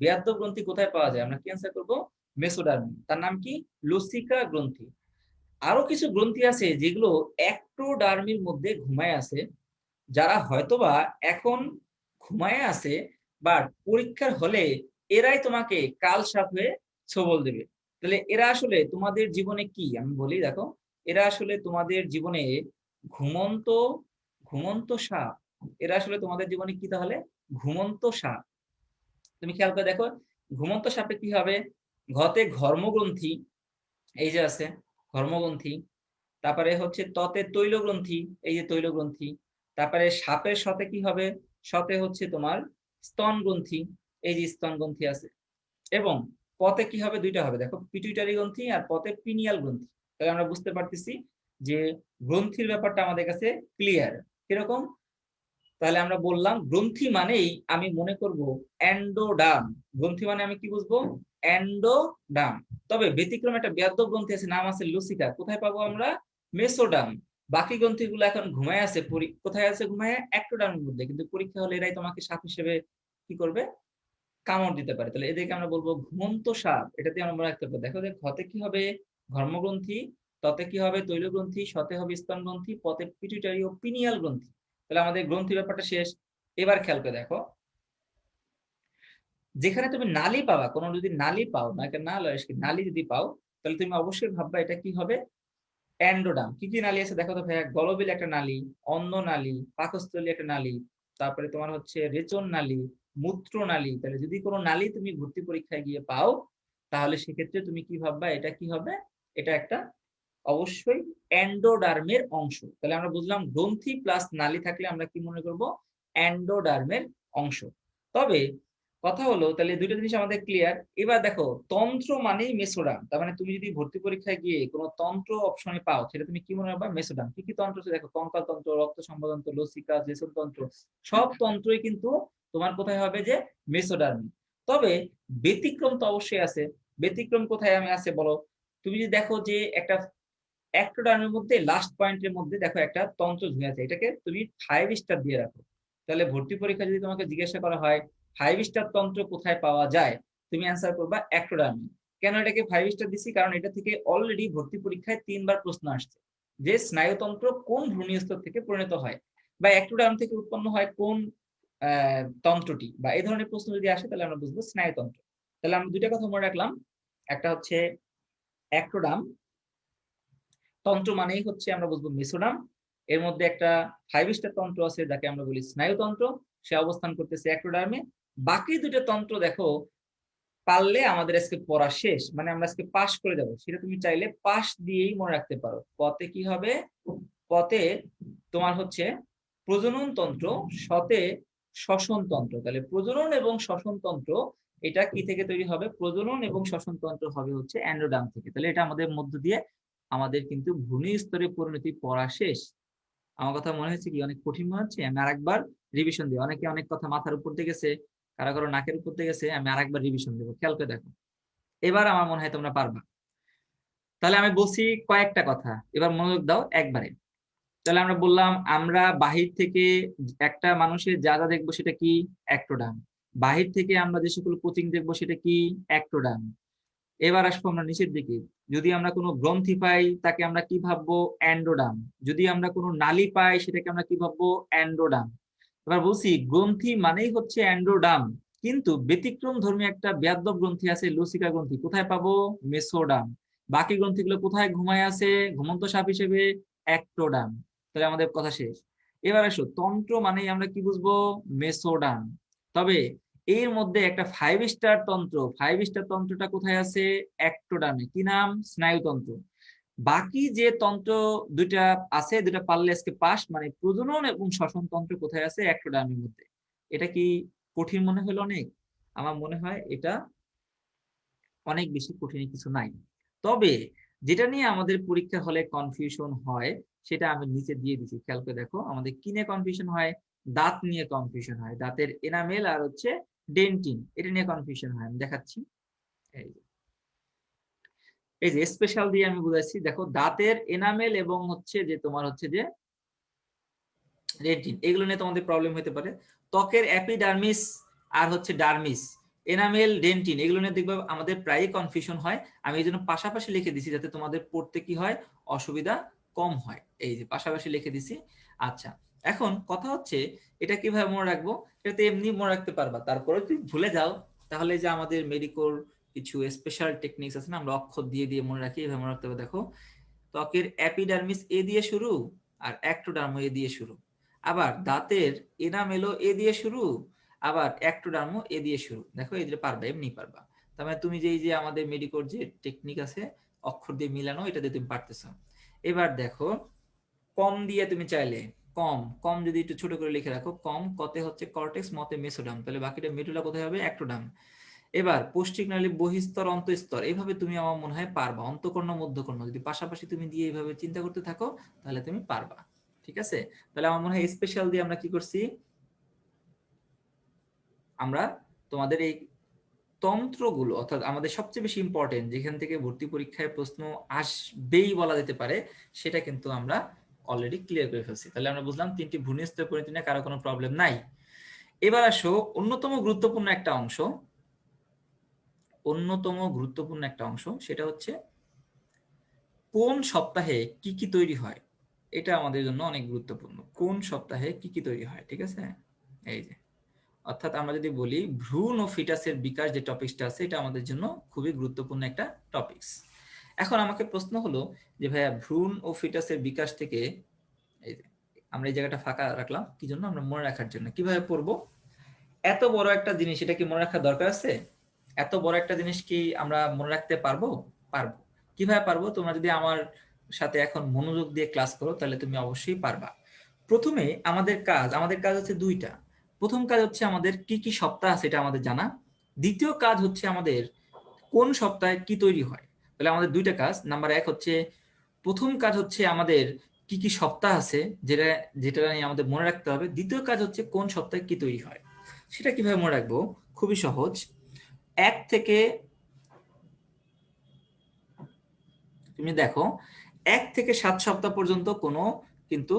ব্যাদ্য গ্রন্থি কোথায় পাওয়া যায়, আমরা কি অ্যান্সার করবো, মেসোডার্ম। তার নাম কি, লসিকা গ্রন্থি। আরো কিছু গ্রন্থি আছে যেগুলো অ্যাক্টোডার্মির মধ্যে ঘুমায় আছে, যারা হয়তোবা এখন ঘুমায় আছে, বাট পরীক্ষার হলে এরাই তোমাকে কাল সাপ হয়ে ছবল দেবে। তাহলে এরা আসলে তোমাদের জীবনে কি, আমি বলি দেখো, এরা আসলে তোমাদের জীবনে ঘুমন্ত, ঘুমন্ত সাপ। এরা আসলে তোমাদের জীবনে কি তাহলে, ঘুমন্ত সাপ। তুমি খেয়াল করে দেখো, ঘুমন্ত সাপে কি হবে, ঘতে ঘর্মগ্রন্থি, এই যে আছে ঘর্মগ্রন্থি। তারপরে হচ্ছে ততে তৈলগ্রন্থি, এই যে তৈলগ্রন্থি। তারপরে সাপের সাথে কি হবে, সাথে হচ্ছে তোমার স্তন গ্রন্থি, এই যে স্তন গ্রন্থি আছে। এবং পথে কি হবে, দুইটা হবে দেখো, পিটুইটারি গ্রন্থি আর পথে পিনিয়াল গ্রন্থি। তাহলে আমরা বুঝতে পারতেছি যে গ্রন্থির ব্যাপারটা আমাদের কাছে ক্লিয়ার। কিরকম, তাহলে আমরা বললাম গ্রন্থি মানেই আমি মনে করব অ্যান্ডোডার্ম। গ্রন্থি মানে আমি কি বুঝবো, অ্যান্ডোডার্ম। তবে ব্যতিক্রম একটা ব্যাদ্য গ্রন্থি আছে, নাম আছে লুসিকা। কোথায় পাবো আমরা, মেসোডার্ম। বাকি গ্রন্থিগুলো এখন ঘুমায় আছে, কোথায় আছে, ঘুমায় অ্যাক্টোডার্মের মধ্যে। কিন্তু পরীক্ষা হলে এরাই তোমাকে সাপ হিসেবে কি করবে, কামড় দিতে পারে। তাহলে এদেরকে আমরা বলবো ঘুমন্ত সাপ। এটাতে আমরা মনে রাখতে পারবো। দেখো যে ঘতে কি হবে, ঘর্মগ্রন্থি, ততে কি হবে, তৈলগ্রন্থি, শতে হবে স্তন গ্রন্থি, পথে পিটুইটারি ও পিনিয়াল গ্রন্থি। তাহলে আমাদের গ্রন্থি ব্যাপারটা শেষ। এবার খেয়াল করে দেখো, যেখানে তুমি নালী পাবা, কোনো যদি নালী পাও, না একটা নাল নালী যদি পাও, তাহলে তুমি অবশ্যই ভাববা এটা কি হবে, অ্যান্ডোডাম। কি কি নালী আছে দেখো তো ভাইয়া, গলবিল একটা নালী, অন্ন নালী, পাকস্থলী একটা নালী, তারপরে তোমার হচ্ছে রেচন নালী, মূত্র নালী। তাহলে যদি কোনো নালী তুমি ভর্তি পরীক্ষায় গিয়ে পাও, তাহলে সেক্ষেত্রে তুমি কি ভাববা, এটা কি হবে, এটা একটা অবশ্যই অ্যান্ডোডার্মের অংশ। তাহলে আমরা বুঝলাম গ্রন্থি প্লাস নালী থাকলে আমরা কি মনে করব, অ্যান্ডোডার্মের অংশ। তবে কথা হলো, তাহলে দুইটা জিনিস আমাদের ক্লিয়ার। এবার দেখো, তন্ত্র মানেই মেসোডার্ম। তার মানে তুমি যদি ভর্তি পরীক্ষায় গিয়ে কোনো তন্ত্র অপশনে পাও, সেটা তুমি কি মনে রাখবা, মেসোডার্ম। কি কি তন্ত্র আছে দেখো, কঙ্কাল তন্ত্র, রক্ত সম্পাদন, লসিকা, জেসন তন্ত্র, সব তন্ত্রই কিন্তু তোমার কোথায় হবে, যে মেসোডার্ম। তবে ব্যতিক্রম তো অবশ্যই আছে। ব্যতিক্রম কোথায় আমি আছে বলো, তুমি যদি দেখো যে একটা অ্যাক্টোডার্মের মধ্যে লাস্ট পয়েন্টের মধ্যে দেখো একটা তন্ত্র ঝুলে আছে, এটাকে তুমি 5 স্টার দিয়ে রাখো। তাহলে ভর্তি পরীক্ষা যদি তোমাকে জিজ্ঞাসা করা হয় 5 স্টার তন্ত্র কোথায় পাওয়া যায়, তুমি অ্যান্সার করবা অ্যাক্টোডার্মে। কেন এটাকে 5 স্টার দিছি? কারণ এটা থেকে অলরেডি ভর্তি পরীক্ষায় 3 বার প্রশ্ন আসছে যে স্নায়ুতন্ত্র কোন ভ্রূণীয় স্তর থেকে পরিণত হয় বা একটোডার্ম থেকে উৎপন্ন হয় কোন তন্ত্রটি, বা এই ধরনের প্রশ্ন যদি আসে তাহলে আমরা বুঝবো স্নায়ুতন্ত্র। তাহলে আমরা দুইটা কথা মনে রাখলাম, একটা হচ্ছে একটোডার্ম তন্ত্র মানেই হচ্ছে আমরা বুঝবো মেসোডার্ম, এর মধ্যে একটা 5 স্টার তন্ত্র আছে যাকে আমরা বলি স্নায়ুতন্ত্র, সে অবস্থান করতেছে একটোডার্মে। বাকি দুটো তন্ত্র দেখো পারলে আমাদের আজকে পড়া শেষ, মানে আমরা আজকে পাস করে যাব, সেটা তুমি চাইলে পাস দিয়েই মনে রাখতে পারো। পতে কি হবে? পতে তোমার হচ্ছে প্রজনন তন্ত্র, শতে শ্বসন তন্ত্র। তাহলে প্রজনন এবং শ্বসন তন্ত্র এটা কি থেকে তৈরি হবে? প্রজনন এবং শ্বসন তন্ত্র হবে হচ্ছে অ্যান্ডোডার্ম থেকে। তাহলে এটা আমাদের মধ্য দিয়ে আমাদের কিন্তু ভ্রূণীয় স্তরে পরিণতি পড়া শেষ। আমার কথা মনে হচ্ছে কি অনেক কঠিন মনে হচ্ছে? আমি আরেকবার রিভিশন দিই। অনেকে অনেক কথা মাথার উপর দিয়ে গেছে, কারো কারো নাকের উপর দিয়ে গেছে, আমি আরেকবার রিভিশন দেবো, খেয়াল করে দেখো। এবার আমার মনে হয় তোমরা পারবা। তাহলে আমি বলছি কয়েকটা কথা, এবার মনোযোগ দাও একবারে। তাহলে আমরা বললাম আমরা বাহির থেকে একটা মানুষের যা যা দেখবো সেটা কি? একটোডার্ম। বাহির থেকে আমরা যে সকল কোচিং দেখবো সেটা কি? একটোডার্ম। এবার আসবো আমরা নিচের দিকে। যদি আমরা কোনো গ্রন্থি পাই তাকে আমরা কি ভাববো? অ্যান্ডোডার্ম। যদি আমরা কোনো নালী পাই সেটাকে আমরা কি ভাববো? অ্যান্ডোডার্ম। এবার বলছি গ্রন্থি মানেই হচ্ছে অ্যান্ডোডার্ম, কিন্তু ব্যতিক্রম ধর্মী একটা বেয়াদ্দব গ্রন্থি আছে লসিকা গ্রন্থি, কোথায় পাবো? মেসোডার্ম। বাকি গ্রন্থিগুলো কোথায় ঘুমায় আছে ঘুমন্ত সাপ হিসেবে? অ্যাক্টোডার্ম। তাহলে আমাদের কথা শেষ। এবার আসো তন্ত্র মানেই আমরা কি বুঝবো? মেসোডার্ম। তবে এর মধ্যে একটা 5 স্টার তন্ত্র, 5 স্টার তন্ত্রটা কোথায় আছে? অ্যাক্টোডার্মে। কি নাম? স্নায়ুতন্ত্র। বাকি যে তন্ত্র দুইটা আছে, দুইটা পারলে আজকে পাস, মানে প্রজনন এবং শ্বসন তন্ত্র কোথায় আছে? অ্যাক্টোডার্মের মধ্যে। এটা কি কঠিন মনে হলো অনেক? আমার মনে হয় এটা অনেক বেশি কঠিন কিছু নাই। তবে যেটা নিয়ে আমাদের পরীক্ষা হলে কনফিউশন হয় সেটা আমি নিচে দিয়ে দিচ্ছি, খেয়াল করে দেখো। আমাদের কি নিয়ে কনফিউশন হয়? দাঁত নিয়ে কনফিউশন হয়, দাঁতের এনামেল আর হচ্ছে ডেন্টিন, এটা নিয়ে কনফিউশন হয়। আমি দেখাচ্ছি। এই যে স্পেশাল দিয়ে আমি বুঝাচ্ছি, দেখো দাঁতের এনামেল এবং হচ্ছে যে তোমার হচ্ছে যে রেটিন, এগুলো নিয়ে তোমাদের প্রবলেম হতে পারে। ত্বকের অ্যাপিডার্মিস আর হচ্ছে ডার্মিস, এনামেল, ডেন্টিন, এগুলো নিয়ে দেখবে আমাদের প্রায়ই কনফিউশন হয়। আমি এই জন্য পাশাপাশি লিখে দিছি যাতে তোমাদের পড়তে কি হয়, অসুবিধা কম হয়। এই যে পাশাপাশি লিখে দিছি। আচ্ছা, এখন কথা হচ্ছে এটা কিভাবে মনে রাখবো? এটা তো এমনি মনে রাখতে পারবা, তারপরে যদি ভুলে যাও তাহলে যে আমাদের মেডিকোর কিছু স্পেশাল টেকনিক্স আছে না, আমরা অক্ষর দিয়ে দিয়ে মনে রাখি, এভাবে মনে রাখতে হবে। দেখো, ত্বকের অ্যাপিডার্মিস এ দিয়ে শুরু আর অ্যাক্টোডার্মো এ দিয়ে শুরু, আবার দাঁতের এনামেলও এ দিয়ে শুরু, আবার অ্যাক্টোডার্মো এ দিয়ে শুরু। দেখো এই যে পারবা, এমনি পারবা। তার মানে তুমি যে আমাদের মেডিকোর যে টেকনিক আছে অক্ষর দিয়ে মিলানো, এটা দিয়ে তুমি পারতেছো। এবার দেখো, কম দিয়ে তুমি চাইলে কম কম যদি একটু ছোট করে লিখে রাখো, কম কতে হচ্ছে কর্টেক্স, মতে মেসোডার্ম, তাহলে বাকিটা মেডুলা কোথায় হবে? অ্যাক্টোডার্ম। এবার পৌষ্টিক নালী বহিস্তর অন্তঃস্তর, এইভাবে তুমি আমার মনে হয় পারবা। অন্তঃকর্ণ মধ্যকর্ণ যদি পাশাপাশি তুমি দিয়ে এইভাবে চিন্তা করতে থাকো তাহলে তুমি পারবা। ঠিক আছে? তাহলে আমার মনে হয় স্পেশাল দিয়ে আমরা কি করছি, আমরা তোমাদের এই তন্ত্রগুলো, অর্থাৎ আমাদের সবচেয়ে বেশি ইম্পর্টেন্ট, যেখান থেকে ভর্তি পরীক্ষায় প্রশ্ন আসবেই বলা যেতে পারে, সেটা কিন্তু আমরা অলরেডি ক্লিয়ার করে ফেলছি। তাহলে আমরা বুঝলাম তিনটি ভূমিস্থ পরিণতি নিয়ে কারো কোনো প্রবলেম নাই। এবার আসো অন্যতম গুরুত্বপূর্ণ একটা অংশ, সেটা হচ্ছে কোন সপ্তাহে কি কি তৈরি হয়। এটা আমাদের জন্য অনেক গুরুত্বপূর্ণ, কোন সপ্তাহে কি কি তৈরি হয়। ঠিক আছে? এই যে, অর্থাৎ আমরা যদি বলি ভ্রূণ ও ফিটাসের বিকাশ, যে টপিকসটা আছে এটা আমাদের জন্য খুবই গুরুত্বপূর্ণ একটা টপিকস। এখন আমাকে প্রশ্ন হলো যে ভাইয়া ভ্রূণ ও ফিটাসের বিকাশ থেকে, এই যে আমরা এই জায়গাটা ফাঁকা রাখলাম কি জন্য? আমরা মনে রাখার জন্য। কিভাবে পড়বো? এত বড় একটা জিনিস, এটা কি মনে রাখার দরকার আছে? এত বড় একটা জিনিস কি আমরা মনে রাখতে পারবো? পারবো। কিভাবে পারবো? তোমরা যদি আমার সাথে এখন মনোযোগ দিয়ে ক্লাস করো তাহলে তুমি অবশ্যই পারবা। প্রথমে আমাদের কাজ হচ্ছে দুইটা। প্রথম কাজ হচ্ছে আমাদের কি কি সপ্তাহ আছে এটা আমাদের জানা। দ্বিতীয় কাজ হচ্ছে আমাদের কোন সপ্তাহে কি তৈরি হয়। তাহলে আমাদের দুইটা কাজ। নাম্বার এক হচ্ছে, প্রথম কাজ হচ্ছে আমাদের কি কি সপ্তাহ আছে যেটা যেটা নিয়ে আমাদের মনে রাখতে হবে। দ্বিতীয় কাজ হচ্ছে কোন সপ্তাহে কি তৈরি হয়। সেটা কিভাবে মনে রাখবো? খুবই সহজ। এক থেকে তুমি দেখো, 1 থেকে 7 সপ্তাহ পর্যন্ত কোনো কিন্তু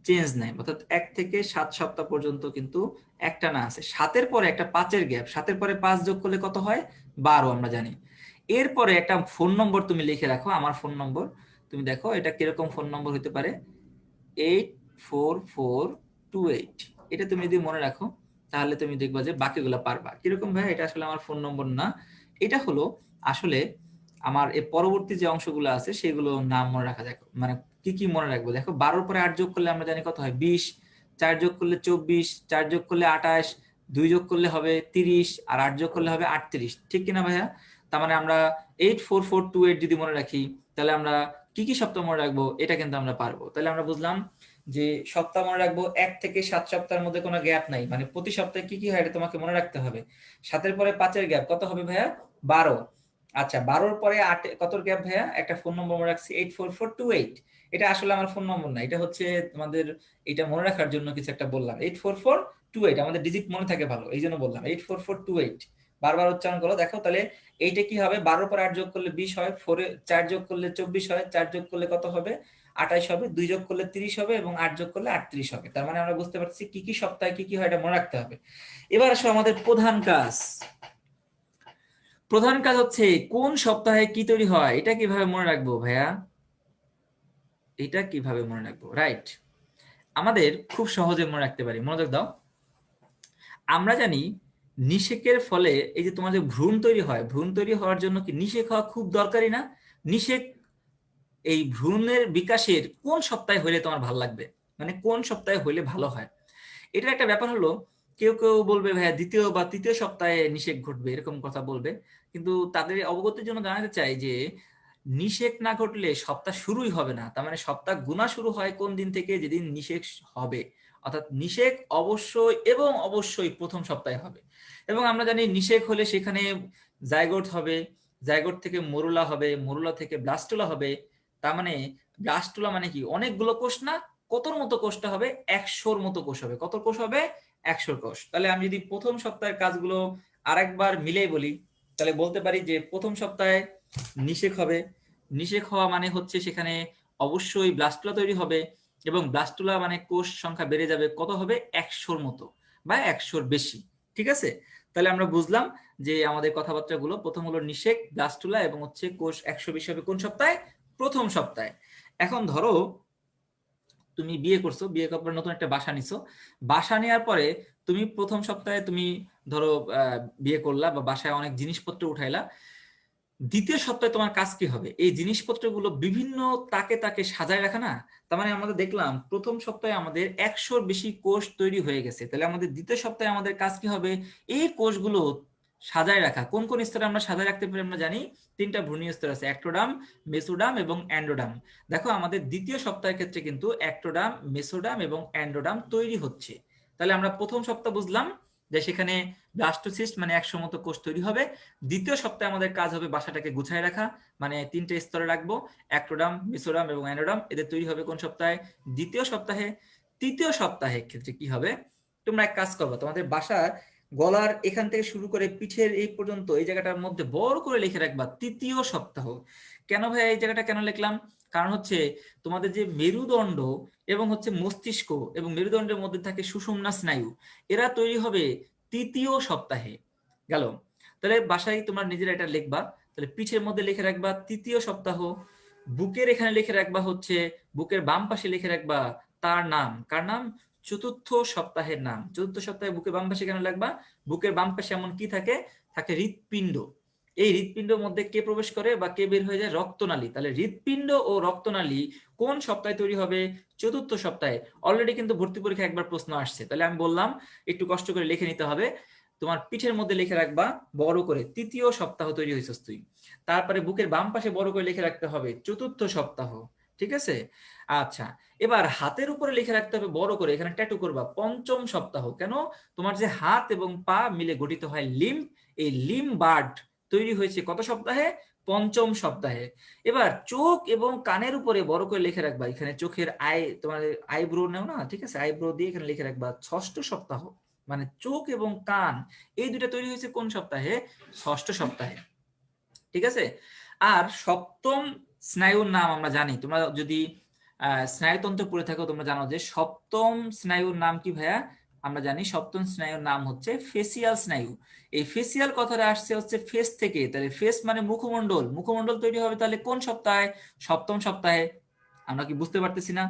চেঞ্জ নাই, অর্থাৎ 1 থেকে 7 সপ্তাহ পর্যন্ত কিন্তু একটা না আছে। 7-এর পরে একটা 5-এর গ্যাপ, 7-এর পরে 5 যোগ করলে কত হয়? 12 আমরা জানি। এরপরে একটা ফোন নম্বর তুমি লিখে রাখো, আমার ফোন নম্বর। তুমি দেখো এটা কিরকম ফোন নম্বর হতে পারে, 84428। এটা তুমি যদি মনে রাখো তাহলে তুমি দেখবা যে বাকিগুলো পারবা। কিরকম ভাই? এটা আসলে আমার ফোন নম্বর না, এটা হলো আসলে আমার এই পরবর্তী যে অংশগুলো আছে সেগুলো নাম মনে রাখা যায়। মানে কি কি মনে রাখবো দেখো, 12 পরে 8 যোগ করলে আমরা জানি কত হয়, 20, 4 যোগ করলে 24, 4 যোগ করলে 28, 2 যোগ করলে হবে 30, আর 8 যোগ করলে হবে 38, ঠিক কিনা ভাইয়া? তার মানে আমরা 84428 যদি মনে রাখি তাহলে আমরা কি কি সপ্তাহ মনে রাখবো, এটা কিন্তু আমরা পারবো। তাহলে আমরা বুঝলাম যে সপ্তাহ মনে রাখবো 1 থেকে 7 সপ্তাহের মধ্যে কোনো গ্যাপ নাই, মানে প্রতি সপ্তাহে কি কি হয় এটা তোমাকে মনে রাখতে হবে। 7-এর পরে 5-এর গ্যাপ কত হবে ভাইয়া? 12। আচ্ছা, 12-র পরে 8 কত গ্যাপ ভাইয়া? একটা ফোন নম্বর মনে রাখছি 84428। এটা আসলে আমার ফোন নম্বর না, এটা হচ্ছে তোমাদের এটা মনে রাখার জন্য কিছু একটা বললাম। 84428 আমাদের ডিজিট মনে থাকে ভালো, এই জন্য বললাম 84428। বারবার উচ্চারণ করো, দেখো তাহলে এইটা কি হবে, 12 পর 8 যোগ করলে 20 হয়, 4 যোগ করলে 24 হয়, 4 যোগ করলে কত হবে? 28 হবে, 2 যোগ করলে 30 হবে, এবং 8 যোগ করলে 38 হবে। তার মানে আমরা বুঝতে পারছি কি কি সপ্তাহে কি কি হয় এটা মনে রাখতে হবে। এবার আসো আমাদের প্রধান কাজ। প্রধান কাজ হচ্ছে কোন সপ্তাহে কি তৈরি হয় এটা কিভাবে মনে রাখবো ভাইয়া? এটা কিভাবে মনে রাখবো? রাইট, আমাদের খুব সহজে মনে রাখতে পারি, মনোযোগ দাও। আমরা জানি নিষেকের ফলে এই যে তোমার যে ভ্রূণ তৈরি হয়, ভ্রূণ তৈরি হওয়ার জন্য কি নিষেক হওয়া খুব দরকারি না? নিষেক এই ভ্রূণের বিকাশের কোন সপ্তাহে হইলে তোমার ভালো লাগবে, মানে কোন সপ্তাহে হইলে ভালো হয়? এটার একটা ব্যাপার হলো, কেউ কেউ বলবে ভাইয়া দ্বিতীয় বা তৃতীয় সপ্তাহে নিষেক ঘটবে, এরকম কথা বলবে। কিন্তু তাদের অবগতির জন্য জানাতে চাই যে নিষেক না ঘটলে সপ্তাহ শুরুই হবে না। তার মানে সপ্তাহ গুণা শুরু হয় কোন দিন থেকে? যেদিন নিষেক হবে। অর্থাৎ নিষেক অবশ্যই এবং অবশ্যই প্রথম সপ্তাহে হবে। এবং আমরা জানি নিষেক হলে সেখানে জাইগোট হবে, জাইগোট থেকে মরুলা হবে, মরুলা থেকে ব্লাস্টুলা হবে। তার মানে ব্লাস্টুলা মানে কি? অনেকগুলো কোষ না, কতর মতো কোষটা হবে? 100-র মতো কোষ হবে। কত কোষ হবে? 100 কোষ। তাহলে আমি যদি প্রথম সপ্তাহের কাজগুলো আরেকবার মিলে বলি, তাহলে বলতে পারি যে প্রথম সপ্তাহে নিষেক হবে। নিষেক হওয়া মানে হচ্ছে সেখানে অবশ্যই ব্লাস্টুলা তৈরি হবে, এবং ব্লাস্টুলা মানে কোষ সংখ্যা বেড়ে যাবে, কত হবে? 100-র মতো বা 100-র বেশি। ঠিক আছে, তাহলে আমরা বুঝলাম যে আমাদের কথাবার্তা গুলো প্রথম হলো নিষেক, ব্লাস্টুলা, এবং হচ্ছে কোষ 100 বেশি হবে কোন সপ্তাহে? প্রথম সপ্তাহে। এখন ধরো তুমি বিয়ে করছো, বিয়ে করার পর নতুন একটা বাসা নিছো। বাসা নেওয়ার পরে তুমি প্রথম সপ্তাহে তুমি ধরো বিয়ে করলা বা বাসায় অনেক জিনিসপত্র উঠাইলা। দ্বিতীয় সপ্তাহে তোমার কাজ কি হবে? এই জিনিসপত্রগুলো বিভিন্ন তাকে তাকে সাজায় রাখা না? তার মানে আমরা দেখলাম প্রথম সপ্তাহে আমাদের 100-র বেশি কোষ তৈরি হয়ে গেছে। তাহলে আমাদের দ্বিতীয় সপ্তাহে আমাদের কাজ কি হবে? এই কোষগুলো সাজায় রাখা। কোন কোন স্তরে আমরা সাজায় রাখতে পারি আমরা জানি, 3টা ভ্রূণীয় স্তর আছে, অ্যাক্টোডাম, মেসোডাম এবং অ্যান্ডোডাম। দেখো আমাদের দ্বিতীয় সপ্তাহের ক্ষেত্রে কিন্তু অ্যাক্টোডাম, মেসোডাম এবং অ্যান্ডোডাম তৈরি হচ্ছে। তাহলে আমরা প্রথম সপ্তাহ বুঝলাম যে সেখানে ব্লাস্টোসিস্ট মানে 100 মতো কোষ তৈরি হবে। দ্বিতীয় সপ্তাহে আমাদের কাজ হবে বাসাটাকে গুছায় রাখা, মানে 3টে স্তরে রাখবো, অ্যাক্টোডাম, মেসোডাম এবং অ্যানোডাম। এদের তৈরি হবে কোন সপ্তাহে? দ্বিতীয় সপ্তাহে। তৃতীয় সপ্তাহের ক্ষেত্রে কি হবে? তোমরা এক কাজ করবে, তোমাদের বাসার গলার এখান থেকে শুরু করে পিঠের এই পর্যন্ত এই জায়গাটার মধ্যে বড় করে লিখে রাখবা তৃতীয় সপ্তাহ। কেন ভাই এই জায়গাটা কেন লিখলাম? কারণ হচ্ছে তোমাদের যে মেরুদণ্ড এবং হচ্ছে মস্তিষ্ক এবং মেরুদণ্ডের মধ্যে থাকে সুষুম্না স্নায়ু, এরা তৈরি হবে তৃতীয় সপ্তাহে। গেল? তাহলে বাসায় তোমরা নিজেরা এটা লিখবা। তাহলে পিঠের মধ্যে লিখে রাখবা তৃতীয় সপ্তাহ। বুকের এখানে লিখে রাখবা হচ্ছে, বুকের বাম পাশে লিখে রাখবা তার নাম। কার নাম? চতুর্থ সপ্তাহের নাম। চতুর্থ সপ্তাহে বুকের বাম পাশে কেন লাগবা? বুকের বাম পাশে এমন কি থাকে? থাকে হৃৎপিণ্ড। এই হৃৎপিণ্ডের মধ্যে কে প্রবেশ করে বা কে বের হয়ে যায়? রক্তনালী। তাহলে হৃৎপিণ্ড ও রক্তনালী কোন সপ্তাহে তৈরি হবে? চতুর্থ সপ্তাহে। অলরেডি কিন্তু ভর্তি পরীক্ষা একবার প্রশ্ন আসছে, তাহলে আমি বললাম একটু কষ্ট করে লিখে নিতে হবে। তোমার পিঠের মধ্যে লিখে রাখবা বড় করে তৃতীয় সপ্তাহ তৈরি হয়েছিস তুই। তারপরে বুকের বাম পাশে বড় করে লিখে রাখতে হবে চতুর্থ সপ্তাহ। ঠিক আছে? আচ্ছা, এবার হাতের উপরে লিখে রাখতে হবে বড় করে, এখানে ট্যাটু করবা পঞ্চম সপ্তাহ। কেন? তোমার যে হাত এবং পা মিলে গঠিত হয় লিম্ব, এই লিম্ব বার্ড তৈরি হয়েছে কত সপ্তাহে? পঞ্চম সপ্তাহে। এবার চোখ এবং কানের উপরে বড় করে লিখে রাখবা, এখানে চোখের আই তোমার আইব্রো নেও না, ঠিক আছে, আইব্রো দিয়ে এখানে লিখে রাখবা ষষ্ঠ সপ্তাহ। মানে চোখ এবং কান এই দুটো তৈরি হয়েছে কোন সপ্তাহে? ষষ্ঠ সপ্তাহে। ঠিক আছে? আর সপ্তম স্নায়ুর নাম আমরা জানি, তোমরা যদি স্নায়ুতন্ত্র পড়ে থাকো তোমরা জানো যে সপ্তম স্নায়ুর নাম কি ভাইয়া? আমরা জানি সপ্তম স্নায়ুর নাম হচ্ছে ফেসিয়াল স্নায়ু। এই ফেসিয়াল কথাটা আসছে হচ্ছে ফেস থেকে, তাহলে ফেস মানে মুখমণ্ডল, মুখমণ্ডল তৈরি হবে তাহলে কোন সপ্তাহে? সপ্তম সপ্তাহে। আমরা কি বুঝতে পারতেছি না?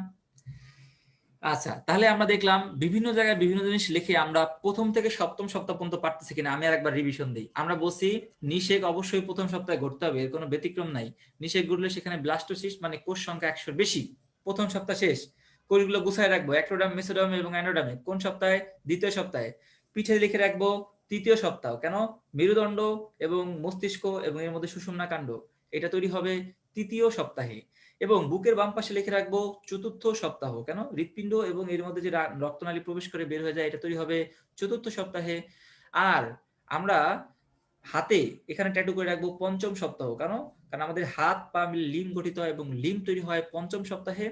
আচ্ছা, তাহলে আমরা দেখলাম বিভিন্ন জায়গায় বিভিন্ন জিনিস লিখে আমরা প্রথম থেকে সপ্তম সপ্তাহ পর্যন্ত পারতেছি কিনা। আমি আর একবার রিভিশন দিই। আমরা বলছি নিষেক অবশ্যই প্রথম সপ্তাহে ঘটতে হবে, এর কোনো ব্যতিক্রম নাই। নিষেক ঘটলে সেখানে ব্লাস্টোসিস্ট মানে কোষ সংখ্যা 100 বেশি, প্রথম সপ্তাহ শেষ। কোষগুলো গুছায় রাখবো অ্যাক্টোডার্ম, মেসোডার্ম এবং অ্যানোডার্মে। কোন সপ্তাহে? দ্বিতীয় সপ্তাহে। পিঠে লিখে রাখবো তৃতীয় সপ্তাহ। কেন? মেরুদণ্ড এবং মস্তিষ্ক এবং এর মধ্যে সুষুম্না কাণ্ড, এটা তৈরি হবে তৃতীয় সপ্তাহে। এবং বুকের বাম পাশে লিখে রাখবো চতুর্থ সপ্তাহ। কেন? হৃৎপিণ্ড এবং এর মধ্যে যে রক্তনালী প্রবেশ করে বের হয়ে যায়, এটা তৈরি হবে চতুর্থ সপ্তাহে। আর আমরা হাতে এখানে ট্যাটু করে রাখবো পঞ্চম সপ্তাহ। কেন? কারণ আমাদের হাত পা মিলে লিম্ব গঠিত হয় এবং লিম্ব তৈরি হয় পঞ্চম সপ্তাহে।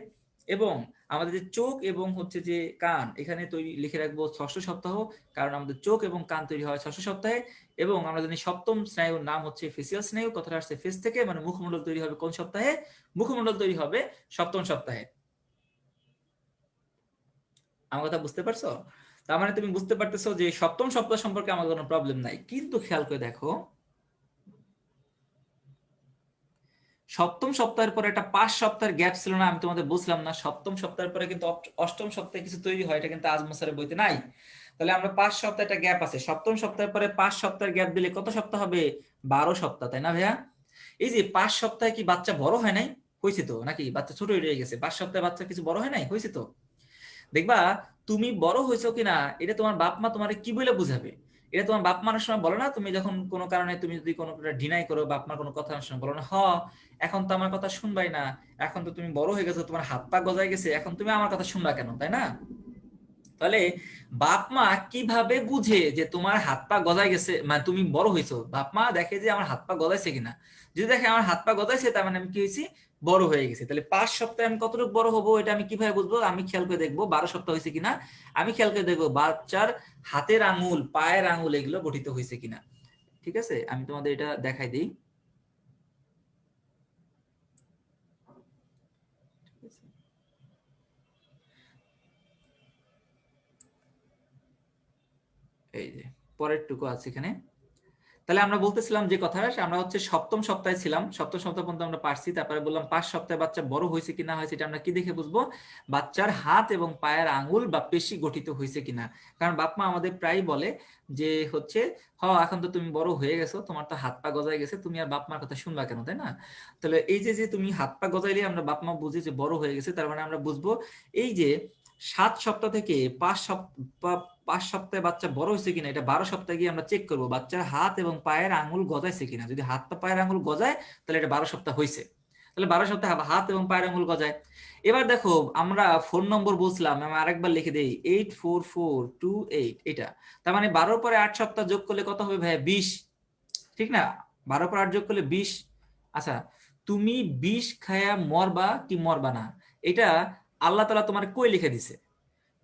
এবং আমাদের যে চোখ এবং হচ্ছে যে কান, এখানে তৈরি লিখে রাখবো ষষ্ঠ সপ্তাহ, কারণ আমাদের চোখ এবং কান তৈরি হয় ষষ্ঠ সপ্তাহে। এবং আমরা জানি সপ্তম স্নায়ুর নাম হচ্ছে ফেসিয়াল স্নায়ু, কথাটা আসছে ফেস থেকে, মানে মুখমণ্ডল তৈরি হবে কোন সপ্তাহে? মুখমণ্ডল তৈরি হবে সপ্তম সপ্তাহে। আমার কথা বুঝতে পারছো? তার মানে তুমি বুঝতে পারতেছো যে সপ্তম সপ্তাহ সম্পর্কে আমার কোনো প্রবলেম নাই। কিন্তু খেয়াল করে দেখো, সপ্তম সপ্তাহের পরে একটা 5 সপ্তাহের গ্যাপ ছিল না? আমি তোমাদের বুঝলাম না, সপ্তম সপ্তাহের পরে কিন্তু অষ্টম সপ্তাহে কিছু তৈরি হয়, এটা কিন্তু আজম স্যারের বইতে নাই। তাহলে আমরা 5 সপ্তাহ একটা গ্যাপ আছে, সপ্তম সপ্তাহের পরে 5 সপ্তাহের গ্যাপ দিলে কত সপ্তাহ হবে? 12 সপ্তাহ, তাই না ভাইয়া? এই যে 5 সপ্তাহে কি বাচ্চা বড় হয় নাই? হয়েছে তো, নাকি বাচ্চা ছোটই রয়ে গেছে? 5 সপ্তাহে বাচ্চা কিছু বড় হয় নাই? হয়েছে তো। দেখবা তুমি বড় হয়েছো কিনা এটা তোমার বাপ মা তোমার কি বলে বুঝাবে। এটা তোমার বাপ মা অনেক সময় বলো না, তুমি যখন কোনো কারণে তুমি যদি কোনো ডিনাই করো, বাপ মার কোনো কথা অনেক সময় বলো না, এখন তো আমার কথা শুনবাই না, এখন তো তুমি বড় হয়ে গেছো, তোমার হাত পা গজায় গেছে, এখন তুমি আমার কথা শুনবা কেন, তাই না? তাহলে বাপ মা কিভাবে বুঝে যে তোমার হাত পা গজায় গেছে, মানে তুমি বড় হয়েছো? বাপ মা দেখে যে আমার হাত পা গজাইছে কিনা। যদি দেখে আমার হাত পা গজাইছে, তার মানে আমি কি হয়েছি? বড় হয়ে গেছে। তাহলে 5 সপ্তাহে আমি কতটুকু বড় হবো এটা আমি কিভাবে বুঝবো? আমি খেয়াল করে দেখবো 12 সপ্তাহ হয়েছে কিনা। আমি খেয়াল করে দেখবো বাচ্চার হাতের আঙুল, পায়ের আঙুল এগুলো গঠিত হয়েছে কিনা। ঠিক আছে, আমি তোমাদের এটা দেখাই দিই। এই যে পরের টুকু আছে এখানে। তাহলে আমরা বলতেছিলাম যে কথাটা, আমরা হচ্ছে সপ্তম সপ্তাহে ছিলাম, সপ্তম সপ্তাহ পর্যন্ত আমরা পারছি। তারপরে বললাম 5 সপ্তাহে বাচ্চা বড় হয়েছে কিনা হয়েছে, এটা আমরা কি দেখে বুঝবো? বাচ্চার হাত এবং পায়ের আঙ্গুল বা পেশি গঠিত হয়েছে কিনা। কারণ বাপ মা আমাদের প্রায় বলে যে হচ্ছে, এখন তো তুমি বড় হয়ে গেছো, তোমার তো হাত পা গজায় গেছে, তুমি আর বাপ মার কথা শুনবা কেন, তাই না? তাহলে এই যে যে তুমি হাত পা গজাইলে আমরা বাপ মা বুঝি যে বড় হয়ে গেছে, তার মানে আমরা বুঝবো এই যে 7 সপ্তাহ থেকে 5 সপ্তাহে বাচ্চা বড় হয়েছে কিনা, এটা 12 সপ্তাহে গিয়ে আমরা চেক করবো বাচ্চার হাত এবং পায়ের আঙুল গজাইছে কিনা। যদি হাত পা পায়ের আঙুল গজায়, তাহলে এটা 12 সপ্তাহ হয়েছে। তাহলে 12 সপ্তাহে হাত এবং পায়ের আঙুল গজায়। এবার দেখো আমরা ফোন নম্বর বুঝলাম, আমি আরেকবার লিখে দিই 84428, এটা। তার মানে 12 পরে 8 সপ্তাহ যোগ করলে কত হবে ভাই? 20, ঠিক না? 12 পরে 8 যোগ করলে 20। আচ্ছা, তুমি 20 খায়া মরবা কি মরবা না, এটা আল্লাহ তাআলা তোমার কই লিখে দিছে?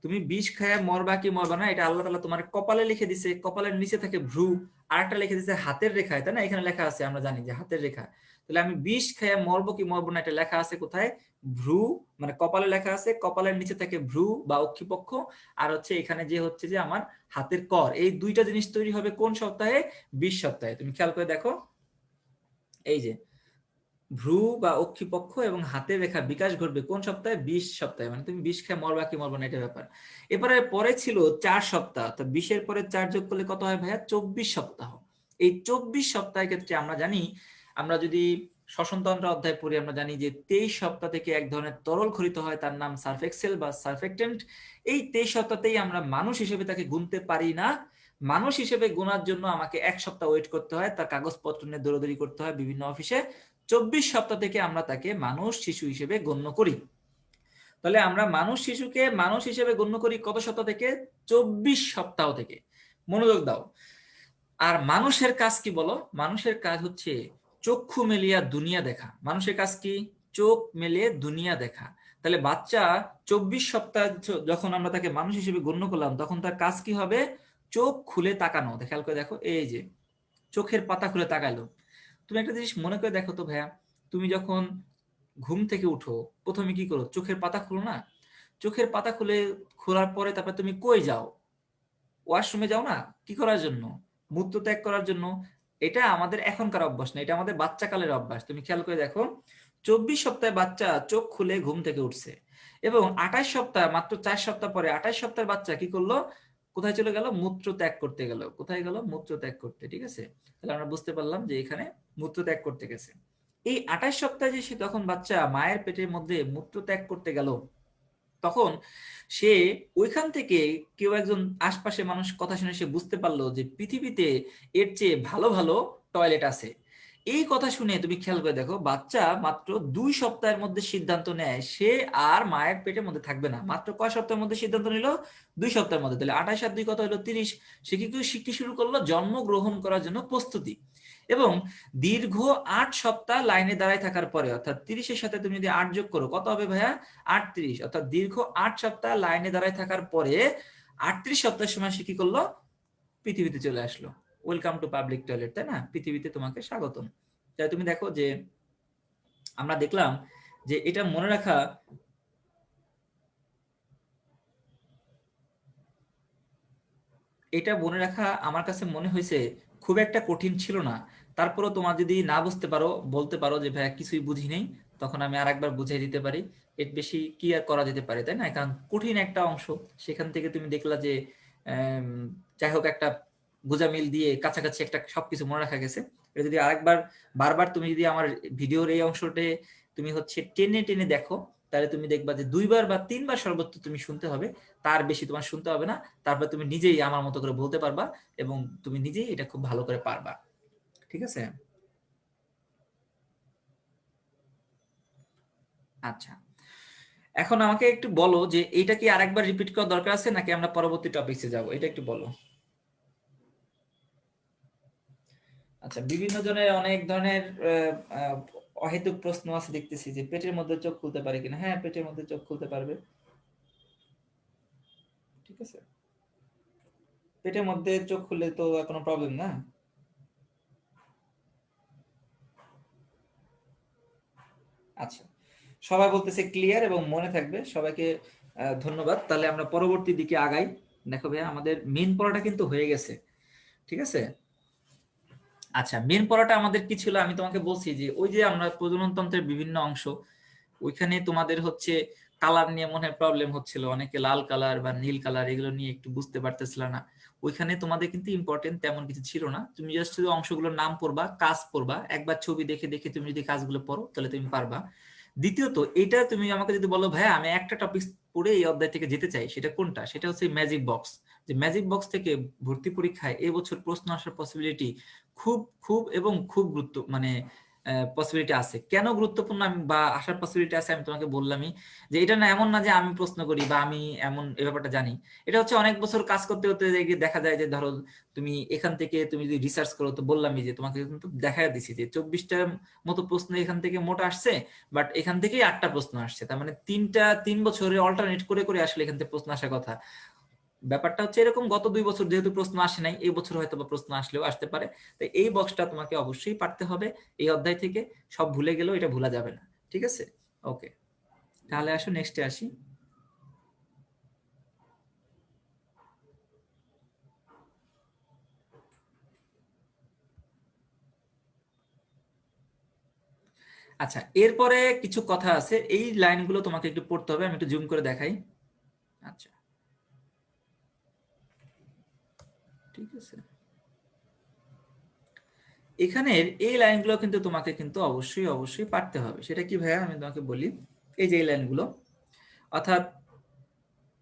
তুমি বিষ খায় মরবা কি মরবা না, এটা আল্লাহ তাআলা তোমার কপালে লিখে দিছে। কপালের নিচে থাকে ভ্রু, আর একটা লিখে দিছে হাতের রেখায়, তাই না? এখানে লেখা আছে, আমরা জানি যে হাতের রেখা। তাহলে আমি বিষ খায় মরবো কি মরবো না, এটা লেখা আছে কোথায়? ভ্রু, মানে কপালে লেখা আছে, কপালের নিচে থাকে ভ্রু বা অক্ষিপক্ষ। আর হচ্ছে এখানে যে হচ্ছে যে আমার হাতের কর, এই দুইটা জিনিস তৈরি হবে কোন সপ্তাহে? 20 সপ্তাহে। তুমি খেয়াল করে দেখো, এই যে ভ্রু বা অক্ষিপক্ষ এবং হাতের রেখা বিকাশ ঘটবে কোন সপ্তাহে? 20 সপ্তাহে। মানে তুমি 20 খেয়ে মরবা কি মরবা না, এটা ব্যাপার। এবারে পরে ছিল 4 সপ্তাহ, তো 20-এর পরে 4 যোগ করলে কত হয় ভাইয়া? 24 সপ্তাহ। এই 24 সপ্তাহের ক্ষেত্রে আমরা জানি, আমরা যদি শ্বসনতন্ত্র অধ্যায় পড়ি, আমরা জানি যে 23 সপ্তাহ থেকে এক ধরনের তরল খরিত হয়, তার নাম সার্ফেক্সেল বা সার্ফেক্টেন্ট। এই 23 সপ্তাহতেই আমরা মানুষ হিসেবে তাকে গুনতে পারি না। মানুষ হিসেবে গোনার জন্য আমাকে 1 সপ্তাহ ওয়েট করতে হয়, তার কাগজপত্র নিয়ে দৌড়াদৌড়ি করতে হয় বিভিন্ন অফিসে। 24 সপ্তাহ থেকে আমরা তাকে মানুষ শিশু হিসেবে গণ্য করি। তাহলে আমরা মানুষ শিশুকে মানুষ হিসেবে গণ্য করি কত সপ্তাহ থেকে? 24 সপ্তাহ থেকে। মনোযোগ দাও। আর মানুষের কাজ কি বলো? মানুষের কাজ হচ্ছে চক্ষু মেলিয়া দুনিয়া দেখা। মানুষের কাজ কি? চোখ মেলে দুনিয়া দেখা। তাহলে বাচ্চা 24 সপ্তাহ যখন আমরা তাকে মানুষ হিসেবে গণ্য করলাম, তখন তার কাজ কি হবে? চোখ খুলে তাকানো। খেয়াল করে দেখো, এই যে চোখের পাতা খুলে তাকাইলো। তুমি একটা জিনিস মনে করে দেখো তো ভাইয়া, তুমি যখন ঘুম থেকে উঠো, প্রথমে কি করো? চোখের পাতা খুলো না? চোখের পাতা খোলার পরে তারপর তুমি কই যাও? ওয়াশরুমে যাও না কি করার জন্য? মূত্র ত্যাগ করার জন্য। এটা আমাদের এখনকার অভ্যাস না, এটা আমাদের বাচ্চাকালের অভ্যাস। তুমি খেয়াল করে দেখো, 24 সপ্তাহে বাচ্চা চোখ খুলে ঘুম থেকে উঠছে, এবং 28 সপ্তাহ, মাত্র 4 সপ্তাহ পরে 28 সপ্তাহের বাচ্চা কি করলো? কোথায় চলে গেল? মূত্র ত্যাগ করতে গেল। কোথায় গেল? মূত্র ত্যাগ করতে। ঠিক আছে, তাহলে আমরা বুঝতে পারলাম যে এখানে মূত্র ত্যাগ করতে গেছে। এই 28 সপ্তাহে যে সে তখন বাচ্চা মায়ের পেটের মধ্যে মূত্র ত্যাগ করতে গেল, তখন সে ওইখান থেকে কেউ একজন আশপাশে মানুষ কথা শুনে সে বুঝতে পারলো যে পৃথিবীতে এর চেয়ে ভালো ভালো টয়লেট আছে। এই কথা শুনে তুমি খেয়াল করে দেখো, বাচ্চা মাত্র 2 সপ্তাহের মধ্যে সিদ্ধান্ত নেয় সে আর মায়ের পেটের মধ্যে থাকবে না। মাত্র কয় সপ্তাহের মধ্যে সিদ্ধান্ত নিল? 2 সপ্তাহের মধ্যে। তাহলে 28 আর 2 কত হলো? 30। সে কি করে শিখতে শুরু করলো? জন্মগ্রহণ করার জন্য প্রস্তুতি। এবং দীর্ঘ 8 সপ্তাহ লাইনে দাঁড়ায় থাকার পরে, অর্থাৎ 30-এর সাথে তুমি যদি 8 যোগ করো, কত হবে ভাইয়া? 38। অর্থাৎ দীর্ঘ 8 সপ্তাহ লাইনে দাঁড়ায় থাকার পরে 38 সপ্তাহের সময় সে কি করলো? পৃথিবীতে চলে আসলো। ওয়েলকাম টু পাবলিক টয়লেট, তাই না? পৃথিবীতে তোমাকে স্বাগতম। তাই তুমি দেখো যে আমরা দেখলাম যে এটা মনে রাখা, আমার কাছে মনে হয়েছে খুব একটা কঠিন ছিল না। তারপরও তোমার যদি না বুঝতে পারো, বলতে পারো যে ভাইয়া কিছুই বুঝি নেই, তখন আমি আরেকবার বুঝিয়ে দিতে পারি। এর বেশি কি আর করা যেতে পারে, তাই না? কারণ কঠিন একটা অংশ, সেখান থেকে তুমি দেখলা যে আম, যাই হোক একটা গোঁজামিল দিয়ে কাছাকাছি একটা সবকিছু মনে রাখা গেছে। এটা যদি আরেকবার বারবার তুমি যদি আমার ভিডিওর এই অংশতে তুমি হচ্ছে টেনে টেনে দেখো, তাহলে তুমি দেখবা যে 2বার বা 3বার সর্বোচ্চ তুমি শুনতে হবে, তার বেশি তোমার শুনতে হবে না। তারপর তুমি নিজেই আমার মতো করে বলতে পারবা, এবং তুমি নিজেই এটা খুব ভালো করে পারবা। ঠিক আছে? আচ্ছা, এখন আমাকে একটু বলো যে এইটা কি আরেকবার রিপিট করা দরকার আছে, নাকি আমরা পরবর্তী টপিকসে যাব? এটা একটু বলো। আচ্ছা, বিভিন্ন জনের অনেক ধরনের অহেতুক প্রশ্ন আছে দেখতেছি, যে পেটের মধ্যে চোখ খুলতে পারে কিনা। হ্যাঁ, পেটের মধ্যে চোখ খুলতে পারবে। ঠিক আছে, পেটের মধ্যে চোখ খুললে তো কোনো প্রবলেম না। আচ্ছা, সবাই বলতেছে ক্লিয়ার এবং মনে থাকবে। সবাইকে ধন্যবাদ। তাহলে আমরা পরবর্তী দিকে আগাই। দেখো ভাইয়া, আমাদের মেন পড়াটা কিন্তু হয়ে গেছে। ঠিক আছে। আচ্ছা, মেন পড়াটা আমাদের কি ছিল? আমি তোমাকে বলছি যে ওই যে আমরা প্রজনন তন্ত্রের বিভিন্ন অংশ, ওইখানে তোমাদের হচ্ছে কালার নিয়ে মনে হয় প্রবলেম হচ্ছিল, অনেকে লাল কালার বা নীল কালার এগুলো নিয়ে একটু বুঝতে পারতেছিল না। ওইখানে তোমাদের কিন্তু ইম্পর্টেন্ট তেমন কিছু ছিল না, তুমি জাস্ট শুধু অংশগুলোর নাম পড়বা, কাজ পড়বা, একবার ছবি দেখে দেখে তুমি যদি কাজগুলো পড়ো তাহলে তুমি পারবা। দ্বিতীয়ত, এটা তুমি আমাকে যদি বলো ভাইয়া আমি একটা টপিক পড়ে এই অধ্যায় থেকে যেতে চাই, সেটা কোনটা? সেটা হচ্ছে ম্যাজিক বক্স। যে ম্যাজিক বক্স থেকে ভর্তি পরীক্ষায় এবছর প্রশ্ন আসার পসিবিলিটি খুব খুব এবং খুব মানে পসিবিলিটি আছে। কেন গুরুত্বপূর্ণ বা আসার পসিবিলিটি আছে আমি তোমাকে বললামই। যে এটা না, এমন না যে আমি প্রশ্ন করি বা আমি এমন এই ব্যাপারটা জানি। এটা হচ্ছে অনেক বছর কাজ করতে করতে দেখা যায় যে ধরো তুমি এখান থেকে তুমি যদি রিসার্চ করো, তো বললামই যে তোমাকে কিন্তু দেখা দিছি যে 24টার মতো প্রশ্ন এখান থেকে মোট আসছে, বাট এখান থেকেই 8টা প্রশ্ন আসছে। তার মানে 3 বছরে অল্টারনেট করে করে আসলে এখান থেকে প্রশ্ন আসার কথা। ব্যাপারটা হচ্ছে এরকম, গত 2 বছর যেহেতু প্রশ্ন আসে নাই, এই বছর হয়তো বা প্রশ্ন আসলেও আসতে পারে। তো এই বক্সটা তোমাকে অবশ্যই পারতে হবে এই অধ্যায় থেকে। সব ভুলে গেলেও এটা ভোলা যাবে না। ঠিক আছে? ওকে, তাহলে আসো নেক্সটে আসি। আচ্ছা, এরপরে কিছু কথা আছে, এই লাইনগুলো তোমাকে একটু পড়তে হবে। আমি একটু জুম করে দেখাই। আচ্ছা, ঠিক আছে। এখানের এই লাইনগুলো কিন্তু তোমাকে কিন্তু অবশ্যই অবশ্যই পারতে হবে। সেটা কি ভাইয়া? আমি তোমাকে বলি, এই যে এই লাইনগুলো, অর্থাৎ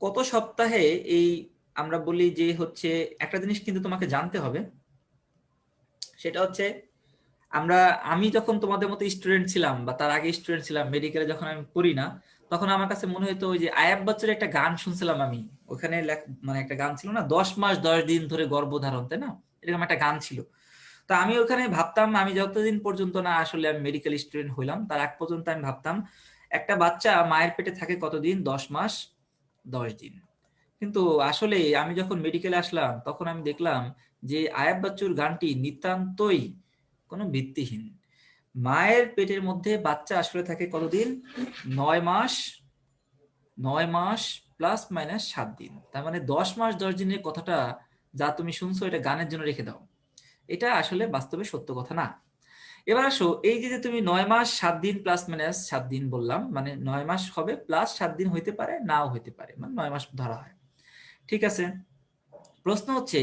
কত সপ্তাহে এই আমরা বলি যে হচ্ছে একটা জিনিস কিন্তু তোমাকে জানতে হবে। সেটা হচ্ছে আমরা, আমি যখন তোমাদের মতো স্টুডেন্ট ছিলাম বা তার আগে স্টুডেন্ট ছিলাম, মেডিকেলে যখন আমি পড়ি না, তখন আমার কাছে মনে হতো ওই যে আয়াব বচ্চনের একটা গান শুনছিলাম আমি। ওখানে মানে একটা গান ছিল না, 10 মাস 10 দিন ধরে গর্ভধারণ, তাই না? এরকম একটা গান ছিল। তো আমি ওখানে ভাবতাম, আমি যতদিন পর্যন্ত না আসলে আমি মেডিকেল স্টুডেন্ট হইলাম তার আগ পর্যন্ত আমি ভাবতাম একটা বাচ্চা মায়ের পেটে থাকে কতদিন? 10 মাস 10 দিন। কিন্তু আসলে আমি যখন মেডিকেলে আসলাম তখন আমি দেখলাম যে আয়াব বাচ্চুর গানটি নিতান্তই কোনো ভিত্তিহীন। মায়ের পেটের মধ্যে বাচ্চা আসলে থাকে কতদিন? 9 মাস, 9 মাস প্লাস মাইনাস 7 দিন। তার মানে 10 মাস 10 দিনের কথাটা যা তুমি শুনছো এটা গানের জন্য রেখে দাও। এটা আসলে বাস্তবে সত্য কথা না। এবার আসো, এই যে তুমি 9 মাস 7 দিন প্লাস মাইনাস 7 দিন বললাম, মানে 9 মাস হবে প্লাস 7 দিন হইতে পারে, নাও হইতে পারে, মানে 9 মাস ধরা হয়। ঠিক আছে, প্রশ্ন হচ্ছে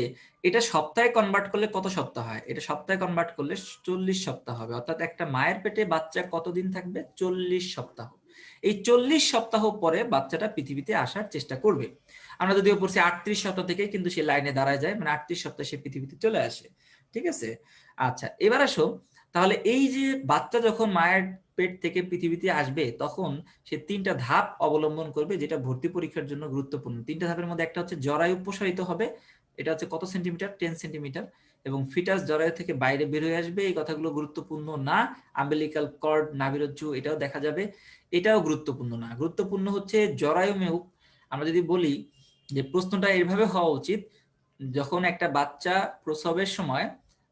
এটা সপ্তাহে কনভার্ট করলে কত সপ্তাহ হয়? এটা সপ্তাহে কনভার্ট করলে 40 সপ্তাহ হবে। অর্থাৎ একটা মায়ের পেটে বাচ্চা কতদিন থাকবে? 40 সপ্তাহ। এই 40 সপ্তাহ পরে বাচ্চাটা পৃথিবীতে আসার চেষ্টা করবে। আমরা যদিও পড়ছি 38 সপ্তাহ থেকে, কিন্তু সে লাইনে দাঁড়ায় যায়, মানে 38 সপ্তাহে সে পৃথিবীতে চলে আসে। ঠিক আছে, আচ্ছা এবার আসো, তাহলে এই যে বাচ্চা যখন মায়ের পেট থেকে পৃথিবীতে আসবে তখন সে 3টা ধাপ অবলম্বন করবে, যেটা ভর্তি পরীক্ষার জন্য গুরুত্বপূর্ণ। 3টা ধাপের মধ্যে একটা হচ্ছে জরায়ু প্রসারিত হবে, এটা হচ্ছে কত সেন্টিমিটার? 10 সেন্টিমিটার। এবং ফিটাস জরায়ু থেকে বাইরে বের হয়ে আসবে, এই কথাগুলো গুরুত্বপূর্ণ না। আম্বিলিকাল কর্ড, নাভিরজ্জু, এটাও দেখা যাবে, এটাও গুরুত্বপূর্ণ না। গুরুত্বপূর্ণ হচ্ছে জরায়ু মেরু। আমরা যদি বলি যে প্রশ্নটা এইভাবে হওয়া উচিত, যখন একটা বাচ্চা প্রসবের সময়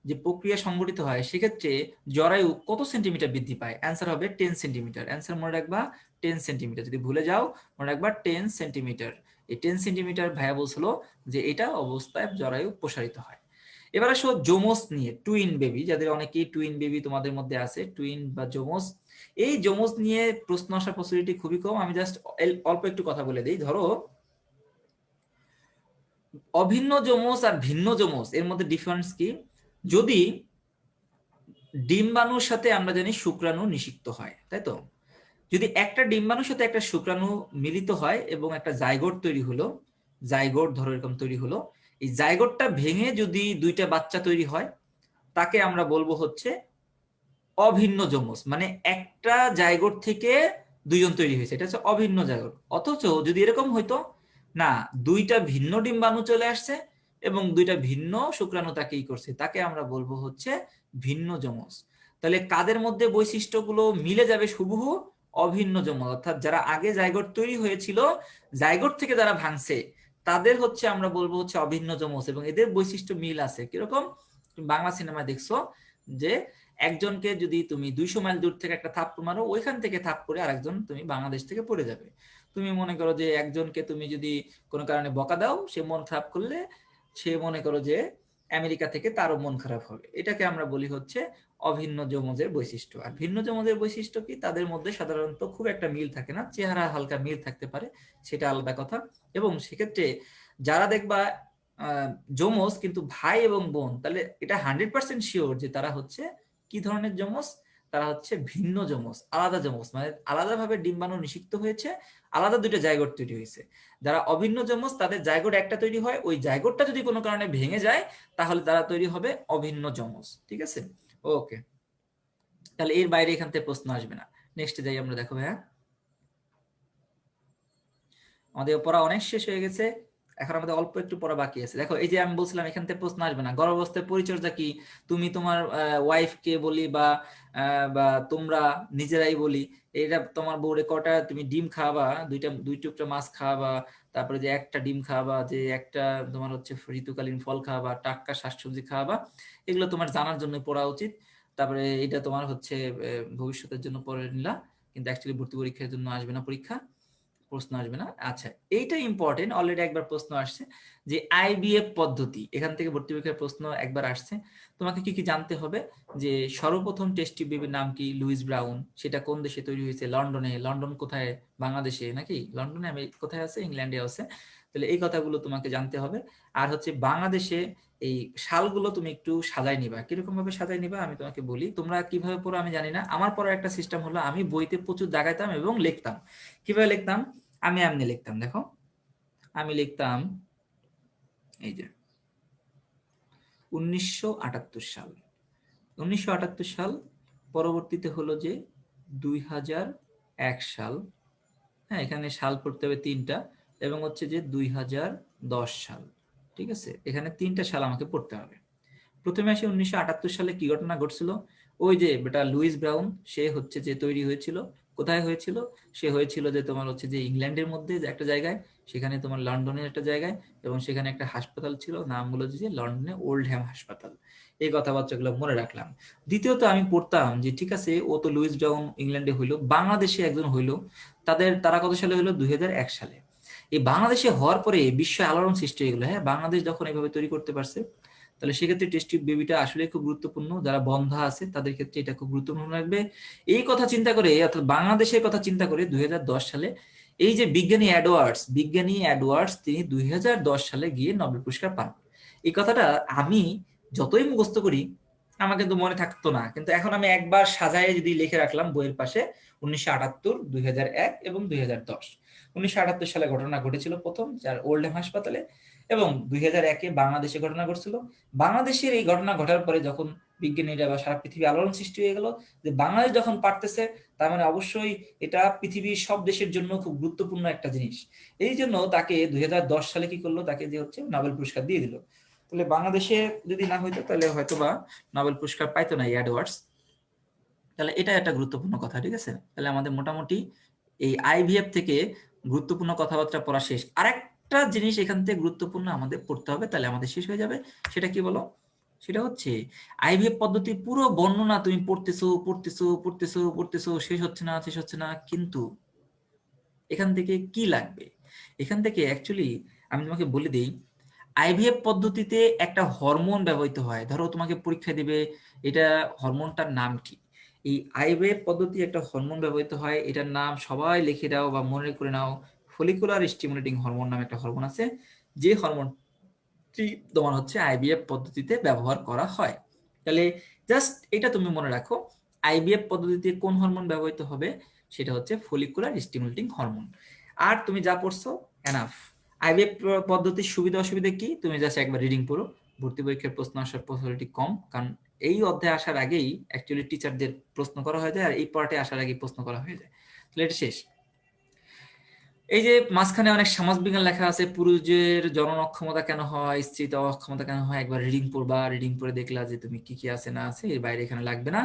যে প্রক্রিয়া সংঘটিত হয় সেক্ষেত্রে জরায়ু কত সেন্টিমিটার বৃদ্ধি পায়? অ্যান্সার হবে 10 সেন্টিমিটার। অ্যান্সার মনে রাখবা 10 সেন্টিমিটার। যদি ভুলে যাও মনে রাখবা 10 সেন্টিমিটার। এই 10 সেন্টিমিটার ভাইয়া বলছিল যে এটা অবস্থায় জরায়ু প্রসারিত হয়। এবার আসো জোমোস নিয়ে, টুইন বেবি, যাদের অনেকেই টুইন বেবি তোমাদের মধ্যে আছে, টুইন বা জোমোস। এই জোমোস নিয়ে প্রশ্ন আসার পসিবিলিটি খুবই কম। আমি জাস্ট অল্প একটু কথা বলে দিই। ধরো অভিন্ন যমজ আর ভিন্ন যমজ এর মধ্যে ডিফারেন্স কি? যদি ডিম্বাণুর সাথে আমরা জানি শুক্রাণু নিষিক্ত হয়, তাই তো? যদি একটা ডিম্বাণুর সাথে একটা শুক্রাণু মিলিত হয় এবং একটা জাইগোট তৈরি হলো, জাইগোট ধরো এরকম তৈরি হলো, এই জাইগোটটা ভেঙে যদি 2টা বাচ্চা তৈরি হয় তাকে আমরা বলবো হচ্ছে অভিন্ন যমজ। মানে একটা জাইগোট থেকে 2জন তৈরি হয়েছে, এটা হচ্ছে অভিন্ন জাইগোট। অথচ যদি এরকম হইতো না, 2টা ভিন্ন ডিম্বাণু চলে আসছে এবং 2টা ভিন্ন শুক্রাণু তাকে করছে, তাকে আমরা বলবো হচ্ছে ভিন্ন যমজ। তাহলে কাদের মধ্যে বৈশিষ্ট্যগুলো মিলে যাবে হুবহু? অভিন্ন যমজ। অর্থাৎ যারা আগে জাইগোট তৈরি হয়েছিল, জাইগোট থেকে যারা ভাঙছে তাদের হচ্ছে আমরা বলবো হচ্ছে অভিন্ন যমজ, এবং এদের বৈশিষ্ট্য মিল আছে। কিরকম? তুমি বাংলা সিনেমায় দেখছো যে একজনকে যদি তুমি 200 মাইল দূর থেকে একটা থাপ্পড় মারো, ওইখান থেকে থাপ্পড়ে আরেকজন তুমি বাংলাদেশ থেকে পড়ে যাবে। তুমি মনে করো যে একজনকে তুমি যদি কোনো কারণে বকা দাও, সে মন খারাপ করলে সে মনে করো যে আমেরিকা থেকে তারও মন খারাপ হবে। এটাকে আমরা বলি হচ্ছে অভিন্ন যমজের বৈশিষ্ট্য। আর ভিন্ন যমজের বৈশিষ্ট্য কি? তাদের মধ্যে সাধারণত খুব একটা মিল থাকে না, চেহারা হালকা মিল থাকতে পারে, সেটা আলাদা কথা। এবং সেক্ষেত্রে যারা দেখবা যমজ কিন্তু ভাই এবং বোন, তাহলে এটা 100% শিওর যে তারা হচ্ছে কি ধরনের যমজ? তারা হচ্ছে ভিন্ন যমজ, আলাদা যমজ, মানে আলাদাভাবে ডিম্বাণু নিষিক্ত হয়েছে, আলাদা 2টা জাইগোট তৈরি হয়েছে। যারা অভিন্ন যমজ তাদের জাইগোট একটা তৈরি হয়, ওই জাইগোটটা যদি কোনো কারণে ভেঙে যায় তাহলে তারা তৈরি হবে অভিন্ন যমজ। ঠিক আছে, ওকে। তাহলে এর বাইরে এখান থেকে প্রশ্ন আসবে না। নেক্সটে যাই আমরা। দেখো ভাইয়া, আমাদের পড়া অনেক শেষ হয়ে গেছে, এখন আমাদের অল্প একটু পড়া বাকি আছে। দেখো এই যে আমি বলছিলাম এখান থেকে প্রশ্ন আসবে না। গর্ভাবস্থায় পরিচর্যা কি? তুমি তোমার ওয়াইফকে বলি বা বা তোমরা নিজেরাই বলি, এটা তোমার বউরে কটা তুমি ডিম খাওয়াবা, 2 টুকরা মাছ খাওয়াবা, তারপরে যে একটা ডিম খাওয়াবা, যে একটা তোমার হচ্ছে ঋতুকালীন ফল খাওয়াবা, টাটকা শাকসবজি খাওয়াবা, এগুলো তোমার জানার জন্য পড়া উচিত। তারপরে এটা তোমার হচ্ছে ভবিষ্যতের জন্য পড়ে নিলা, কিন্তু অ্যাকচুয়ালি ভর্তি পরীক্ষার জন্য আসবে না, পরীক্ষা প্রশ্ন আসবে না। আচ্ছা, এইটা ইম্পর্টেন্ট, অলরেডি একবার প্রশ্ন আসছে যে আইবিএফ পদ্ধতি, এখান থেকে ভর্তি পরীক্ষার প্রশ্ন একবার আসছে। তোমাকে কি কি জানতে হবে? যে সর্বপ্রথম টেস্ট টিউব বেবির নাম কি? Louise Brown. সেটা কোন দেশে তৈরি হয়েছে? লন্ডনে। লন্ডন কোথায়? বাংলাদেশে নাকি? লন্ডনে? আমি কোথায় আছে? ইংল্যান্ডে আছে। তাহলে এই কথাগুলো তোমাকে জানতে হবে। আর হচ্ছে বাংলাদেশে এই সালগুলো তুমি একটু সাজাই নিবা। কিরকম ভাবে সাজাই নিবা আমি তোমাকে বলি। তোমরা কিভাবে পড়ো আমি জানি না, আমার পড়ার একটা সিস্টেম হলো আমি বইতে প্রচুর দাগাইতাম এবং লিখতাম। কিভাবে লিখতাম? আমি এমনি লিখতাম, দেখো আমি লিখতাম এই যে 1978 সাল, 1978 সাল, পরবর্তীতে হলো যে 2001 সাল, হ্যাঁ এখানে সাল পড়তে হবে 3টা, এবং হচ্ছে যে 2010 সাল। ঠিক আছে, এখানে 3টা সাল আমাকে পড়তে হবে। প্রথমে আসে 1978 সালে কি ঘটনা ঘটছিল? ওই যে বেটা লুইস ব্রাউন, সে হচ্ছে যে তৈরি হয়েছিল। কোথায় হয়েছিল? সে হয়েছিল যে তোমার হচ্ছে যে ইংল্যান্ডের মধ্যে যে একটা জায়গায়, সেখানে তোমার লন্ডনের একটা জায়গায়, এবং সেখানে একটা হাসপাতাল ছিল, নাম হলো যে লন্ডনে ওল্ডহ্যাম হাসপাতাল। এই কথাবার্তাগুলো মনে রাখলাম। দ্বিতীয়ত আমি পড়তাম যে ঠিক আছে, ও তো লুইস ব্রাউন ইংল্যান্ডে হইলো, বাংলাদেশে একজন হইলো, তারা কত সালে হইলো? 2001 সালে। এই বাংলাদেশে হওয়ার পরে বিশ্বে আলোড়ন সৃষ্টি হয়ে গেল। হ্যাঁ, বাংলাদেশ যখন এভাবে তৈরি করতে পারছে, তাহলে সেক্ষেত্রে টেস্ট টিউব বেবিটা আসলে খুব গুরুত্বপূর্ণ। যারা বন্ধা আছে তাদের ক্ষেত্রে এটা খুব গুরুত্বপূর্ণ রাখবে। এই কথা চিন্তা করে, অর্থাৎ বাংলাদেশের কথা চিন্তা করে 2010 সালে এই যে বিজ্ঞানী এডওয়ার্ডস তিনি 2010 সালে গিয়ে নোবেল পুরস্কার পান। এই কথাটা আমি যতই মুখস্থ করি আমার কিন্তু মনে থাকতো না, কিন্তু এখন আমি একবার সাজায় যদি লিখে রাখলাম বইয়ের পাশে 1978, 2001 এবং 2010। 1978 সালে ঘটনা ঘটেছিল প্রথম, যার ওল্ডহ্যাম হাসপাতালে, এবং 2001-এ বাংলাদেশে ঘটনা ঘটছিল। বাংলাদেশের এই ঘটনা ঘটার পরে যখন বিজ্ঞানীরা বা সারা পৃথিবী আলোড়ন সৃষ্টি হয়ে গেল যে বাংলাদেশ যখন পারতেছে, তার মানে অবশ্যই এটা পৃথিবীর সব দেশের জন্য খুব গুরুত্বপূর্ণ একটা জিনিস। এই জন্য তাকে 2010 সালে কি করলো, তাকে যে হচ্ছে নোবেল পুরস্কার দিয়ে দিল। তাহলে বাংলাদেশে যদি না হইতো তাহলে হয়তো বা নোবেল পুরস্কার পাইতো না এডওয়ার্ডস। তাহলে এটা একটা গুরুত্বপূর্ণ কথা, ঠিক আছে? তাহলে আমাদের মোটামুটি এই আইভিএফ থেকে গুরুত্বপূর্ণ কথাবার্তা পড়া শেষ। আরেকটা জিনিস এখান থেকে গুরুত্বপূর্ণ আমাদের পড়তে হবে, তাহলে আমাদের শেষ হয়ে যাবে। সেটা কি বলো? সেটা হচ্ছে আইভিএফ পদ্ধতির পুরো বর্ণনা তুমি পড়তেছো, শেষ হচ্ছে না, কিন্তু এখান থেকে কি লাগবে? এখান থেকে অ্যাকচুয়ালি আমি তোমাকে বলে দিই, আইভিএফ পদ্ধতিতে একটা হরমোন ব্যবহৃত হয়। ধরো তোমাকে পরীক্ষা দিবে, এটা হরমোনটার নাম কি? এই আইভিএফ পদ্ধতি একটা হরমোন ব্যবহৃত হয়, এটার নাম সবাই লিখে দাও বা মনে করে নাও, ফলিকুলার স্টিমুলেটিং হরমোন নামে একটা হরমোন আছে, যে হরমোনটি তোমার হচ্ছে আইভিএফ পদ্ধতিতে ব্যবহার করা হয়। তাহলে জাস্ট এটা তুমি মনে রাখো, আইভিএফ পদ্ধতিতে কোন হরমোন ব্যবহৃত হবে, সেটা হচ্ছে ফলিকুলার স্টিমুলেটিং হরমোন। আর তুমি যা পড়ছো এনাফ। আইভিএফ পদ্ধতির সুবিধা অসুবিধা কি তুমি জাস্ট একবার রিডিং পড়ো। ভর্তি পরীক্ষার প্রশ্ন আসার পসিবিলিটি কম, কারণ এই অধ্যায়ে আসার আগেই অ্যাকচুয়ালি টিচারদের প্রশ্ন করা হয়ে যায়, আর এই পার্টে আসার আগেই প্রশ্ন করা হয়ে যায়। তাহলে এটা শেষ। এই যে মাঝখানে অনেক সমাজবিজ্ঞান লেখা আছে, পুরুষের জনন অক্ষমতা কেন হয়, স্ত্রীত অক্ষমতা কেন হয়, একবার রিডিং পড়বা, রিডিং পড়ে দেখলা যে তুমি কি কি আছে না আছে, এর বাইরে এখানে লাগবে না।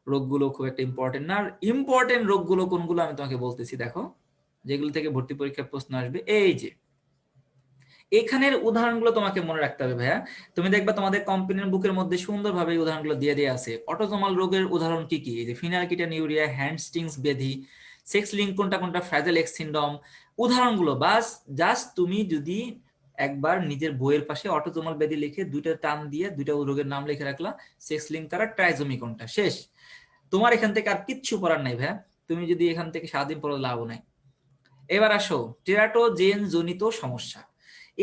রোগগুলো খুব একটা ইম্পর্টেন্ট না। ইম্পর্টেন্ট রোগগুলো কোনগুলো আমি তোমাকে বলতেছি, দেখো, যেগুলো থেকে ভর্তি পরীক্ষার প্রশ্ন আসবে। এই যে এখানের উদাহরণগুলো তোমাকে মনে রাখতে হবে ভাইয়া। তুমি দেখবা তোমাদের কম্পিউটার বুকের মধ্যে সুন্দরভাবে উদাহরণগুলো দিয়ে দেওয়া আছে। অটোজোমাল রোগের উদাহরণ কি কি? এই যে ফিনাইলকিটোনিউরিয়া, হ্যান্ডস্টিংস ব্যাধি, সেক্স লিঙ্ক কোনটা কোনটা, ফ্রাজাইল এক্স সিনড্রোম, উদাহরণগুলো বাস জাস্ট তুমি যদি একবার নিজের বইয়ের পাশে অটোজোমাল ব্যাধি লিখে দুইটা টান দিয়ে দুইটা রোগের নাম লিখে রাখলা, সেক্স লিঙ্ক কারা, ট্রাইজোমি কোনটা, শেষ। তোমার এখান থেকে আর কিচ্ছু পড়ার নাই ভাইয়া। তুমি যদি এখান থেকে সারাদিন পড়ে লাভ নাই। এবার আসো টেরাটোজেন জনিত সমস্যা।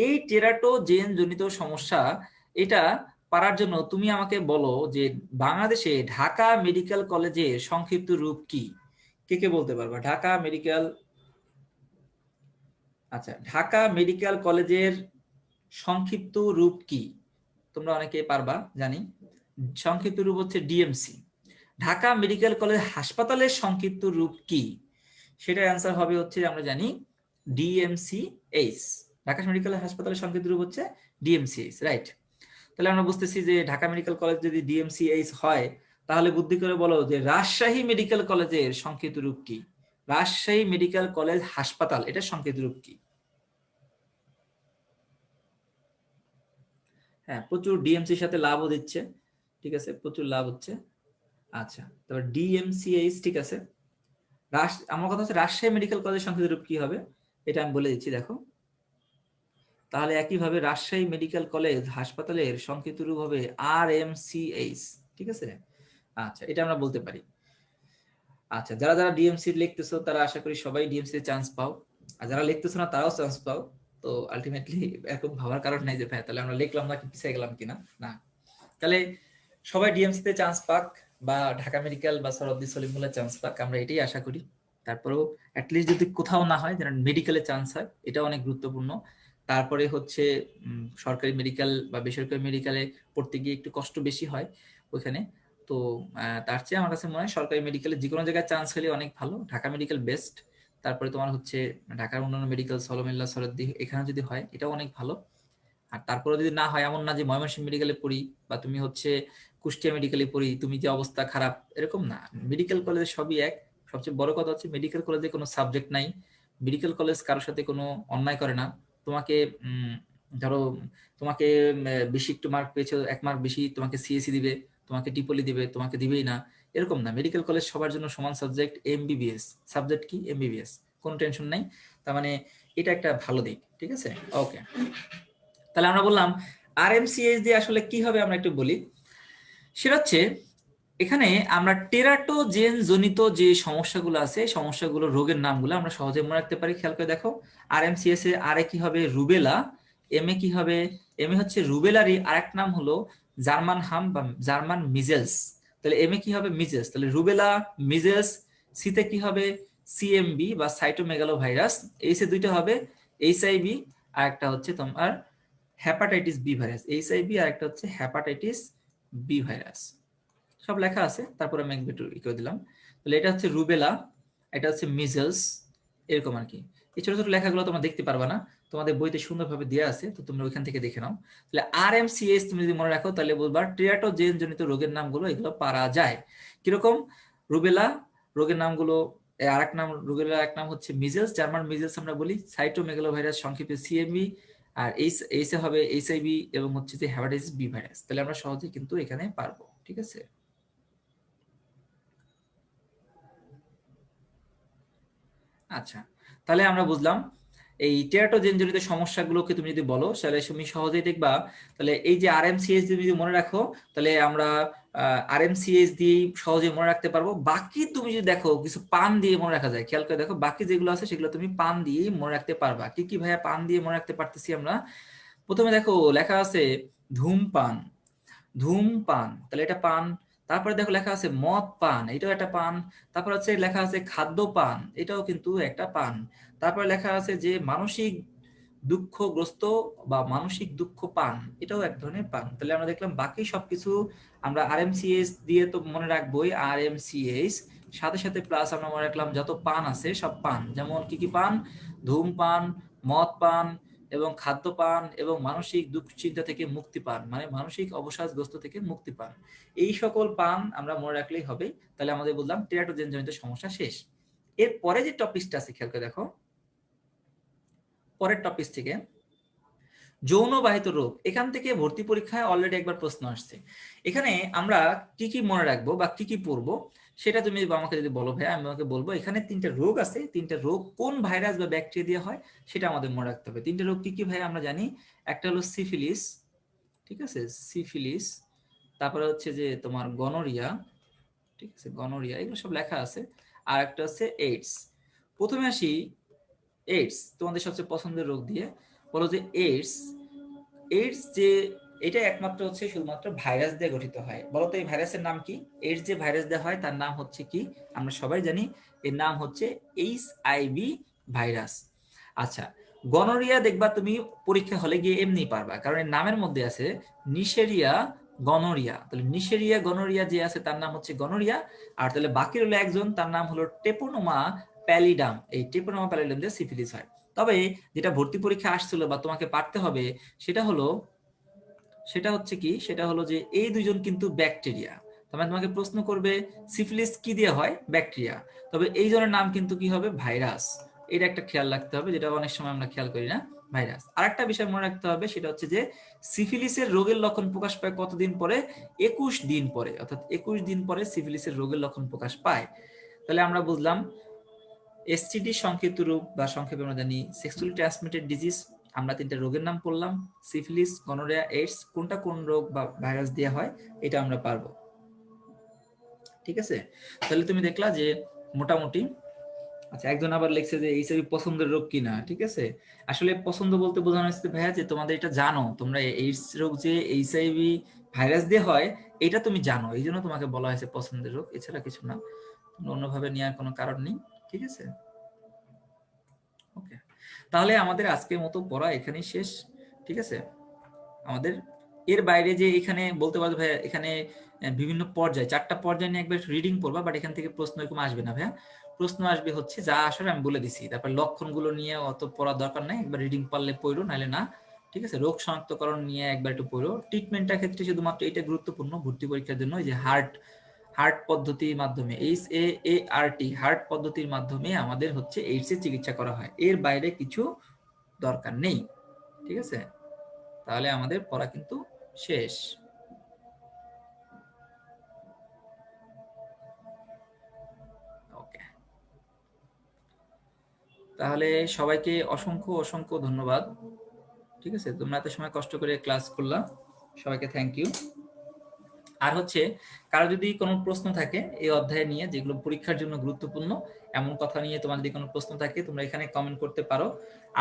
এই টেরাটোজেন জনিত সমস্যা, এটা পারার জন্য তুমি আমাকে বলো যে বাংলাদেশে ঢাকা মেডিকেল কলেজের সংক্ষিপ্ত রূপ কি? কে কে বলতে পারবা? ঢাকা মেডিকেল, আচ্ছা, ঢাকা মেডিকেল কলেজের সংক্ষিপ্ত রূপ কি? তোমরা অনেকে পারবা জানি। সংক্ষিপ্ত রূপ হচ্ছে ডিএমসি। ঢাকা মেডিকেল কলেজ হাসপাতালের সংক্ষিপ্ত রূপ কি? সেটার অ্যান্সার হবে হচ্ছে, আমরা জানি, ডিএমসিএইচ। ঢাকা মেডিকেল হাসপাতালের সংক্ষিপ্ত রূপ হচ্ছে ডিএমসিএইচ, রাইট? তাহলে আমরা বুঝতেছি যে ঢাকা মেডিকেল কলেজ যদি ডিএমসিএইচ হয়, তাহলে বুদ্ধি করে বলো যে রাজশাহী মেডিকেল কলেজের সংক্ষিপ্ত রূপ কি? রাজশাহী মেডিকেল কলেজ হাসপাতাল, এটার সংক্ষিপ্ত রূপ কি? হ্যাঁ, প্রচুর ডিএমসির সাথে লাভও দিচ্ছে, ঠিক আছে, প্রচুর লাভ হচ্ছে। আচ্ছা, তারপর ডিএমসিএইচ, ঠিক আছে। আমার কথা হচ্ছে রাজশাহী মেডিকেল কলেজের সংক্ষিপ্ত রূপ কি হবে, এটা আমি বলে দিচ্ছি, দেখো। তাহলে একইভাবে রাজশাহী মেডিকেল কলেজ হাসপাতালের সংক্ষিপ্ত রূপ হবে আরএমসিএইচ, ঠিক আছে। আচ্ছা, এটা আমরা বলতে পারি। আচ্ছা, যারা যারা ডিএমসি লিখতেছো তারা আশা করি সবাই ডিএমসি তে চান্স পাও, আর যারা লিখতেছো না তারাও চান্স পাও। তো আলটিমেটলি এরকম ভাবার কারণ নাই যে ভাই তাহলে আমরা লিখলাম না, পিছিয়ে গেলাম কিনা, না। তাহলে সবাই ডিএমসি তে চান্স পাক, বা ঢাকা মেডিকেল বা সরদ্দি সলিমুল্লাহ চান্স পাক, আমরা এটাই আশা করি। তারপরেও অ্যাটলিস্ট যদি কোথাও না হয়, যেন মেডিকেলে চান্স হয়, এটা অনেক গুরুত্বপূর্ণ। তারপরে হচ্ছে সরকারি মেডিকেল বা বেসরকারি মেডিকেলে পড়তে গিয়ে একটু কষ্ট বেশি হয় ওইখানে। তো তার চেয়ে আমার কাছে মনে হয় সরকারি মেডিকেলে যে কোনো জায়গায় চান্স হলে অনেক ভালো। Dhaka medical best. তারপরে তোমার হচ্ছে ঢাকার অন্যান্য মেডিকেল, সলোমিল্লা, সরদ্দি, এখানে যদি হয় এটাও অনেক ভালো। আর তারপরে যদি না হয়, এমন না যে ময়মনসিংহ মেডিকেলে পড়ি বা তুমি হচ্ছে কুষ্টিয়া মেডিকেলে পড়ি, তুমি যে অবস্থা খারাপ, এরকম না। মেডিকেল কলেজে সবই এক। সবচেয়ে বড় কথা হচ্ছে মেডিকেল কলেজে কোনো সাবজেক্ট নাই। মেডিকেল কলেজ কারোর সাথে কোনো অন্যায় করে না। তোমাকে ধরো তোমাকে বেশি একটু মার্ক পেয়েছো, 1 মার্ক বেশি, তোমাকে সিএসি দিবে, তোমাকে টিপলি দিবে, তোমাকে দিবেই না, এরকম না। মেডিকেল কলেজ সবার জন্য সমান সাবজেক্ট, এমবিবিএস। সাবজেক্ট কি? এমবিবিএস। কোনো টেনশন নাই। তার মানে এটা একটা ভালো দিক, ঠিক আছে। ওকে, তাহলে আমরা বললাম আরএমসিএইচ দিয়ে আসলে কি হবে আমরা একটু বলি। সেটা হচ্ছে এখানে আমরা টেরাটোজেন জনিত যে সমস্যাগুলো আছে, সমস্যাগুলো রোগের নামগুলো আমরা সহজে মনে রাখতে পারি। খেয়াল করে দেখো, আরএমসিএস এ আরে কি হবে রুবেলা, এম এ কি হবে, এম এ হচ্ছে রুবেলারই আরেক নাম হলো জার্মান হাম বা জার্মান মিজেলস। তাহলে এম এ কি হবে মিজেলস, তাহলে রুবেলা মিজেলস। সিতে কি হবে সিএমবি বা সাইটোমেগালো ভাইরাস। এইসে দুইটা হবে এইচআইভি, আর একটা হচ্ছে তোমার হ্যাপাটাইটিস বি ভাইরাস। এইচআইভি আর একটা হচ্ছে হ্যাপাটাইটিস বি ভাইরাস। সব লেখা আছে, তারপরে আমি একটু ই করে দিলাম। তাহলে এটা হচ্ছে রুবেলা, এটা হচ্ছে মিজলস, এরকম আর কি। এই ছোট ছোট লেখাগুলো তোমরা দেখতে পারবা না, তোমাদের বইতে সুন্দরভাবে দেওয়া আছে, তো তোমরা ওইখান থেকে দেখে নাও। তাহলে আরএমসিএস তুমি যদি মনে রাখো তাহলে বলবা টেরাটোজেন জনিত রোগের নামগুলো এগুলো পারা যায়। কিরকম, রুবেলা রোগের নামগুলো, আরেক নাম রুবেলা, এক নাম হচ্ছে মিজলস, জার্মান মিজলস আমরা বলি, সাইটোমেগালোভাইরাস সংক্ষেপে সিএমভি, আর এইসে হবে এইচআইভি, এবং হচ্ছে যে হ্যাপাটাইটিস বি ভাইরাস। তাহলে আমরা সহজে কিন্তু এখানে পারবো, ঠিক আছে। আচ্ছা, তাহলে আমরা বুঝলাম এই টেরাটোজেন জনিত সমস্যাগুলোকে তুমি যদি বলো তাহলে তুমি সহজেই দেখবা। তাহলে এই যে আরএমসিএইচ যদি মনে রাখো তাহলে আমরা আরএমসিএইচ দিয়ে সহজে মনে রাখতে পারবো। বাকি তুমি যদি দেখো কিছু পান দিয়ে মনে রাখা যায়, খেয়াল করে দেখো বাকি যেগুলো আছে সেগুলো তুমি পান দিয়ে মনে রাখতে পারবা। কি কি ভাইয়া পান দিয়ে মনে রাখতে পারতেছি আমরা? প্রথমে দেখো লেখা আছে ধূমপান, ধূমপান, তাহলে এটা পান। তারপরে দেখো লেখা আছে মদ পান, এটাও একটা পান। তারপর হচ্ছে লেখা আছে খাদ্য পান, এটাও কিন্তু একটা পান। তারপরে লেখা আছে যে মানসিক দুঃখগ্রস্ত বা মানসিক দুঃখ পান, এটাও এক ধরনের পান। তাহলে আমরা দেখলাম বাকি সবকিছু আমরা আরএমসিএস দিয়ে তো মনে রাখবোই, আরএমসিএস সাথে সাথে প্লাস আমরা মনে রাখলাম যত পান আছে সব পান। যেমন কি কি পান, ধূমপান, মদ পান এবং খাদ্যপান এবং মানসিক দুশ্চিন্তা থেকে মুক্তি পান, মানে মানসিক অবসাদগ্রস্ত থেকে মুক্তি পান। এই সকল পান আমরা মনে রাখলেই হবে। তাহলে আমাদের বললাম টেরাটোজেন জনিত সমস্যা শেষ। এর পরে যে টপিকটা আছে খেয়াল করে দেখো, পরের টপিক থেকে যৌনবাহিত রোগ। এখান থেকে ভর্তি পরীক্ষায় অলরেডি একবার প্রশ্ন আসছে। এখানে আমরা কি কি মনে রাখবো বা কি কি পড়বো সেটা তুমি আমাকে যদি বলো ভাই, আমি আমাকে বলবো এখানে তিনটা রোগ আছে, তিনটা রোগ কোন ভাইরাস বা ব্যাকটেরিয়া দিয়ে হয় সেটা আমাদের মনে রাখতে হবে। তিনটা রোগ কি কি ভাই আমরা জানি, একটা হলো সিফিলিস, ঠিক আছে, সিফিলিস। তারপরে হচ্ছে যে তোমার গনোরিয়া, ঠিক আছে, গনোরিয়া, এগুলো সব লেখা আছে। আর একটা হচ্ছে এইডস। প্রথমে আসি এইডস, তোমাদের সবচেয়ে পছন্দের রোগ দিয়ে। বলো যে এইডস, এইডস যে এটা একমাত্র হচ্ছে শুধুমাত্র ভাইরাস দিয়ে গঠিত হয়। বলতো এই ভাইরাসের নাম কি? এইডস যে ভাইরাস দেওয়া হয় তার নাম হচ্ছে কি? আমরা সবাই জানি এর নাম হচ্ছে এইচআইভি ভাইরাস। আচ্ছা, গনোরিয়া দেখবা তুমি পরীক্ষা হলে গিয়ে এমনি পারবা, কারণ এর নামের মধ্যে আছে নিশেরিয়া গনোরিয়া। তাহলে নিশেরিয়া গনোরিয়া যে আছে তার নাম হচ্ছে গনোরিয়া। আর তাহলে বাকি হলো একজন, তার নাম হলো টেপোনোমা প্যালিডাম। এই টেপোনোমা প্যালিডাম দিয়ে সিফিলিস হয়। তবে যেটা ভর্তি পরীক্ষা আসছিল বা তোমাকে পারতে হবে সেটা হলো, সেটা হচ্ছে কি, সেটা হলো যে এই দুইজন কিন্তু ব্যাকটেরিয়া। তবে তোমাকে প্রশ্ন করবে সিফিলিস কি দিয়ে হয়, ব্যাকটেরিয়া। তবে এই জনের নাম কিন্তু কি হবে, ভাইরাস। এটা একটা খেয়াল রাখতে হবে, যেটা অনেক সময় আমরা খেয়াল করি না, ভাইরাস। আরেকটা বিষয় মনে রাখতে হবে, সেটা হচ্ছে যে সিফিলিসের রোগের লক্ষণ প্রকাশ পায় কতদিন পরে, 21 দিন পরে, অর্থাৎ 21 দিন পরে সিফিলিসের রোগের লক্ষণ প্রকাশ পায়। তাহলে আমরা বুঝলাম এসটিডি সংক্ষিপ্ত রূপ বা সংক্ষেপে আমরা জানি সেক্সুয়ালি ট্রান্সমিটেড ডিজিজ। আমরা তিনটা রোগের নাম পড়লাম, সিফিলিস, গনোরিয়া, এইডস, কোনটা কোন রোগ বা ভাইরাস দিয়ে হয় এটা আমরা পারবো, ঠিক আছে। তাহলে তুমি দেখলা যে মোটামুটি। আচ্ছা, একজন আবার লিখছে যে এইচআইভি পছন্দের রোগ কিনা, ঠিক আছে। আসলে পছন্দ বলতে বোঝানো হচ্ছে ভাইয়া যে তোমাদের এটা জানো, তোমরা এইডস রোগ যে এইচআইভি ভাইরাস দিয়ে হয় এটা তুমি জানো, এই জন্য তোমাকে বলা হয়েছে পছন্দের রোগ, এছাড়া কিছু না। তোমরা অন্যভাবে নেওয়ার কোনো কারণ নেই, ঠিক আছে। ওকে, তাহলে আমাদের আজকের মতো পড়া এখানেই শেষ, ঠিক আছে। আমাদের এর বাইরে যে এখানে বলতে পারবো ভাইয়া, এখানে বিভিন্ন পর্যায়ে 4টা পর্যায়ে নিয়ে একবার রিডিং পড়বা, বাট এখান থেকে প্রশ্ন এরকম আসবে না ভাইয়া। প্রশ্ন আসবে হচ্ছে যা আসলে আমি বলে দিছি, তারপর লক্ষণগুলো নিয়ে অত পড়ার দরকার নাই, একবার রিডিং পারলে পড়ো, নাহলে না, ঠিক আছে। রোগ শনাক্তকরণ নিয়ে একবার একটু পড়ো। ট্রিটমেন্টের ক্ষেত্রে শুধুমাত্র এটা গুরুত্বপূর্ণ ভর্তি পরীক্ষার জন্য, যে হার্ট হার্ট পদ্ধতির মাধ্যমে, HAART হার্ট পদ্ধতির মাধ্যমে আমাদের হচ্ছে এইডস এর চিকিৎসা করা হয়, এর বাইরে কিছু দরকার নেই, ঠিক আছে। তাহলে আমাদের পড়া কিন্তু শেষ। ওকে। তাহলে সবাইকে অসংখ্য অসংখ্য ধন্যবাদ। ঠিক আছে, তোমরা এত সময় কষ্ট করে ক্লাস করলা, সবাইকে থ্যাংক ইউ। আর হচ্ছে কারো যদি কোনো প্রশ্ন থাকে এই অধ্যায় নিয়ে, যেগুলো পরীক্ষার জন্য গুরুত্বপূর্ণ এমন কথা নিয়ে তোমার যদি কোনো প্রশ্ন থাকে তোমরা এখানে কমেন্ট করতে পারো।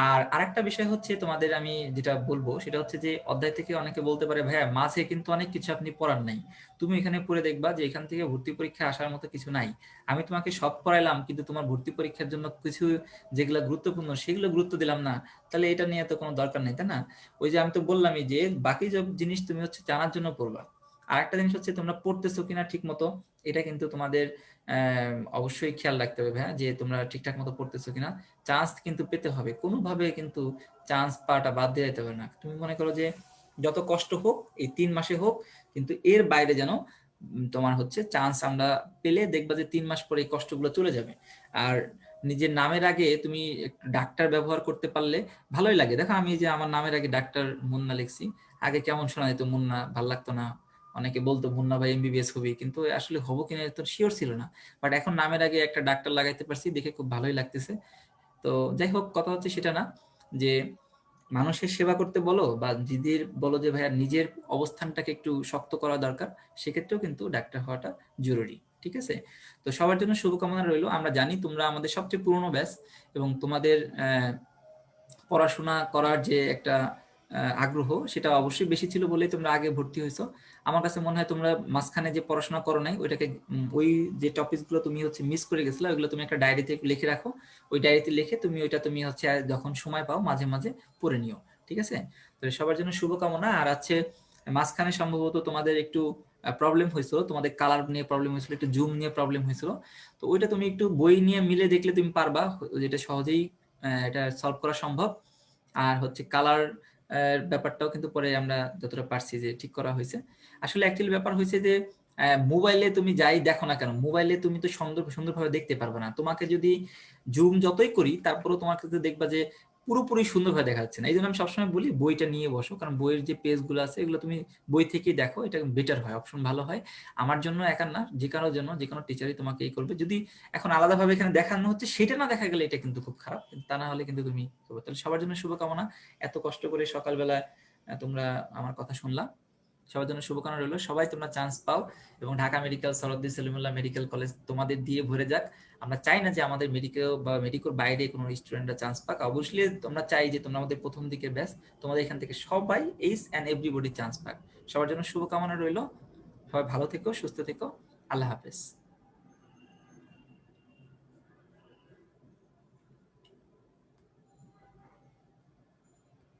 আর আরেকটা বিষয় হচ্ছে তোমাদের আমি যেটা বলবো সেটা হচ্ছে যে অধ্যায় থেকে অনেকে বলতে পারে ভাইয়া মাঝে কিন্তু অনেক কিছু আপনি পড়ার নাই, তুমি এখানে পড়ে দেখবা যে এখান থেকে ভর্তি পরীক্ষা আসার মতো কিছু নাই। আমি তোমাকে সব পড়াইলাম কিন্তু তোমার ভর্তি পরীক্ষার জন্য কিছু যেগুলো গুরুত্বপূর্ণ সেগুলো গুরুত্ব দিলাম না, তাহলে এটা নিয়ে তো কোনো দরকার নেই, তাই না? ওই যে আমি তো বললামই যে বাকি সব জিনিস তুমি হচ্ছে জানার জন্য পড়বা। আর একটা জিনিস হচ্ছে তোমরা পড়তেছো কিনা ঠিক মতো, এটা কিন্তু তোমাদের অবশ্যই খেয়াল রাখতে হবে, হ্যাঁ, যে তোমরা ঠিকঠাক মতো পড়তেছো কিনা। চান্স কিন্তু পেতে হবে, কোনোভাবে কিন্তু চান্স পাওয়াটা বাদ দিয়ে যেতে হবে না। তুমি মনে করো যে যত কষ্ট হোক এই 3 মাসে হোক, কিন্তু এর বাইরে যেন তোমার হচ্ছে চান্স আমরা পেলে দেখবা যে 3 মাস পরে এই কষ্টগুলো চলে যাবে। আর নিজের নামের আগে তুমি একটু ডাক্তার ব্যবহার করতে পারলে ভালোই লাগে। দেখো আমি যে আমার নামের আগে ডাক্তার মুন্না লিখছি, আগে কেমন শোনা যেত মুন্না, ভাল লাগতো না, অনেকে বলতো মুন্না ভাই এমবিবিএস হবি, কিন্তু আসলে হবো কিনা তো শিওর ছিল না। বাট এখন নামের আগে একটা ডাক্তার লাগাইতে পারছি, দেখে খুব ভালোই লাগতেছে। তো যাই হোক, কথা হচ্ছে সেটা না যে মানুষের সেবা করতে বলো বা দিদির বলো যে ভাইয়া নিজের অবস্থানটাকে একটু শক্ত করা দরকার, সেক্ষেত্রেও কিন্তু ডাক্তার হওয়াটা জরুরি। ঠিক আছে, তো সবার জন্য শুভকামনা রইলো। আমরা জানি তোমরা আমাদের সবচেয়ে পুরনো ব্যাচ, এবং তোমাদের পড়াশোনা করার যে একটা আগ্রহ সেটা অবশ্যই বেশি ছিল বলেই তোমরা আগে ভর্তি হয়েছো। আমার কাছে মনে হয় তোমরা মাঝখানে যে পড়াশোনা করো নাই ওইটাকে ওই যে টপিকসগুলো তুমি হচ্ছে মিস করে গেছিলে ওইগুলো তুমি একটা ডায়েরিতে লিখে রাখো। ওই ডায়েরিতে লিখে তুমি ওইটা তুমি হচ্ছে যখন সময় পাও মাঝে মাঝে পড়ে নিও। ঠিক আছে, তো সবার জন্য শুভকামনা। আর আছে মাঝখানে সম্ভবত তোমাদের একটু প্রবলেম হয়েছিল, তোমাদের কালার নিয়ে প্রবলেম হয়েছিল, একটু জুম নিয়ে প্রবলেম হয়েছিল। তো ওইটা তুমি একটু বই নিয়ে মিলে দেখলে তুমি পারবা, যেটা সহজেই এটা সলভ করা সম্ভব। আর হচ্ছে কালার ব্যাপারটাও কিন্তু পরে আমরা যতটা পারছি যে ঠিক করা হয়েছে। আসলে অ্যাকচুয়ালি ব্যাপার হয়েছে যে মোবাইলে তুমি যাই দেখো না কেন, মোবাইলে তুমি তো সুন্দরভাবে দেখতে পারবে না। তোমাকে যদি জুম যতই করি তারপরেও তোমার কাছে দেখবা যে পুরোপুরি সুন্দরভাবে দেখা যাচ্ছে না। এই জন্য আমি সবসময় বলি বইটা নিয়ে বসো, কারণ বইয়ের যে পেজগুলো আছে এগুলো তুমি বই থেকেই দেখো, এটা বেটার হয়, অপশন ভালো হয়। আমার জন্য একা না, যে কারোর জন্য, যে কোনো টিচারই তোমাকে এই করবে। যদি এখন আলাদাভাবে এখানে দেখানো হচ্ছে সেটা না দেখা গেলে এটা কিন্তু খুব খারাপ, কিন্তু তা না হলে কিন্তু তুমি করবে। তাহলে সবার জন্য শুভকামনা। এত কষ্ট করে সকালবেলা তোমরা আমার কথা শুনলা, সবার জন্য শুভকামনা রইলো। সবাই তোমরা চান্স পাও, এবং ঢাকা মেডিকেল, সরদ্দি সলিমুল্লাহ মেডিকেল কলেজ তোমাদের দিয়ে ভরে যাক। আমরা চাই না যে আমাদের মেডিকেল বা মেডিকেল বাইরে কোনো স্টুডেন্টরা চান্স পাক। অবশ্যই তোমরা চাই যে তোমরা আমাদের প্রথম দিকের ব্যাচ, তোমাদের এখান থেকে সবাই এইচ অ্যান্ড এভরিবডি চান্স পাক। সবার জন্য শুভকামনা রইলো। সবাই ভালো থেকো, সুস্থ থেকো। আল্লাহ হাফেজ।